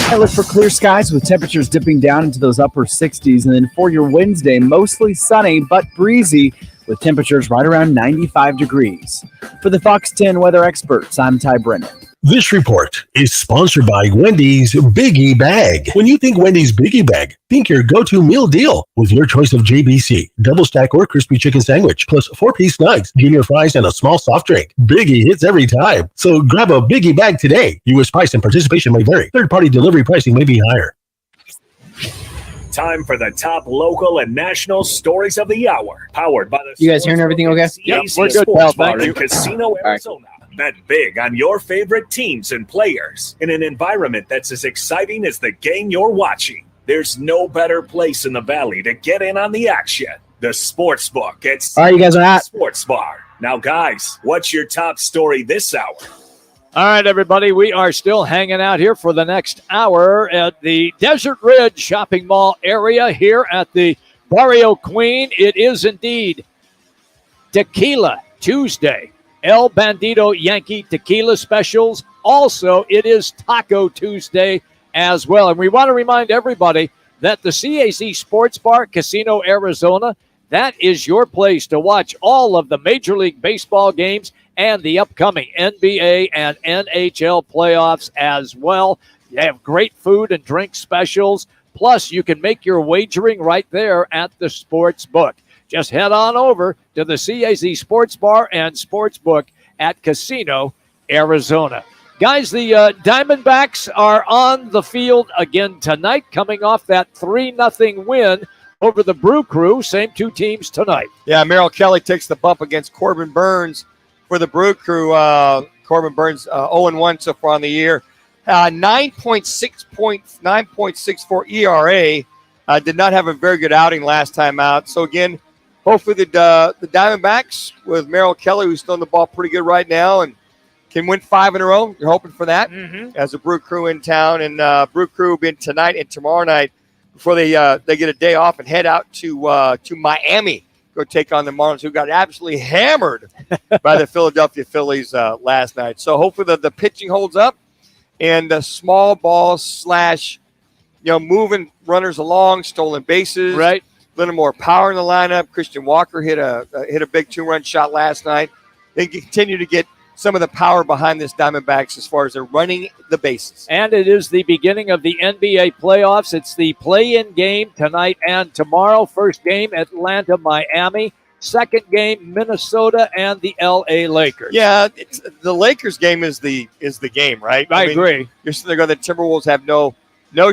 I look for clear skies with temperatures dipping down into those upper 60s. And then for your Wednesday, mostly sunny but breezy with temperatures right around 95 degrees. For the Fox 10 weather experts, I'm Ty Brennan. This report is sponsored by Wendy's Biggie Bag. When you think Wendy's Biggie Bag, think your go-to meal deal with your choice of JBC, double stack or crispy chicken sandwich, plus 4-piece nugs, junior fries, and a small soft drink. Biggie hits every time. So grab a Biggie Bag today. U.S. price and participation may vary. Third-party delivery pricing may be higher. Time for the top local and national stories of the hour. Powered by the You guys hearing everything okay? Yep, we're good. Sports Bar in Casino, Arizona. Bet big on your favorite teams and players in an environment that's as exciting as the game you're watching. There's no better place in the Valley to get in on the action. The Sportsbook at All right, you guys are at Sports Bar. Now, guys, what's your top story this hour? All right, everybody, we are still hanging out here for the next hour at the Desert Ridge Shopping Mall area here at the Barrio Queen. It is indeed Tequila Tuesday. El Bandito Yankee Tequila Specials. Also, it is Taco Tuesday as well. And we want to remind everybody that the CAC Sports Bar, Casino, Arizona, that is your place to watch all of the Major League Baseball games and the upcoming NBA and NHL playoffs as well. They have great food and drink specials. Plus, you can make your wagering right there at the sports book. Just head on over to the CAZ Sports Bar and Sportsbook at Casino, Arizona. Guys, the Diamondbacks are on the field again tonight, coming off that 3-0 win over the Brew Crew. Same two teams tonight. Yeah, Merrill Kelly takes the bump against Corbin Burns for the Brew Crew. Corbin Burns 0-1 so far on the year. 9.64 ERA. Did not have a very good outing last time out. So, again, hopefully the Diamondbacks with Merrill Kelly, who's throwing the ball pretty good right now and can win 5 in a row. You're hoping for that as a Brew Crew in town. And Brew Crew will be in tonight and tomorrow night before they get a day off and head out to Miami. Go take on the Marlins, who got absolutely hammered by the Philadelphia Phillies last night. So hopefully the pitching holds up and the small ball / moving runners along, stolen bases. Right. A little more power in the lineup. Christian Walker hit a big 2-run shot last night. They continue to get some of the power behind this Diamondbacks as far as they're running the bases. And it is the beginning of the NBA playoffs. It's the play-in game tonight and tomorrow. First game, Atlanta, Miami. Second game, Minnesota and the LA Lakers. Yeah, the Lakers game is the game, right? I agree. You're sitting there going, the Timberwolves have no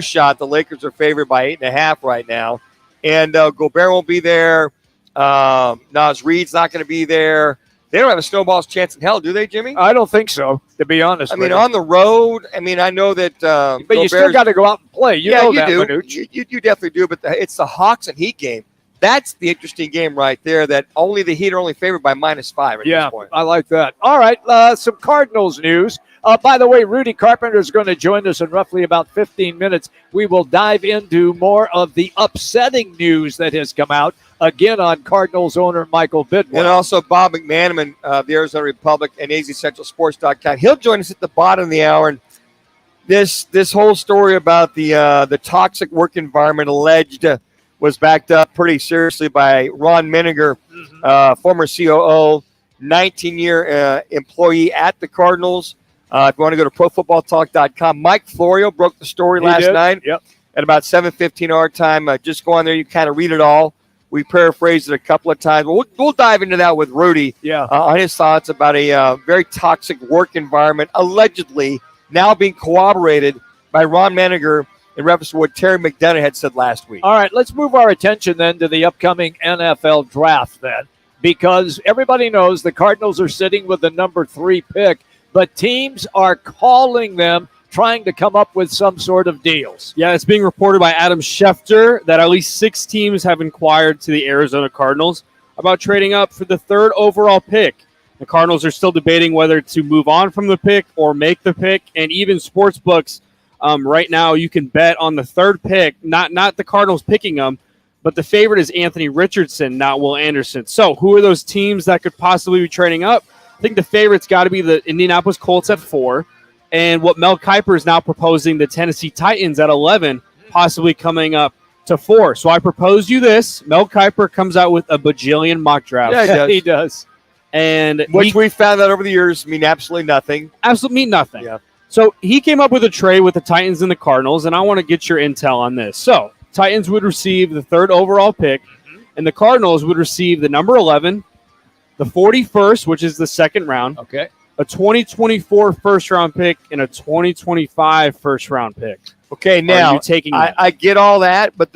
shot. The Lakers are favored by 8.5 right now. And Gobert won't be there. Naz Reid's not going to be there. They don't have a snowball's chance in hell, do they, Jimmy? I don't think so, to be honest. I mean, on the road, I know that. But you still got to go out and play. You know that, do. Manuch. You definitely do. But it's the Hawks and Heat game. That's the interesting game right there. That only the Heat are only favored by -5 at this point. I like that. All right, some Cardinals news. By the way, Rudy Carpenter is going to join us in roughly about 15 minutes. We will dive into more of the upsetting news that has come out, again on Cardinals owner Michael Bidwell. And also Bob McManaman of the Arizona Republic and AZCentralSports.com. He'll join us at the bottom of the hour. And this whole story about the toxic work environment alleged was backed up pretty seriously by Ron Menninger, former COO, 19-year employee at the Cardinals. If you want to go to ProFootballTalk.com, Mike Florio broke the story last night at about 7:15 our time. Just go on there. You kind of read it all. We paraphrased it a couple of times. We'll dive into that with Rudy on his thoughts about a very toxic work environment, allegedly now being corroborated by Ron Menninger in reference to what Terry McDonough had said last week. All right, let's move our attention then to the upcoming NFL draft then, because everybody knows the Cardinals are sitting with the number 3 pick, but teams are calling them, trying to come up with some sort of deals. Yeah, it's being reported by Adam Schefter that at least 6 teams have inquired to the Arizona Cardinals about trading up for the 3rd overall pick. The Cardinals are still debating whether to move on from the pick or make the pick, and even sportsbooks right now you can bet on the 3rd pick, not the Cardinals picking them, but the favorite is Anthony Richardson, not Will Anderson. So who are those teams that could possibly be trading up? I think the favorite's got to be the Indianapolis Colts at 4. And what Mel Kiper is now proposing, the Tennessee Titans at 11, possibly coming up to 4. So I propose you this. Mel Kiper comes out with a bajillion mock drafts. Yeah, he does. And which we found out over the years mean absolutely nothing. Absolutely mean nothing. Yeah. So he came up with a trade with the Titans and the Cardinals, and I want to get your intel on this. So Titans would receive the 3rd overall pick, and the Cardinals would receive the number 11, the 41st, which is the 2nd round. Okay. A 2024 first-round pick and a 2025 first-round pick. Okay, now you taking I get all that, but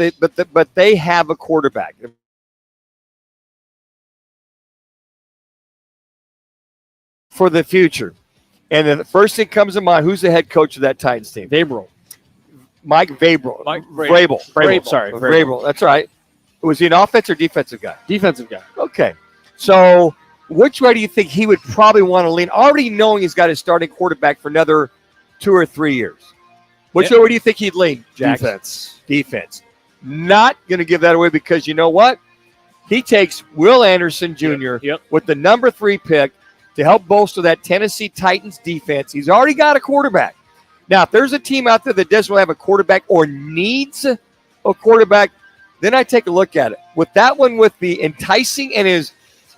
they have a quarterback for the future. And then the first thing comes to mind, who's the head coach of that Titans team? Vrabel. Mike Vrabel. Vrabel. That's right. Was he an offensive or defensive guy? Defensive guy. Okay. So which way do you think he would probably want to lean? Already knowing he's got his starting quarterback for another 2 or 3 years. Which way do you think he'd lean, Jackson? Defense. Not going to give that away because you know what? He takes Will Anderson Jr. With the number 3 pick to help bolster that Tennessee Titans defense. He's already got a quarterback. Now, if there's a team out there that doesn't have a quarterback or needs a quarterback, then I take a look at it. With that one, with the enticing and as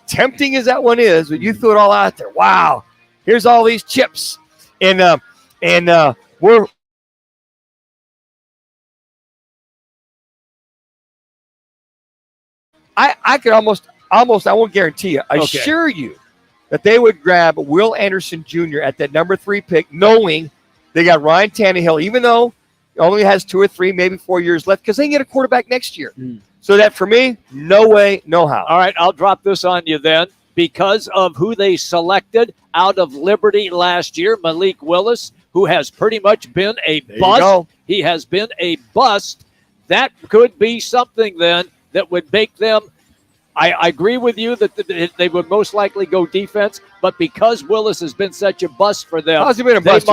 tempting as that one is, but you threw it all out there. Wow, here's all these chips, and we're. I could almost I won't guarantee you, assure you that they would grab Will Anderson Jr. at that number 3 pick, knowing they got Ryan Tannehill, even though he only has 2 or 3, maybe 4 years left, because they can get a quarterback next year. So that for me, no way, no how. All right, I'll drop this on you then. Because of who they selected out of Liberty last year, Malik Willis, who has pretty much been a bust. He has been a bust. That could be something then that would make them. I agree with you that they would most likely go defense, but because Willis has been such a bust for them, how's he been a bust?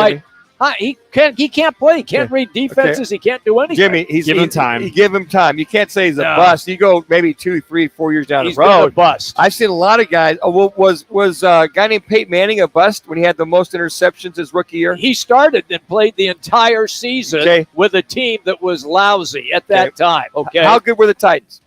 He can't play. He can't read defenses. He can't do anything. Jimmy, give him time. You give him time. You can't say he's a bust. You go maybe 2, 3, 4 years down the road. Been a bust. I've seen a lot of guys. Was a guy named Peyton Manning a bust when he had the most interceptions his rookie year? He started and played the entire season with a team that was lousy at that time. Okay, how good were the Titans?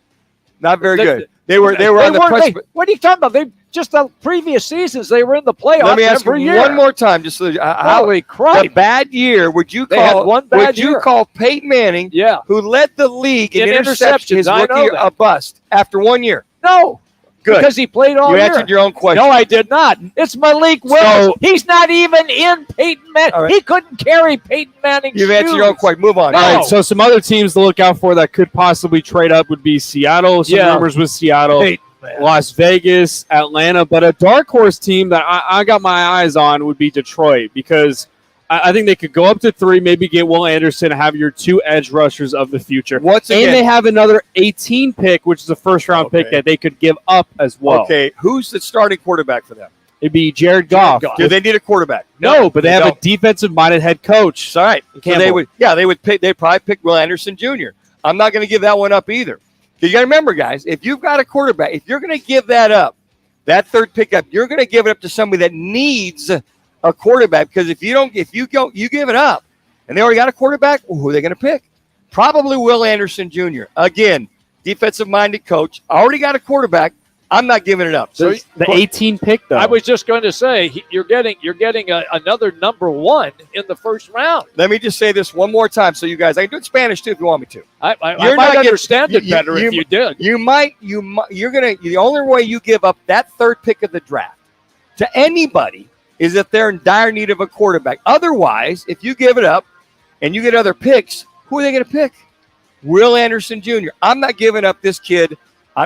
Not very good. They were on the precipice. What are you talking about? They just the previous seasons they were in the playoffs. Let me ask every you year. one more time. Just holy crap! The bad year. Would you call Peyton Manning, who led the league in interceptions, his rookie year, a bust after 1 year? No. Good. Because he played all year. You answered your own question. No, I did not. It's Malik Willis. He's not even in Peyton Manning. Right. He couldn't carry Peyton Manning's You've answered your own question. Move on. No. All right, so some other teams to look out for that could possibly trade up would be Seattle. Some rumors with Seattle. Hey, man. Las Vegas, Atlanta, but a dark horse team that I got my eyes on would be Detroit, because I think they could go up to 3, maybe get Will Anderson, and have your 2 edge rushers of the future. And they have another 18 pick, which is a first-round pick that they could give up as well. Okay, who's the starting quarterback for them? It'd be Jared Goff. Do they need a quarterback? No, but they have a defensive-minded head coach. All right. So they'd probably pick Will Anderson Jr. I'm not going to give that one up either. You got to remember, guys, if you've got a quarterback, if you're going to give that up, that third pickup, you're going to give it up to somebody that needs a quarterback, because if you give it up, and they already got a quarterback, who are they going to pick? Probably Will Anderson Jr. Again, defensive-minded coach, already got a quarterback. I'm not giving it up. So the 18 pick, though. I was just going to say, you're getting another number 1 in the first round. Let me just say this one more time, so you guys, I can do it in Spanish too if you want me to. I might understand it better if you did. The only way you give up that third pick of the draft to anybody is if they're in dire need of a quarterback. Otherwise, if you give it up and you get other picks, who are they going to pick? Will Anderson Jr. I'm not giving up this kid.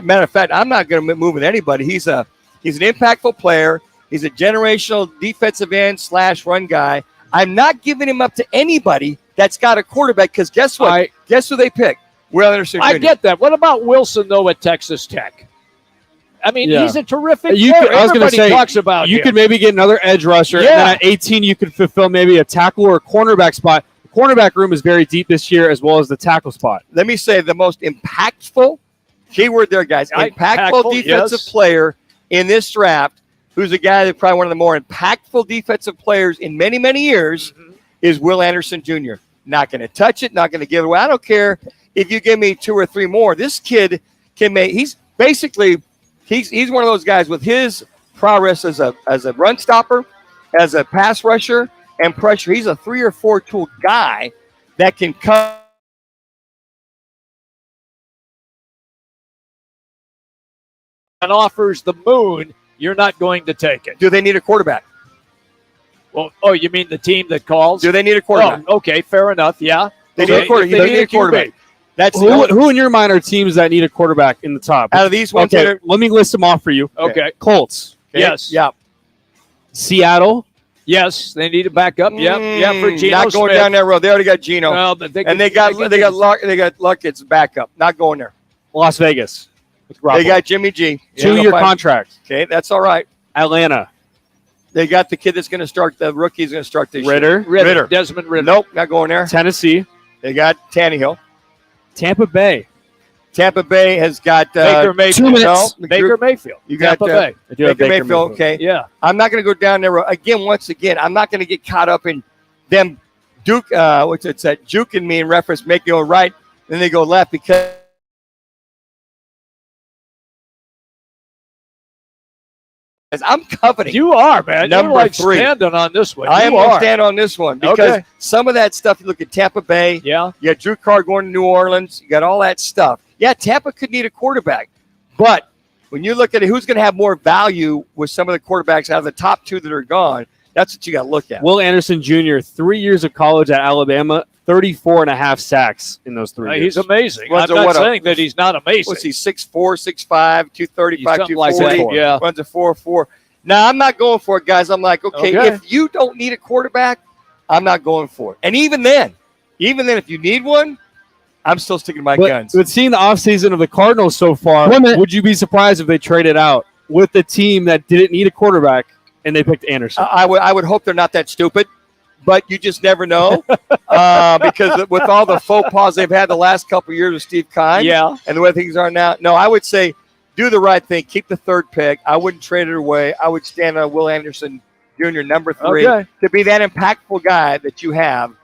Matter of fact, I'm not going to move with anybody. He's an impactful player. He's a generational defensive end / run guy. I'm not giving him up to anybody that's got a quarterback, because guess what? Guess who they pick? Will Anderson Jr. I get that. What about Wilson, though, at Texas Tech? I mean, he's a terrific player. I was going to say, talks about you him. could maybe get another edge rusher. And then at 18, you could fulfill maybe a tackle or a cornerback spot. The cornerback room is very deep this year, as well as the tackle spot. Let me say the most impactful, keyword there, guys, impactful defensive player in this draft, who's a guy that's probably one of the more impactful defensive players in many, many years, is Will Anderson Jr. Not going to touch it, not going to give it away. I don't care if you give me 2 or 3 more. This kid can make – he's one of those guys with his prowess as a run stopper, as a pass rusher, and pressure. He's a 3 or 4 tool guy that can come and offers the moon, you're not going to take it. Do they need a quarterback? Well, you mean the team that calls? Do they need a quarterback? Oh, okay, fair enough. Yeah, they need a quarterback. That's who in your mind are teams that need a quarterback in the top? Out of these ones, let me list them off for you. Okay, Colts. Okay. Yes. Yeah. Seattle. Yes, they need a backup. Yeah, for Geno not going Smith. down that road. They already got Geno. Well, they got Luckett's backup. Not going there. Las Vegas. They got Jimmy G. 2-year contract. Okay, that's all right. Atlanta. They got the kid that's going to start. The rookie's going to start this Ritter. year. Desmond Ritter. Nope, not going there. Tennessee. They got Tannehill. Tampa Bay. Tampa Bay has got Baker Mayfield. 2 minutes. Baker Mayfield. You got Tampa Bay. Baker Mayfield. Okay. Yeah. I'm not going to go down there. Once again, I'm not going to get caught up in them juking me in reference, make you go right, then they go left, because I'm coveting. You are, man. Number You're like 3. standing on this one. I am going are. to stand on this one, because some of that stuff, you look at Tampa Bay. Yeah. You got Drew Carr going to New Orleans. You got all that stuff. Yeah, Tampa could need a quarterback. But when you look at it, who's going to have more value with some of the quarterbacks out of the top 2 that are gone, that's what you got to look at. Will Anderson Jr., 3 years of college at Alabama, 34.5 sacks in those 3 years. He's amazing. I'm not saying that he's not amazing. What's he, 6'4", 6'5", 235, 240? Like that. Yeah. Runs a 4.4. Now, I'm not going for it, guys. I'm like, okay, if you don't need a quarterback, I'm not going for it. And even then, if you need one, I'm still sticking to my guns. But seeing the offseason of the Cardinals so far, would you be surprised if they traded out with the team that didn't need a quarterback and they picked Anderson? I would hope they're not that stupid, but you just never know. Because with all the faux pas they've had the last couple of years with Steve Keim, and the way things are now, no, I would say do the right thing. Keep the third pick. I wouldn't trade it away. I would stand on Will Anderson Jr., number 3, to be that impactful guy that you have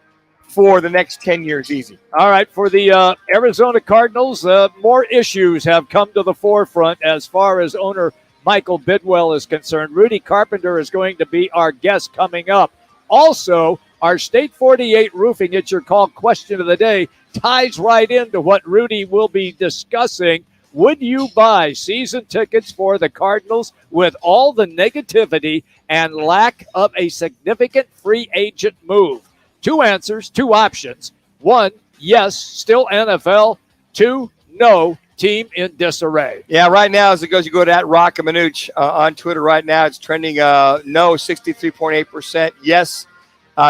for the next 10 years easy. All right, for the Arizona Cardinals, more issues have come to the forefront as far as owner Michael Bidwell is concerned. Rudy Carpenter is going to be our guest coming up. Also, our State 48 Roofing It's Your Call question of the day ties right into what Rudy will be discussing. Would you buy season tickets for the Cardinals with all the negativity and lack of a significant free agent move? 2 answers, 2 options. 1, yes, still NFL. 2, no, team in disarray. Yeah, right now as it goes, you go to that Roc and Manuch on Twitter right now. It's trending no, 63.8%. Yes,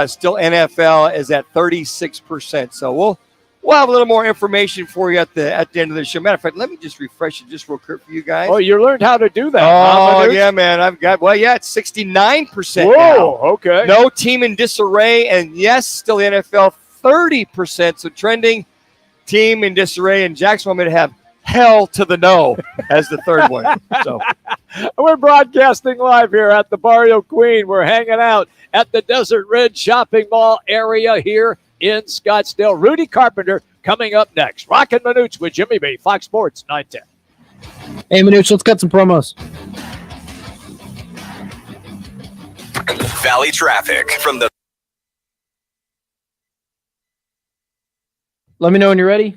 still NFL is at 36%. So we'll have a little more information for you at the end of the show. Matter of fact, let me just refresh it just real quick for you guys. Oh, you learned how to do that. Oh, yeah, man. It's 69% Whoa, now. okay. No team in disarray, and yes, still the NFL, 30%. So trending team in disarray, and Jackson want me to have hell to the no as the third one. So we're broadcasting live here at the Barrio Queen. We're hanging out at the Desert Ridge Shopping Mall area here in Scottsdale. Rudy Carpenter coming up next. Roc and Manuch with Jimmy B, Fox Sports 910. Hey, Manuch, let's cut some promos. Valley traffic from the. Let me know when you're ready.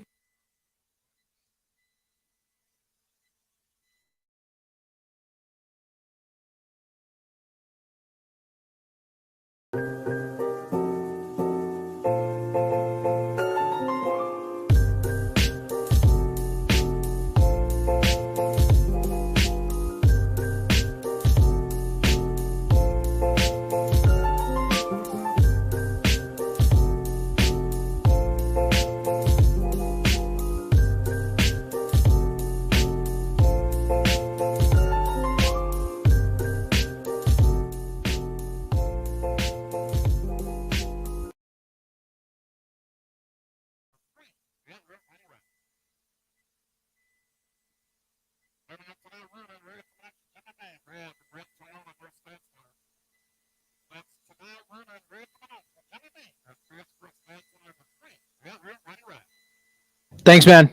Thanks, man.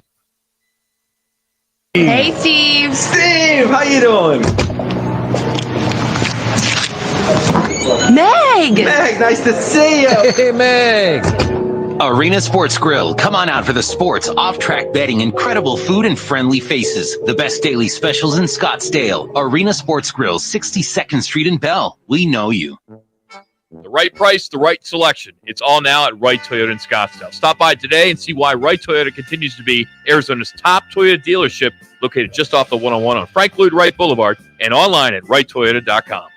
Hey, Steve. Steve, how you doing? Meg. Meg, nice to see you. Hey, Meg. Arena Sports Grill. Come on out for the sports, off-track betting, incredible food, and friendly faces. The best daily specials in Scottsdale. Arena Sports Grill, 62nd Street in Bell. We know you. The right price, the right selection. It's all now at Wright Toyota in Scottsdale. Stop by today and see why Wright Toyota continues to be Arizona's top Toyota dealership, located just off the 101 on Frank Lloyd Wright Boulevard and online at wrighttoyota.com.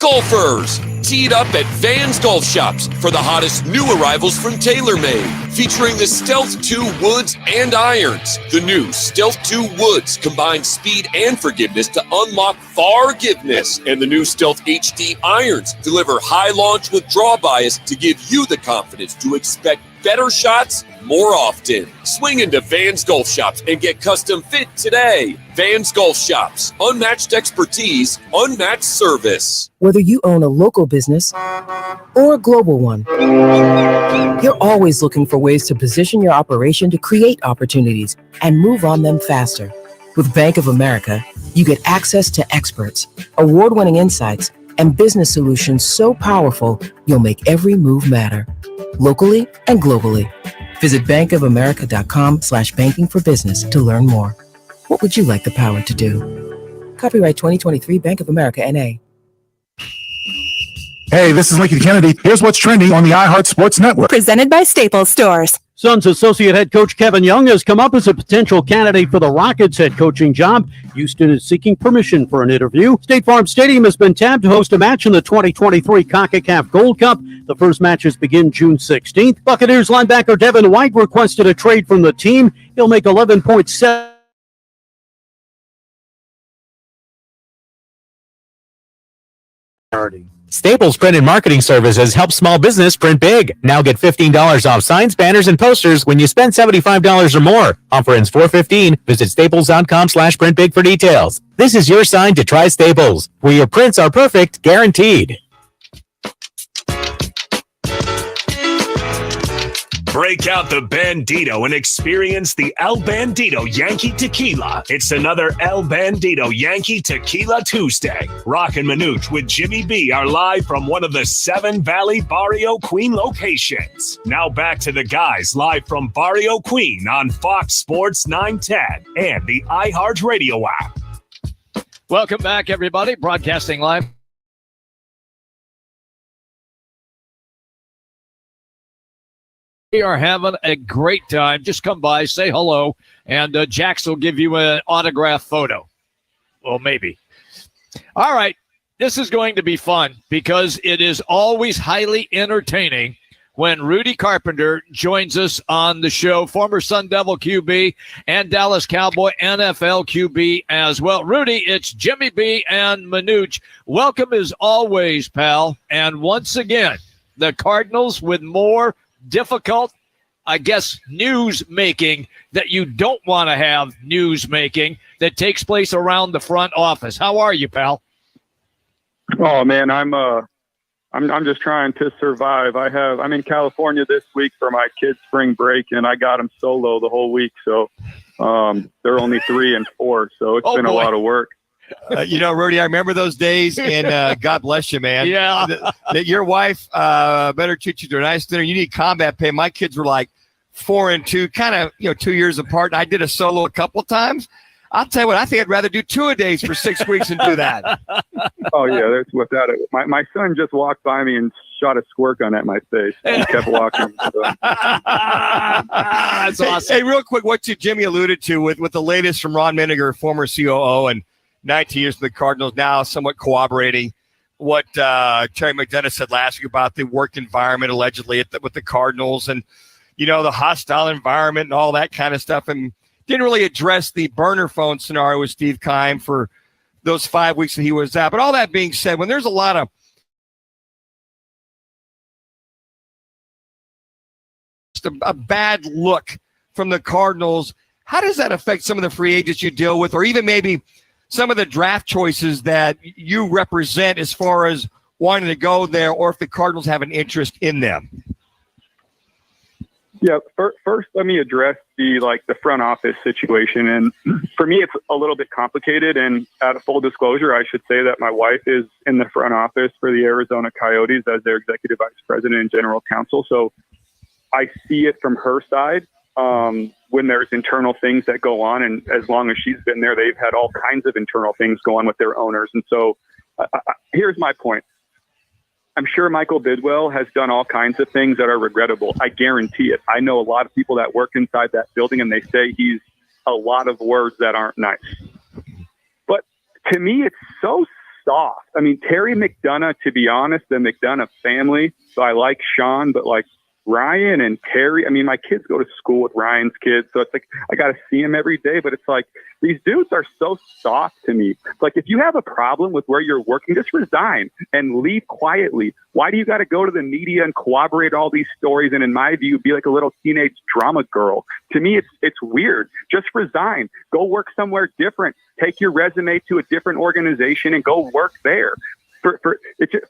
Golfers, teed up at Van's Golf Shops for the hottest new arrivals from TaylorMade, featuring the Stealth 2 Woods and Irons. The new Stealth 2 Woods combines speed and forgiveness to unlock forgiveness, and the new Stealth HD Irons deliver high launch with draw bias to give you the confidence to expect better shots more often. Swing into Van's Golf Shops and get custom fit today. Van's Golf Shops. Unmatched expertise, unmatched service. Whether you own a local business or a global one, you're always looking for ways to position your operation to create opportunities and move on them faster. With Bank of America, you get access to experts, award-winning insights, and business solutions so powerful, you'll make every move matter. Locally and globally. Visit bankofamerica.com/banking for business to learn more. What would you like the power to do? Copyright 2023 Bank of America, N.A. Hey, this is Lincoln Kennedy. Here's what's trending on the iHeart Sports Network. Presented by Staples Stores. Suns associate head coach Kevin Young has come up as a potential candidate for the Rockets head coaching job. Houston is seeking permission for an interview. State Farm Stadium has been tapped to host a match in the 2023 CONCACAF Gold Cup. The first matches begin June 16th. Buccaneers linebacker Devin White requested a trade from the team. He'll make $11.7 million. Staples Print and Marketing Services help small business print big. Now get $15 off signs, banners, and posters when you spend $75 or more. Offer ends 4/15. Visit staples.com/printbig for details. This is your sign to try Staples, where your prints are perfect, guaranteed. Break out the Bandito and experience the El Bandito Yankee Tequila. It's another El Bandito Yankee Tequila Tuesday. Roc and Manuch with Jimmy B are live from one of the 7 Valley Barrio Queen locations. Now back to the guys live from Barrio Queen on Fox Sports 910 and the iHeart Radio app. Welcome back, everybody. Broadcasting live We are having a great time. Just come by, say hello, and Jax will give you an autograph photo. Well, maybe. All right. This is going to be fun because it is always highly entertaining when Rudy Carpenter joins us on the show, former Sun Devil QB and Dallas Cowboy NFL QB as well. Rudy, it's Jimmy B and Manuch. Welcome as always, pal. And once again, the Cardinals with more difficult, I guess, news making that you don't want to have news making that takes place around the front office. How are you, pal? Oh man, I'm just trying to survive. I'm in California this week for my kids' spring break, and I got them solo the whole week. So they're only 3 and 4, so it's been a lot of work. Rudy, I remember those days, and God bless you, man. Yeah. Your wife better treat you to a nice dinner. You need combat pay. My kids were like 4 and 2, kind of 2 years apart. I did a solo a couple of times. I'll tell you what, I think I'd rather do 2-a-days for 6 weeks and do that. Oh yeah, that's without it. My son just walked by me and shot a squirt gun at my face and kept walking. So. That's awesome. Hey, real quick, what Jimmy alluded to with the latest from Ron Miniger, former COO and 19 years with the Cardinals, now somewhat corroborating what Terry McDonough said last week about the work environment allegedly with the Cardinals and, the hostile environment and all that kind of stuff. And didn't really address the burner phone scenario with Steve Keim for those 5 weeks that he was out. But all that being said, when there's a lot of a bad look from the Cardinals, how does that affect some of the free agents you deal with, or even maybe some of the draft choices that you represent as far as wanting to go there, or if the Cardinals have an interest in them? Yeah, first let me address the front office situation. And for me, it's a little bit complicated. And out of full disclosure, I should say that my wife is in the front office for the Arizona Coyotes as their executive vice president and general counsel. So I see it from her side when there's internal things that go on. And as long as she's been there, they've had all kinds of internal things go on with their owners. And so here's my point. I'm sure Michael Bidwell has done all kinds of things that are regrettable. I guarantee it. I know a lot of people that work inside that building, and they say he's a lot of words that aren't nice. But to me, it's so soft. I mean, Terry McDonough, to be honest, the McDonough family, so I like Sean, but Ryan and Terry, I mean, my kids go to school with Ryan's kids, so it's I got to see him every day, but it's these dudes are so soft to me. It's if you have a problem with where you're working, just resign and leave quietly. Why do you got to go to the media and corroborate all these stories and, in my view, be like a little teenage drama girl? To me, it's weird. Just resign. Go work somewhere different. Take your resume to a different organization and go work there.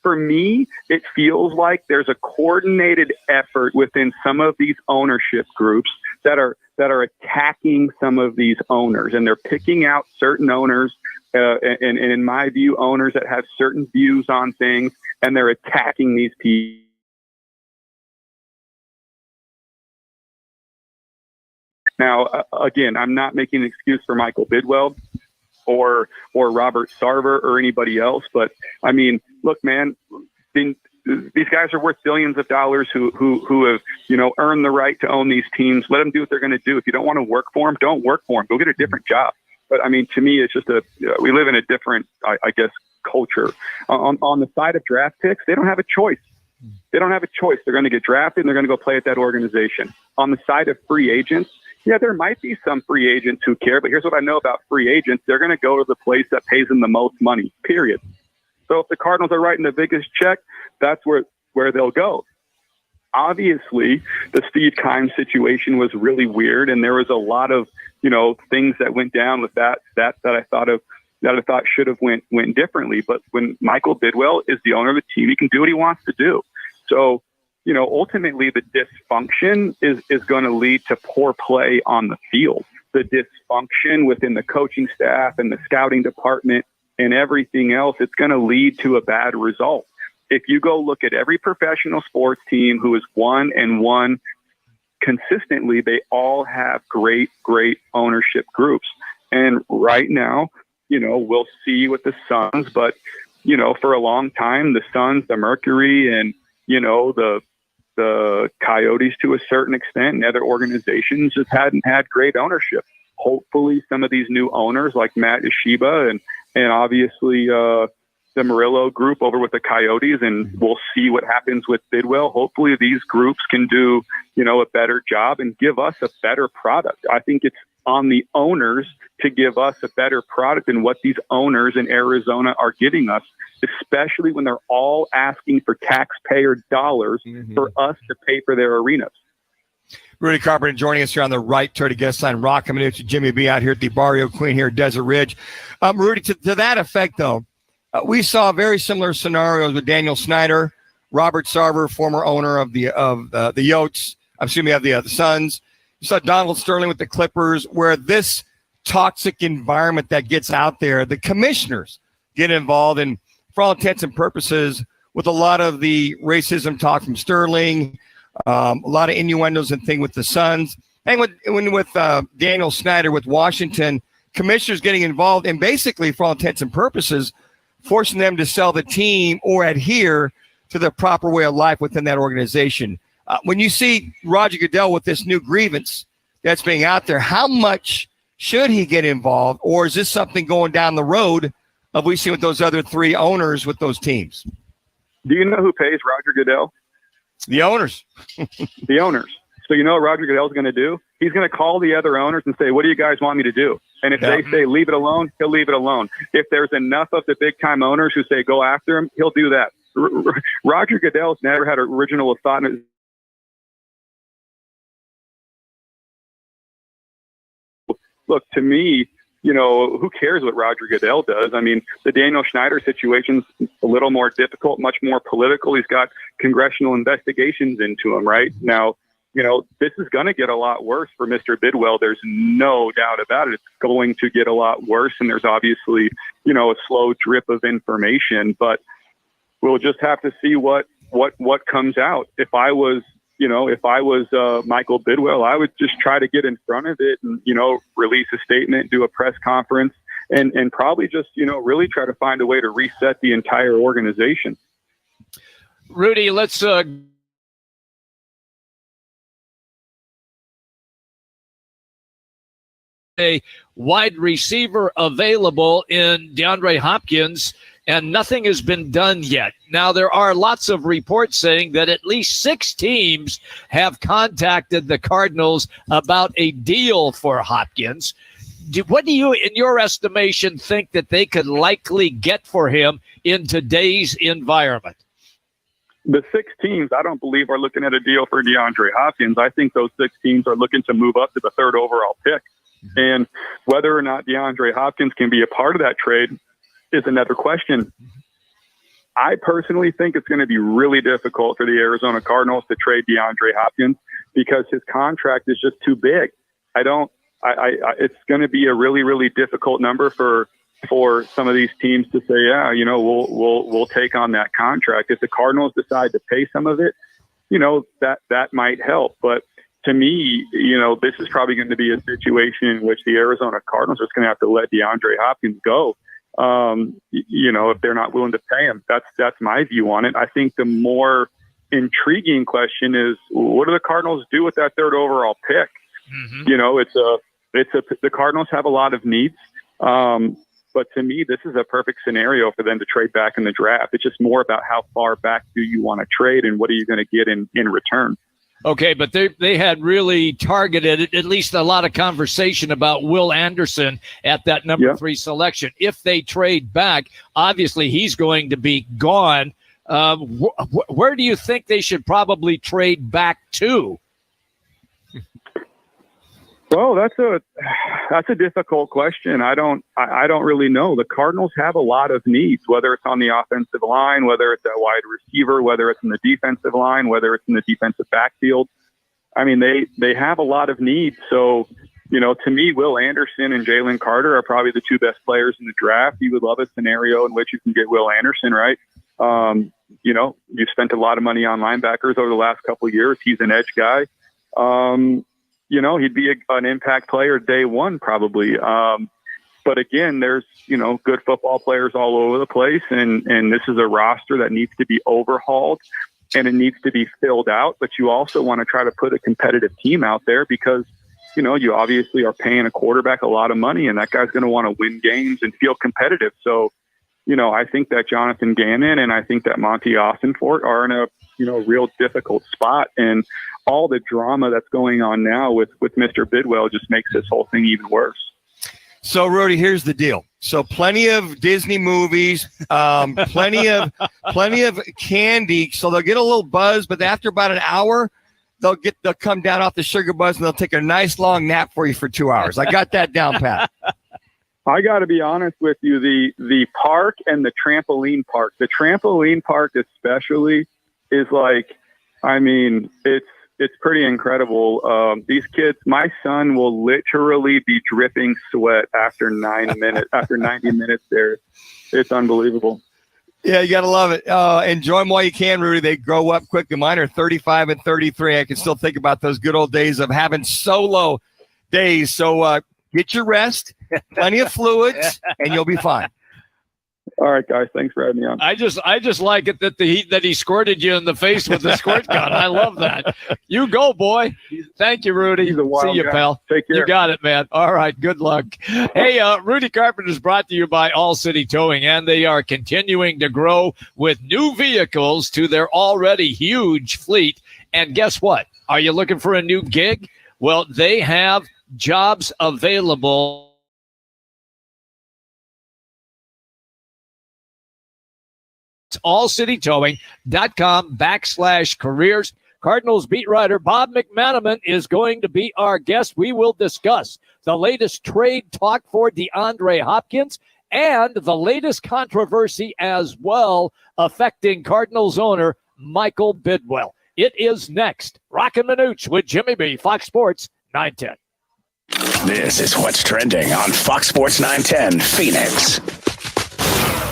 For me, it feels like there's a coordinated effort within some of these ownership groups that are attacking some of these owners, and they're picking out certain owners, and in my view, owners that have certain views on things, and they're attacking these people. Now, again, I'm not making an excuse for Michael Bidwell or Robert Sarver or anybody else. But I mean, look, man, these guys are worth billions of dollars who have, earned the right to own these teams. Let them do what they're going to do. If you don't want to work for them, don't work for them. Go get a different job. But I mean, to me, it's just we live in a different, I guess, culture. On the side of draft picks, they don't have a choice. They don't have a choice. They're going to get drafted and they're going to go play at that organization. On the side of free agents, yeah, there might be some free agents who care, but here's what I know about free agents. They're going to go to the place that pays them the most money, period. So if the Cardinals are writing the biggest check, that's where they'll go. Obviously, the Steve Keim situation was really weird, and there was a lot of, things that went down with that I thought should have went differently. But when Michael Bidwell is the owner of the team, he can do what he wants to do. So, ultimately the dysfunction is going to lead to poor play on the field. The dysfunction within the coaching staff and the scouting department and everything else, it's going to lead to a bad result. If you go look at every professional sports team who has won and won consistently, they all have great ownership groups. And right now, we'll see with the Suns, but, for a long time, the Suns, the Mercury, and, the the Coyotes to a certain extent, and other organizations just hadn't had great ownership. Hopefully some of these new owners like Matt Ishiba and obviously the Murillo group over with the Coyotes, and we'll see what happens with Bidwell. Hopefully these groups can do, a better job and give us a better product. I think it's on the owners to give us a better product than what these owners in Arizona are giving us, especially when they're all asking for taxpayer dollars for us to pay for their arenas. Rudy Carpenter joining us here on the right turn to guest line. Roc and Manuch, Jimmy B out here at the Barrio Queen here at Desert Ridge. Rudy, to that effect, though, we saw very similar scenarios with Daniel Snyder, Robert Sarver, former owner of the Yotes, of the Suns. You saw Donald Sterling with the Clippers, where this toxic environment that gets out there, the commissioners get involved, and for all intents and purposes, with a lot of the racism talk from Sterling, a lot of innuendos and thing with the Suns, and with Daniel Snyder with Washington, commissioners getting involved and basically, for all intents and purposes, forcing them to sell the team or adhere to the proper way of life within that organization. When you see Roger Goodell with this new grievance that's being out there, how much should he get involved, or is this something going down the road of we see with those other three owners with those teams? Do you know who pays Roger Goodell? The owners. The owners. So you know what Roger Goodell's going to do? He's going to call the other owners and say, what do you guys want me to do? And if they say, leave it alone, he'll leave it alone. If there's enough of the big-time owners who say, go after him, he'll do that. Roger Goodell's never had original thought in his Look, to me, who cares what Roger Goodell does? I mean, the Daniel Snyder situation's a little more difficult, much more political. He's got congressional investigations into him right now. This is going to get a lot worse for Mr. Bidwell. There's no doubt about it. It's going to get a lot worse. And there's obviously, a slow drip of information, but we'll just have to see what comes out. If I was Michael Bidwell, I would just try to get in front of it and, release a statement, do a press conference, and probably just, really try to find a way to reset the entire organization. Rudy, let's a wide receiver available in DeAndre Hopkins, and nothing has been done yet. Now, there are lots of reports saying that at least 6 teams have contacted the Cardinals about a deal for Hopkins. What do you, in your estimation, think that they could likely get for him in today's environment? The 6 teams, I don't believe, are looking at a deal for DeAndre Hopkins. I think those 6 teams are looking to move up to the 3rd overall pick. And whether or not DeAndre Hopkins can be a part of that trade is another question. I personally think it's going to be really difficult for the Arizona Cardinals to trade DeAndre Hopkins because his contract is just too big. It's going to be a really, really difficult number for some of these teams to say, yeah, we'll take on that contract. If the Cardinals decide to pay some of it, that might help. But to me, this is probably going to be a situation in which the Arizona Cardinals are just going to have to let DeAndre Hopkins go. If they're not willing to pay him. That's my view on it. I think the more intriguing question is, what do the Cardinals do with that 3rd overall pick? The Cardinals have a lot of needs. But to me, this is a perfect scenario for them to trade back in the draft. It's just more about how far back do you want to trade and what are you going to get in return? Okay, but they had really targeted at least a lot of conversation about Will Anderson at that number 3 selection. If they trade back, obviously he's going to be gone. Where do you think they should probably trade back to? Well, that's a difficult question. I don't really know. The Cardinals have a lot of needs, whether it's on the offensive line, whether it's at wide receiver, whether it's in the defensive line, whether it's in the defensive backfield. I mean, they have a lot of needs. So, to me, Will Anderson and Jalen Carter are probably the 2 best players in the draft. You would love a scenario in which you can get Will Anderson, right? You've spent a lot of money on linebackers over the last couple of years. He's an edge guy. He'd be an impact player day one, probably. But again, there's, good football players all over the place. And this is a roster that needs to be overhauled. and it needs to be filled out, but you also want to try to put a competitive team out there because, you obviously are paying a quarterback a lot of money, and that guy's going to want to win games and feel competitive. So, I think that Jonathan Gannon and I think that Monty Austinfort are in a, real difficult spot. And all the drama that's going on now with Mr. Bidwell just makes this whole thing even worse. So, Rudy, here's the deal. So, plenty of Disney movies, plenty of candy. So they'll get a little buzz, but after about an hour, they'll come down off the sugar buzz and they'll take a nice long nap for you for 2 hours. I got that down pat. I got to be honest with you. The park and the trampoline park. The trampoline park especially is it's pretty incredible. These kids, my son will literally be dripping sweat after 9 minutes, after 90 minutes there. It's unbelievable. Yeah, you got to love it. Enjoy them while you can, Rudy. They grow up quickly. Mine are 35 and 33. I can still think about those good old days of having solo days. So get your rest, plenty of fluids, and you'll be fine. All right, guys. Thanks for having me on. I just like it that he squirted you in the face with the squirt gun. I love that. You go, boy. Thank you, Rudy. He's a wild See you, guy. pal. Take care. You got it, man. All right. Good luck. Hey, Rudy Carpenter is brought to you by All City Towing, and they are continuing to grow with new vehicles to their already huge fleet. And guess what? Are you looking for a new gig? Well, they have jobs available. It's allcitytowing.com/careers. Cardinals beat writer Bob McManaman is going to be our guest. We will discuss the latest trade talk for DeAndre Hopkins and the latest controversy as well affecting Cardinals owner Michael Bidwell. It is next. Roc and Manuch with Jimmy B, Fox Sports 910. This is what's trending on Fox Sports 910 Phoenix.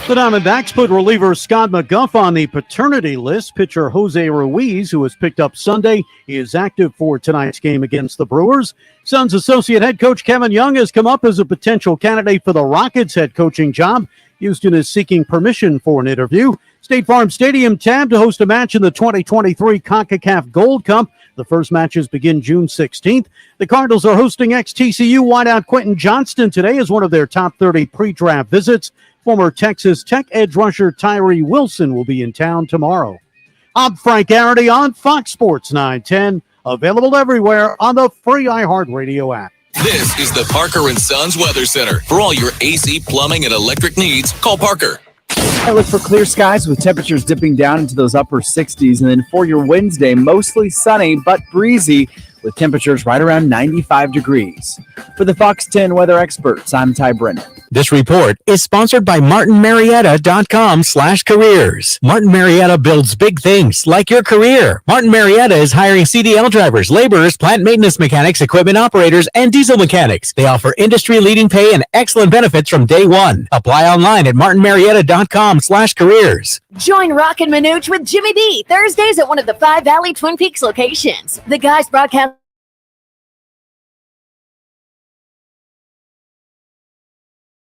The Diamondbacks put reliever Scott McGough on the paternity list. Pitcher Jose Ruiz, who was picked up Sunday, is active for tonight's game against the Brewers. Suns associate head coach Kevin Young has come up as a potential candidate for the Rockets head coaching job. Houston is seeking permission for an interview. State Farm Stadium tabbed to host a match in the 2023 CONCACAF Gold Cup. The first matches begin June 16th. The Cardinals are hosting ex-TCU wideout Quentin Johnston today as one of their top 30 pre-draft visits. Former Texas Tech edge rusher Tyree Wilson will be in town tomorrow. I'm Frank Garrity on Fox Sports 910, available everywhere on the free iHeartRadio app. This is the Parker & Sons Weather Center. For all your AC, plumbing, and electric needs, call Parker. I look for clear skies with temperatures dipping down into those upper 60s. And then for your Wednesday, mostly sunny but breezy with temperatures right around 95 degrees. For the Fox 10 weather experts, I'm Ty Brennan. This report is sponsored by martinmarietta.com/careers. Martin Marietta builds big things like your career. Martin Marietta is hiring CDL drivers, laborers, plant maintenance mechanics, equipment operators, and diesel mechanics. They offer industry-leading pay and excellent benefits from day one. Apply online at martinmarietta.com/careers. Join Roc and Manuch with Jimmy B Thursdays at one of the 5 Valley Twin Peaks locations. The guys broadcast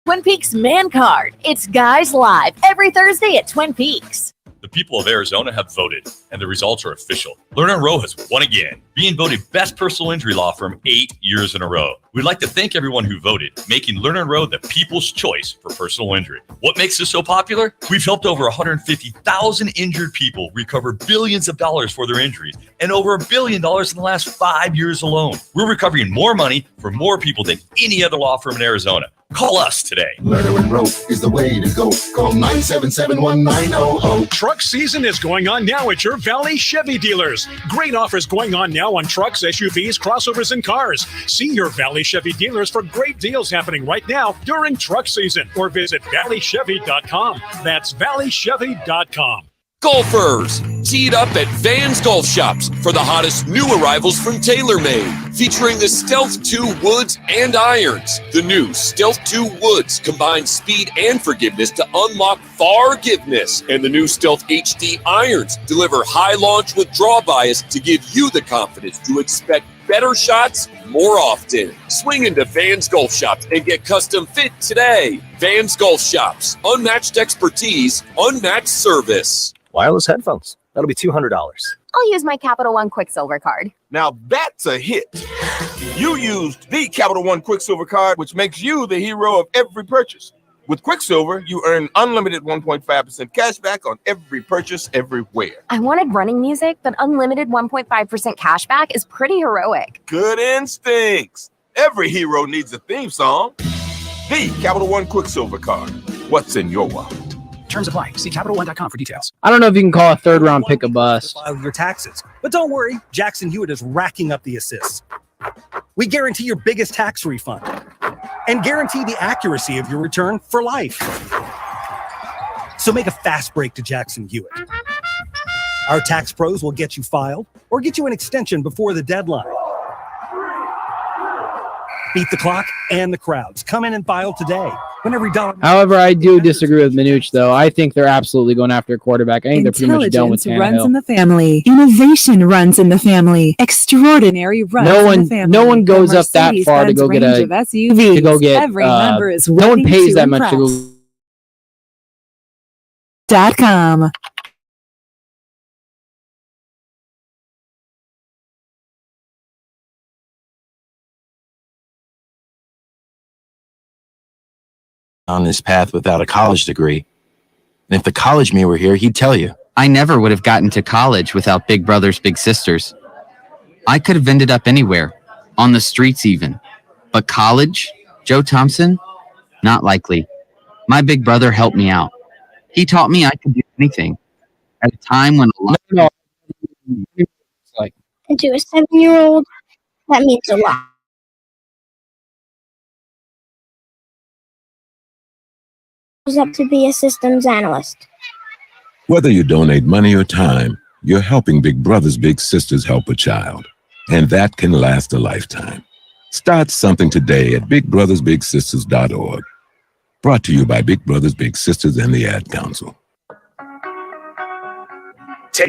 Twin Peaks Man Card. It's Guys Live every Thursday at Twin Peaks. The people of Arizona have voted, and the results are official. Lerner & Rowe has won again, being voted best personal injury law firm 8 years in a row. We'd like to thank everyone who voted, making Lerner & Rowe the people's choice for personal injury. What makes us so popular? We've helped over 150,000 injured people recover billions of dollars for their injuries, and over $1 billion in the last 5 years alone. We're recovering more money for more people than any other law firm in Arizona. Call us today. Lerner & Rowe is the way to go. Call 977-1900. Truck season is going on now at your Valley Chevy dealers. Great offers going on now on trucks, SUVs, crossovers, and cars. See your Valley Chevy dealers for great deals happening right now during truck season, or visit valleychevy.com. That's valleychevy.com. Golfers, teed up at Van's Golf Shops for the hottest new arrivals from TaylorMade, featuring the Stealth 2 Woods and Irons. The new Stealth 2 Woods combines speed and forgiveness to unlock forgiveness, and the new Stealth HD Irons deliver high launch with draw bias to give you the confidence to expect better shots more often. Swing into Van's Golf Shops and get custom fit today. Van's Golf Shops, unmatched expertise, unmatched service. Wireless headphones. That'll be $200. I'll use my Capital One Quicksilver card. Now that's a hit. You used the Capital One Quicksilver card, which makes you the hero of every purchase. With Quicksilver, you earn unlimited 1.5% cash back on every purchase everywhere. I wanted running music, but unlimited 1.5% cash back is pretty heroic. Good instincts. Every hero needs a theme song. The Capital One Quicksilver card. What's in your wallet? Terms apply. See CapitalOne.com for details. I don't know if you can call a third round pick a bust. File your taxes. But don't worry, Jackson Hewitt is racking up the assists. We guarantee your biggest tax refund and guarantee the accuracy of your return for life. So make a fast break to Jackson Hewitt. Our tax pros will get you filed or get you an extension before the deadline. Beat the clock and the crowds. Come in and file today. When every dollar. However, I do disagree with Manuch, though. I think they're absolutely going after a quarterback. I think they're pretty much done with Tannehill. Runs in the family. Innovation runs in the family. Extraordinary runs in the family. No one goes up that far to go get a SUVs. to go get. Every member is no one pays to that much to go. .com. On this path without a college degree. And if the college me were here, he'd tell you. I never would have gotten to college without big brothers, big sisters. I could have ended up anywhere, on the streets even. But college, Joe Thompson, not likely. My big brother helped me out. He taught me I could do anything. At a time when a lot to a 7-year-old, that means a lot. Up to be a systems analyst. Whether you donate money or time, you're helping Big Brothers Big Sisters help a child. And that can last a lifetime. Start something today at bigbrothersbigsisters.org. Brought to you by Big Brothers Big Sisters and the Ad Council.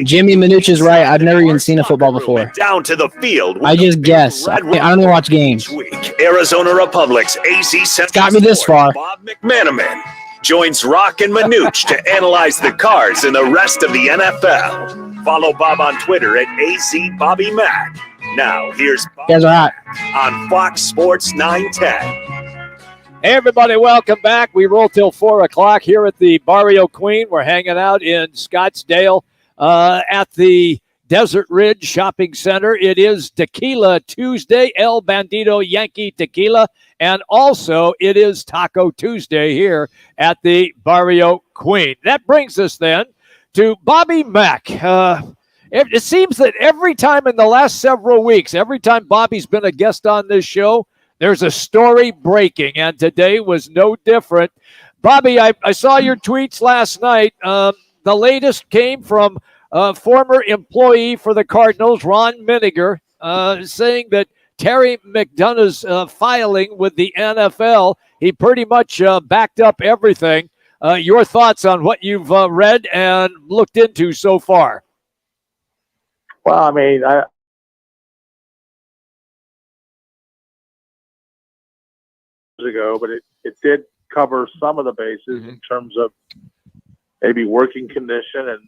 Jimmy Manuch is right. I've never even seen a football before. Down to the field. I just guess. I don't even watch games. Arizona Republic's AZ Central Got me this far. Bob McManaman joins Roc and Manuch to analyze the cards and the rest of the NFL. Follow Bob on Twitter at AZBobbyMac. Now, here's Bob guys are hot. On Fox Sports 910. Hey, everybody, welcome back. We roll till 4 o'clock here at the Barrio Queen. We're hanging out in Scottsdale at the Desert Ridge Shopping Center. It is Tequila Tuesday, El Bandito Yankee Tequila, and also it is Taco Tuesday here at the Barrio Queen. That brings us then to Bobby Mack. It seems that every time in the last several weeks, every time Bobby's been a guest on this show, there's a story breaking, and today was no different. Bobby, I saw your tweets last night. The latest came from former employee for the Cardinals, Ron Miniger, saying that Terry McDonough's filing with the NFL, he pretty much backed up everything. Your thoughts on what you've read and looked into so far? Well, I mean, ago, but it did cover some of the bases in terms of maybe working condition and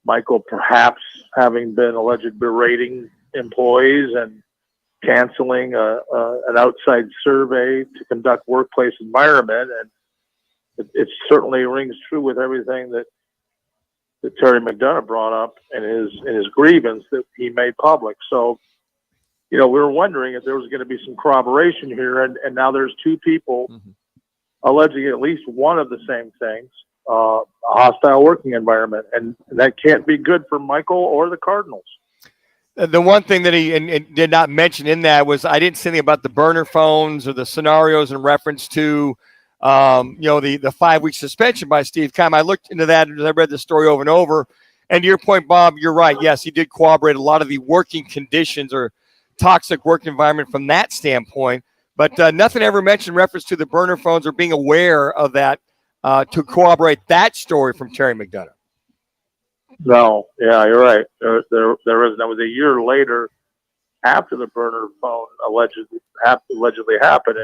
Michael perhaps having been alleged berating employees and canceling an outside survey to conduct workplace environment. And it certainly rings true with everything that Terry McDonough brought up in his grievance that he made public. So, you know, we were wondering if there was going to be some corroboration here, and now there's two people alleging at least one of the same things, a hostile working environment, and that can't be good for Michael or the Cardinals. The one thing that he and did not mention in that was I didn't say anything about the burner phones or the scenarios in reference to, the 5-week suspension by Steve Keim. I looked into that as I read the story over and over. And to your point, Bob, you're right. Yes, he did corroborate a lot of the working conditions or toxic work environment from that standpoint. But nothing ever mentioned in reference to the burner phones or being aware of that to corroborate that story from Terry McDonough. No, yeah, you're right. There isn't. That was a year later after the burner phone allegedly happened,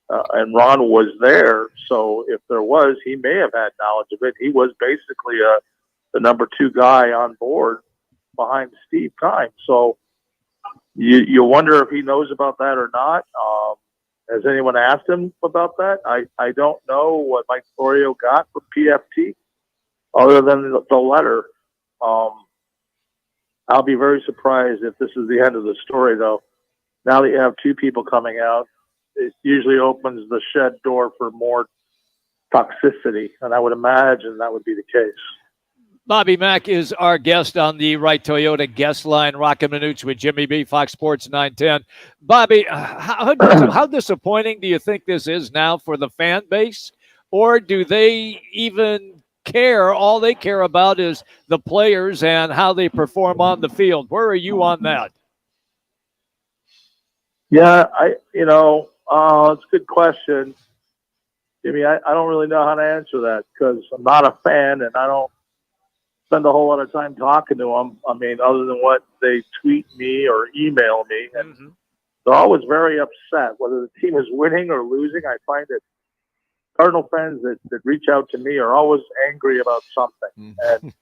and Ron was there. So if there was, he may have had knowledge of it. He was basically the number 2 guy on board behind Steve Keim. So you wonder if he knows about that or not. Has anyone asked him about that? I don't know what Mike Florio got from PFT other than the letter. I'll be very surprised if this is the end of the story, though. Now that you have 2 people coming out, it usually opens the shed door for more toxicity, and I would imagine that would be the case. Bobby Mack is our guest on the Wright Toyota guest line. Roc and Manuch with Jimmy B, Fox Sports 910. Bobby, how disappointing do you think this is now for the fan base? Or do they even care? All they care about is the players and how they perform on the field. Where are you on that? Yeah, it's a good question. Jimmy, I don't really know how to answer that because I'm not a fan and I don't spend a whole lot of time talking to them. I mean, other than what they tweet me or email me. And they're always very upset, whether the team is winning or losing. I find that Cardinal fans that reach out to me are always angry about something. And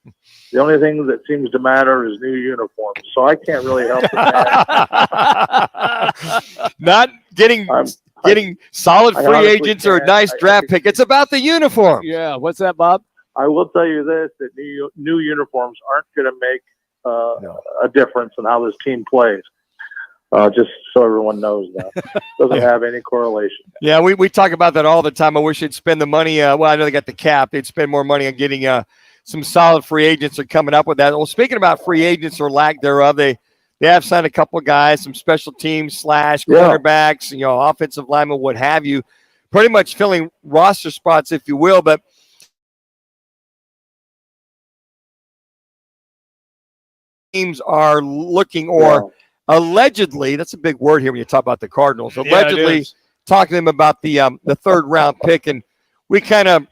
the only thing that seems to matter is new uniforms. So I can't really help it. Not getting solid free agents or a nice draft pick. It's about the uniform. Yeah. What's that, Bob? I will tell you this, that new uniforms aren't going to make a difference in how this team plays. Just so everyone knows that. Doesn't have any correlation. Yeah, we talk about that all the time. I wish they'd spend the money. Well, I know they got the cap. They'd spend more money on getting some solid free agents are coming up with that. Well, speaking about free agents or lack thereof, they have signed a couple of guys, some special teams / cornerbacks, offensive linemen, what have you. Pretty much filling roster spots, if you will, but teams are looking allegedly, that's a big word here when you talk about the Cardinals, allegedly talking to them about the 3rd round pick. And we kind of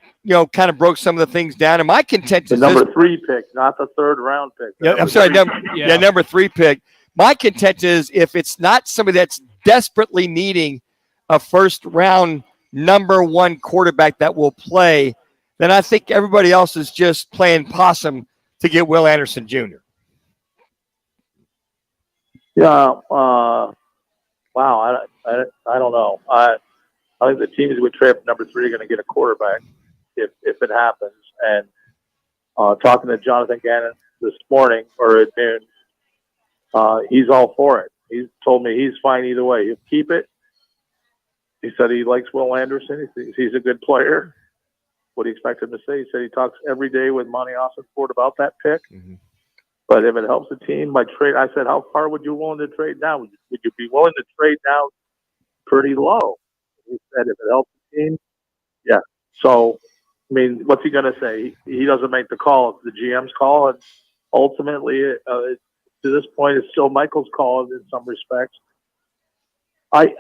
broke some of the things down. And my contention is number 3 pick, not the 3rd round pick. I'm sorry, number 3 pick. My contention is if it's not somebody that's desperately needing a 1st round number 1 quarterback that will play, then I think everybody else is just playing possum to get Will Anderson Jr. Yeah. Wow. I don't know. I think the teams would trade number 3 are going to get a quarterback if it happens. And talking to Jonathan Gannon this morning or at noon, he's all for it. He's told me he's fine either way. He'll keep it. He said he likes Will Anderson. He thinks he's a good player. What do you expect him to say? He said he talks every day with Monty Ossenford about that pick. But if it helps the team by trade, I said, how far would you be willing to trade down? Would you be willing to trade down pretty low? He said, if it helps the team, yeah. So, I mean, what's he going to say? He doesn't make the call. It's the GM's call. And ultimately, to this point, it's still Michael's call in some respects. I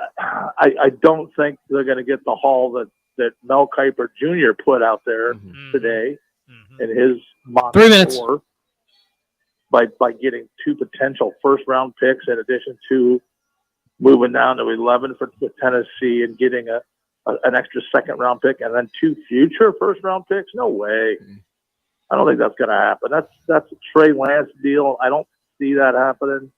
don't think they're going to get the haul that Mel Kiper Jr. put out there today in his mock 3 minutes. score. By getting 2 potential 1st round picks in addition to moving down to 11 for Tennessee and getting an extra 2nd round pick and then 2 future 1st round picks. No way. I don't think that's going to happen. That's a Trey Lance deal. I don't see that happening.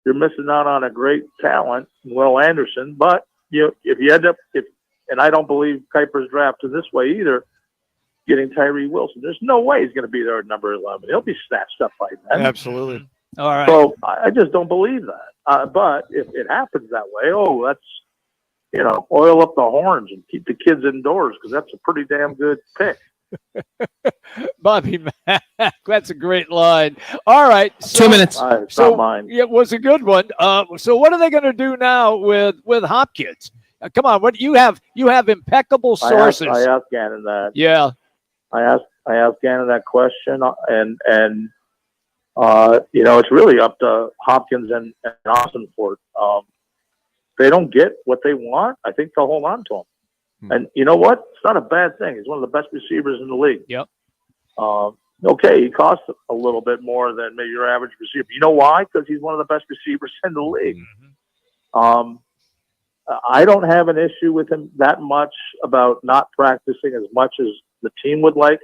You're missing out on a great talent, Will Anderson, but if you end up and I don't believe Kiper's drafted this way either, getting Tyree Wilson. There's no way he's going to be there at number 11. He'll be snatched up by then. Absolutely. All right. So I just don't believe that. But if it happens that way, that's, oil up the horns and keep the kids indoors because that's a pretty damn good pick. Bobby Mack, that's a great line. All right. 2 minutes. It's not mine. It was a good one. So what are they going to do now with Hopkins? Come on, what you have impeccable sources. I asked Gannon that. Yeah. I asked Gannon that question, and it's really up to Hopkins and Ossenford. They don't get what they want. I think they'll hold on to him. And you know what? It's not a bad thing. He's one of the best receivers in the league. Yep. Okay, he costs a little bit more than maybe your average receiver. You know why? Because he's one of the best receivers in the league. I don't have an issue with him that much about not practicing as much as the team would like.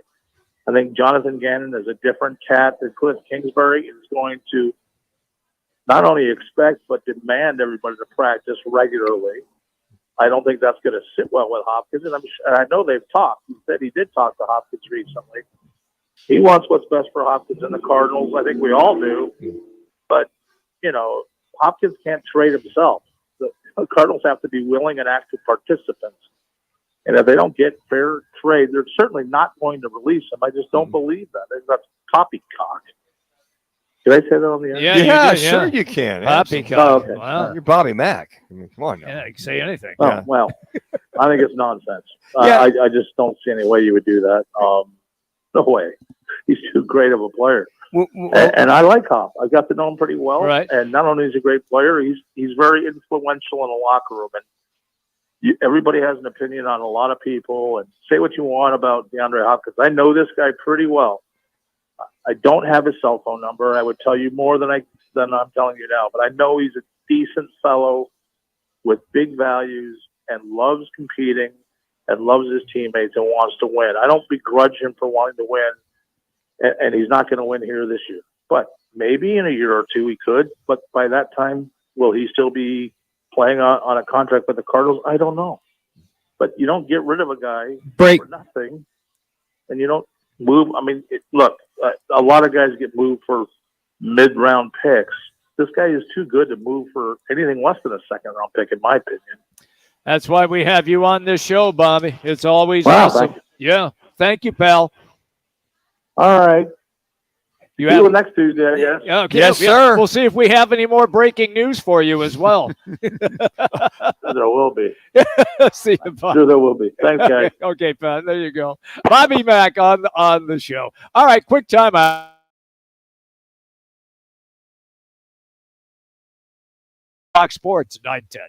I think Jonathan Gannon is a different cat than Cliff Kingsbury and is going to not only expect but demand everybody to practice regularly. I don't think that's going to sit well with Hopkins, and I know they've talked. He said he did talk to Hopkins recently. He wants what's best for Hopkins and the Cardinals. I think we all do. But, Hopkins can't trade himself. The Cardinals have to be willing and active participants. And if they don't get fair trade, they're certainly not going to release him. I just don't believe that. I think that's poppycock. Did I say that on the air? Yeah, sure you can. Poppycock. Oh, okay. Wow. You're Bobby Mack. I mean, come on now. Yeah, you can say anything. Oh, well, I think it's nonsense. Yeah. I just don't see any way you would do that. No way. He's too great of a player. And I like Hop. I got to know him pretty well. Right. And not only is he a great player, he's very influential in the locker room. And everybody has an opinion on a lot of people. And say what you want about DeAndre Hopkins. I know this guy pretty well. I don't have his cell phone number. I would tell you more than I'm telling you now. But I know he's a decent fellow with big values and loves competing and loves his teammates and wants to win. I don't begrudge him for wanting to win. And he's not going to win here this year. But maybe in a year or two he could. But by that time, will he still be playing on a contract with the Cardinals? I don't know. But you don't get rid of a guy for nothing. And you don't move. I mean, look, a lot of guys get moved for mid-round picks. This guy is too good to move for anything less than a second-round pick, in my opinion. That's why we have you on this show, Bobby. It's always awesome. Thank you. Yeah. Thank you, pal. All right. See you next Tuesday, I guess. Yeah, okay. Yes, sir. We'll see if we have any more breaking news for you as well. There will be. See you, Bob. Sure there will be. Thanks, guys. Okay, pal. There you go. Bobby Mack on the show. All right, quick timeout. Fox Sports 910.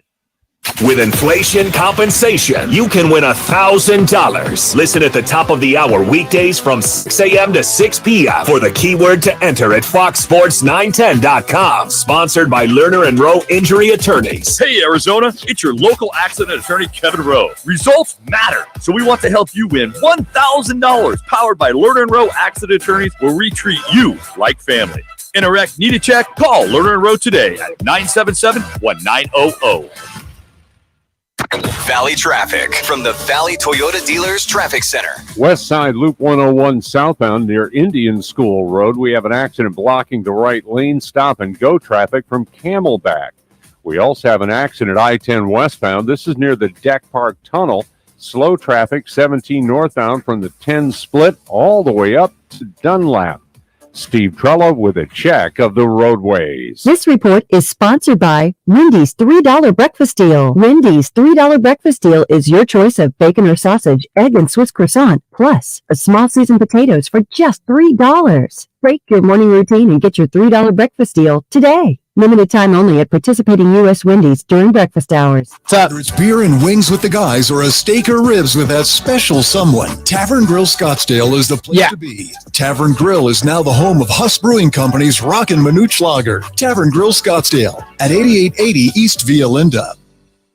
With inflation compensation, you can win $1,000. Listen at the top of the hour weekdays from 6 a.m. to 6 p.m. for the keyword to enter at foxsports910.com. Sponsored by Lerner and Rowe Injury Attorneys. Hey, Arizona, it's your local accident attorney, Kevin Rowe. Results matter, so we want to help you win $1,000. Powered by Lerner and Rowe Accident Attorneys, where we treat you like family. In a wreck, need a check? Call Lerner and Rowe today at 977-1900. Valley traffic from the Valley Toyota Dealers Traffic Center. West Side Loop 101 southbound near Indian School Road. We have an accident blocking the right lane. Stop and go traffic from Camelback. We also have an accident I-10 westbound. This is near the Deck Park Tunnel. Slow traffic 17 northbound from the 10 split all the way up to Dunlap. Steve Trello with a check of the roadways. This report is sponsored by Wendy's $3 breakfast deal. Wendy's $3 breakfast deal is your choice of bacon or sausage, egg and Swiss croissant, plus a small seasoned potatoes for just $3. Break your morning routine and get your $3 breakfast deal today. Limited time only at participating U.S. Wendy's during breakfast hours. Whether it's beer and wings with the guys or a steak or ribs with that special someone, Tavern Grill Scottsdale is the place to be. Tavern Grill is now the home of Huss Brewing Company's Roc and Manuch Lager. Tavern Grill Scottsdale at 8880 East Via Linda.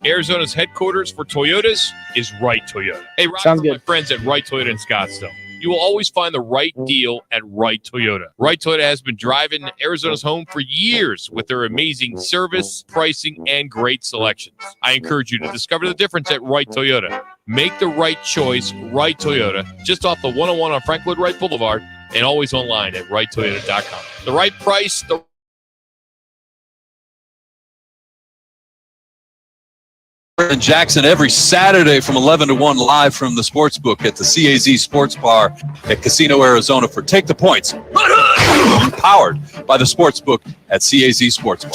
Arizona's headquarters for Toyotas is Wright Toyota. Hey, Rob, Sounds good. My friends at Wright Toyota in Scottsdale. You will always find the right deal at Wright Toyota. Wright Toyota has been driving Arizona's home for years with their amazing service, pricing, and great selections. I encourage you to discover the difference at Wright Toyota. Make the right choice, Wright Toyota, just off the 101 on Frank Lloyd Wright Boulevard, and always online at WrightToyota.com. The right price, the in Jackson every Saturday from 11 to 1 live from the sports book at the CAZ Sports Bar at Casino, Arizona for Take the Points. Powered by the sports book at CAZ Sports Bar.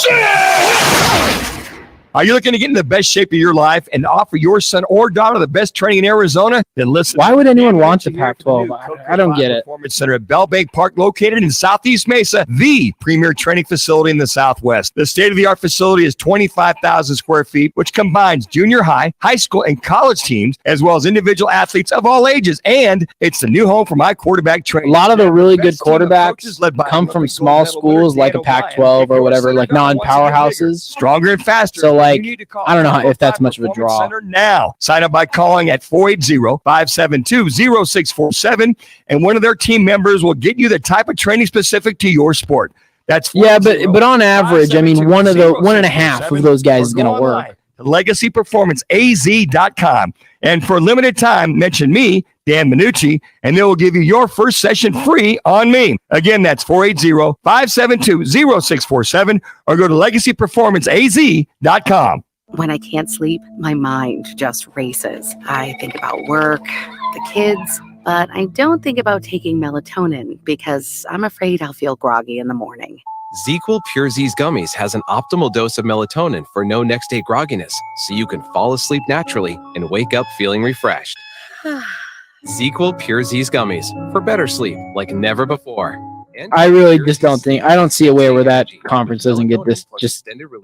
Are you looking to get in the best shape of your life and offer your son or daughter the best training in Arizona? Then listen. Why would anyone want the Pac-12? I don't get it. Performance Center at Bell Bank Park, located in Southeast Mesa, the premier training facility in the Southwest. The state-of-the-art facility is 25,000 square feet, which combines junior high, high school, and college teams, as well as individual athletes of all ages. And it's the new home for my quarterback training. A lot of the really good quarterbacks come from small schools like a Pac-12 or whatever, like non-powerhouses. Stronger and faster. So, like, I don't know if that's much of a draw. Center now. Sign up by calling at 480-572-0647, and one of their team members will get you the type of training specific to your sport. That's but on average, I mean, one and a half of those guys is going to work. LegacyPerformanceAZ.com. And for a limited time, mention me, Dan Manucci, and they will give you your first session free on me. Again, that's 480-572-0647 or go to LegacyPerformanceAZ.com. When I can't sleep, my mind just races. I think about work, the kids, but I don't think about taking melatonin because I'm afraid I'll feel groggy in the morning. ZzzQuil Pure Z's Gummies has an optimal dose of melatonin for no next day grogginess, so you can fall asleep naturally and wake up feeling refreshed. ZzzQuil Pure Z's Gummies for better sleep like never before. I really just don't see a way where that conference doesn't get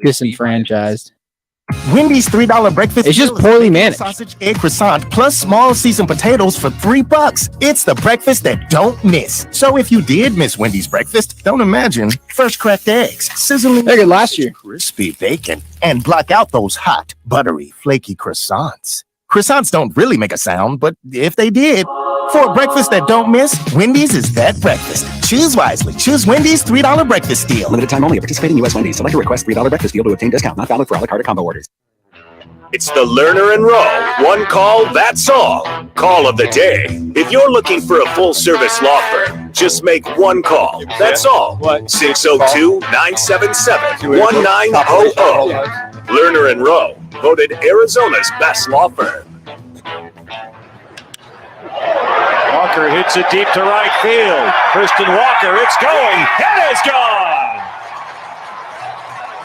disenfranchised. Wendy's $3 breakfast. It's just poorly managed. Sausage, egg croissant, plus small seasoned potatoes for $3. It's the breakfast that don't miss. So if you did miss Wendy's breakfast, don't imagine fresh cracked eggs, sizzling last year, crispy bacon, and block out those hot, buttery, flaky croissants. Croissants don't really make a sound, but if they did, for a breakfast that don't miss, Wendy's is that breakfast. Choose wisely. Choose Wendy's $3 breakfast deal. Limited time only at participating U.S. Wendy's. Select a request $3 breakfast deal to obtain discount. Not valid for a la carte combo orders. It's the Lerner and Rowe One Call, That's All call of the day. If you're looking for a full-service law firm, just make one call. That's all. 602-977-1900. Lerner and Rowe, voted Arizona's best law firm. Walker hits it deep to right field. Christian Walker, it's going. It is gone.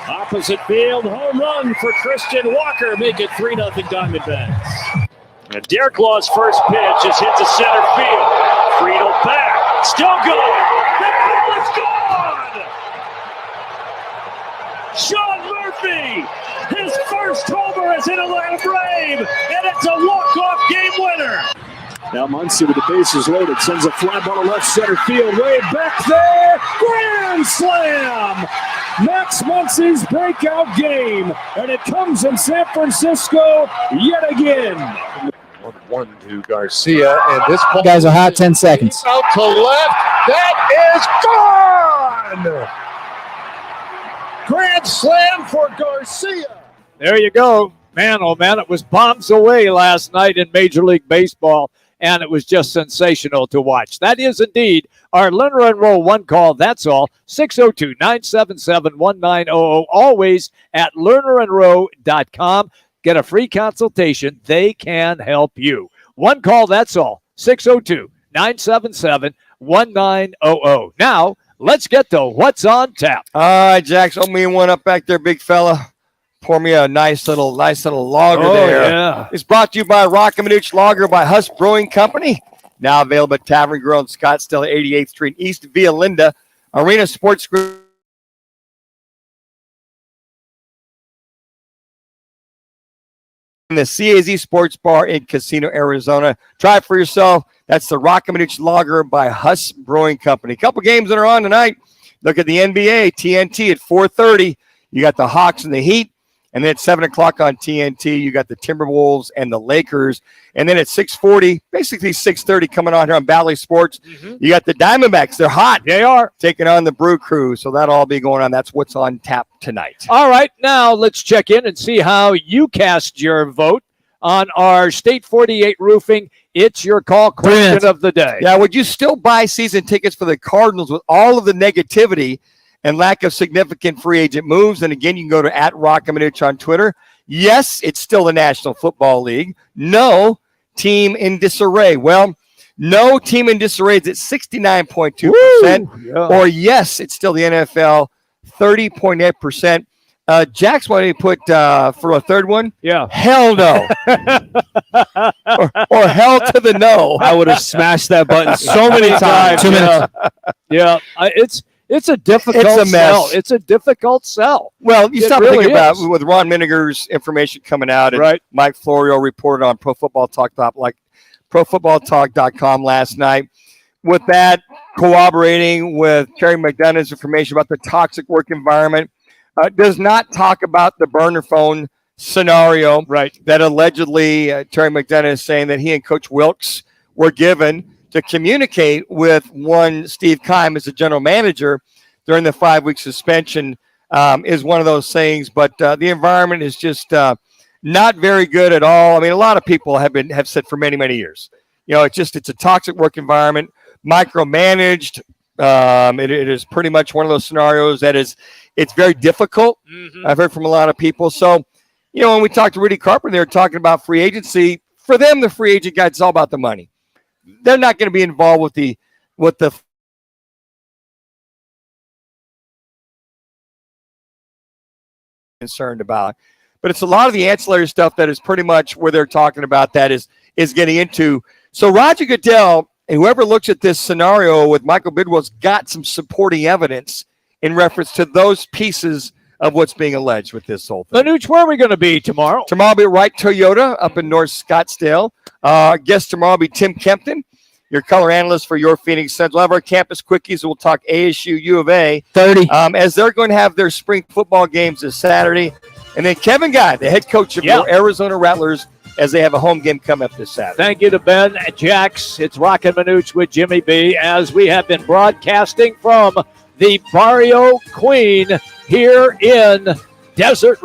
Opposite field, home run for Christian Walker. Make it 3-0 Diamondbacks. And Derek Law's first pitch is hit to center field. Friedel back, still going. The ball is gone. Sean Murphy, his first homer as an Atlanta Brave, and it's a walk-off game winner. Now Muncy with the bases loaded, sends a fly ball to left center field, way back there, grand slam! Max Muncy's breakout game, and it comes in San Francisco yet again. 1-1 to Garcia, and this ball guys are hot. 10 seconds. Out to left, that is gone! Grand slam for Garcia. There you go. Man, oh man, it was bombs away last night in Major League Baseball, and it was just sensational to watch. That is indeed our Lerner and Rowe One Call. That's all. 602-977-1900. Always at lernerandrowe.com. Get a free consultation. They can help you. One Call. That's all. 602-977-1900. Now, let's get to what's on tap. All right, Jax, open me one up back there, big fella. Pour me a nice little lager there. Yeah. It's brought to you by Roc and Manuch Lager by Huss Brewing Company. Now available at Tavern Grill in Scottsdale, 88th Street East via Linda. Arena Sports Group. In the CAZ Sports Bar in Casino, Arizona. Try it for yourself. That's the Roc and Manuch Lager by Huss Brewing Company. A couple games that are on tonight. Look at the NBA, TNT at 4:30. You got the Hawks and the Heat. And then at 7 o'clock on TNT, you got the Timberwolves and the Lakers. And then at 6:40, basically 6:30 coming on here on Valley Sports, you got the Diamondbacks. They're hot. They are. Taking on the Brew Crew. So that'll all be going on. That's what's on tap tonight. All right, now let's check in and see how you cast your vote on our State 48 Roofing. It's your call question of the day. Yeah, would you still buy season tickets for the Cardinals with all of the negativity and lack of significant free agent moves? And again, you can go to @Roc and Manuch on Twitter. Yes, it's still the National Football League. No, team in disarray. Well, no, team in disarray is at 69.2%. Or yes, it's still the NFL, 30.8%. Jax, why don't you put for a third one? Yeah. Hell no. or hell to the no. I would have smashed that button so many times. 2 minutes. Yeah, it's a difficult It's a mess. sell. It's a difficult sell. Well, you It stop really thinking about is. with Ron Miniger's information coming out, and Right. Mike Florio reported on Pro Football Talk, like ProFootballTalk.com last night. With that, corroborating with Terry McDonough's information about the toxic work environment, does not talk about the burner phone scenario that allegedly Terry McDonough is saying that he and Coach Wilkes were given to communicate with one Steve Keim as the general manager during the 5-week suspension is one of those things. But the environment is just not very good at all. I mean, a lot of people have said for many, many years, it's a toxic work environment, micromanaged. It is pretty much one of those scenarios that it's very difficult. I've heard from a lot of people. So, when we talked to Rudy Carpenter, they were talking about free agency. For them, the free agent guy, it's all about the money. They're not going to be involved with the concerned about. But it's a lot of the ancillary stuff that is pretty much where they're talking about that is getting into. So Roger Goodell and whoever looks at this scenario with Michael Bidwell's got some supporting evidence in reference to those pieces of what's being alleged with this whole thing. Manuch, where are we going to be tomorrow? Tomorrow I'll be at Wright Toyota up in North Scottsdale. Guest tomorrow will be Tim Kempton, your color analyst for your Phoenix Suns. We'll have our campus quickies. We'll talk ASU, U of A. 30. As they're going to have their spring football games this Saturday. And then Kevin Guy, the head coach of your Arizona Rattlers, as they have a home game come up this Saturday. Thank you to Ben Jax. It's Roc and Manuch with Jimmy B, as we have been broadcasting from the Barrio Queen here in Desert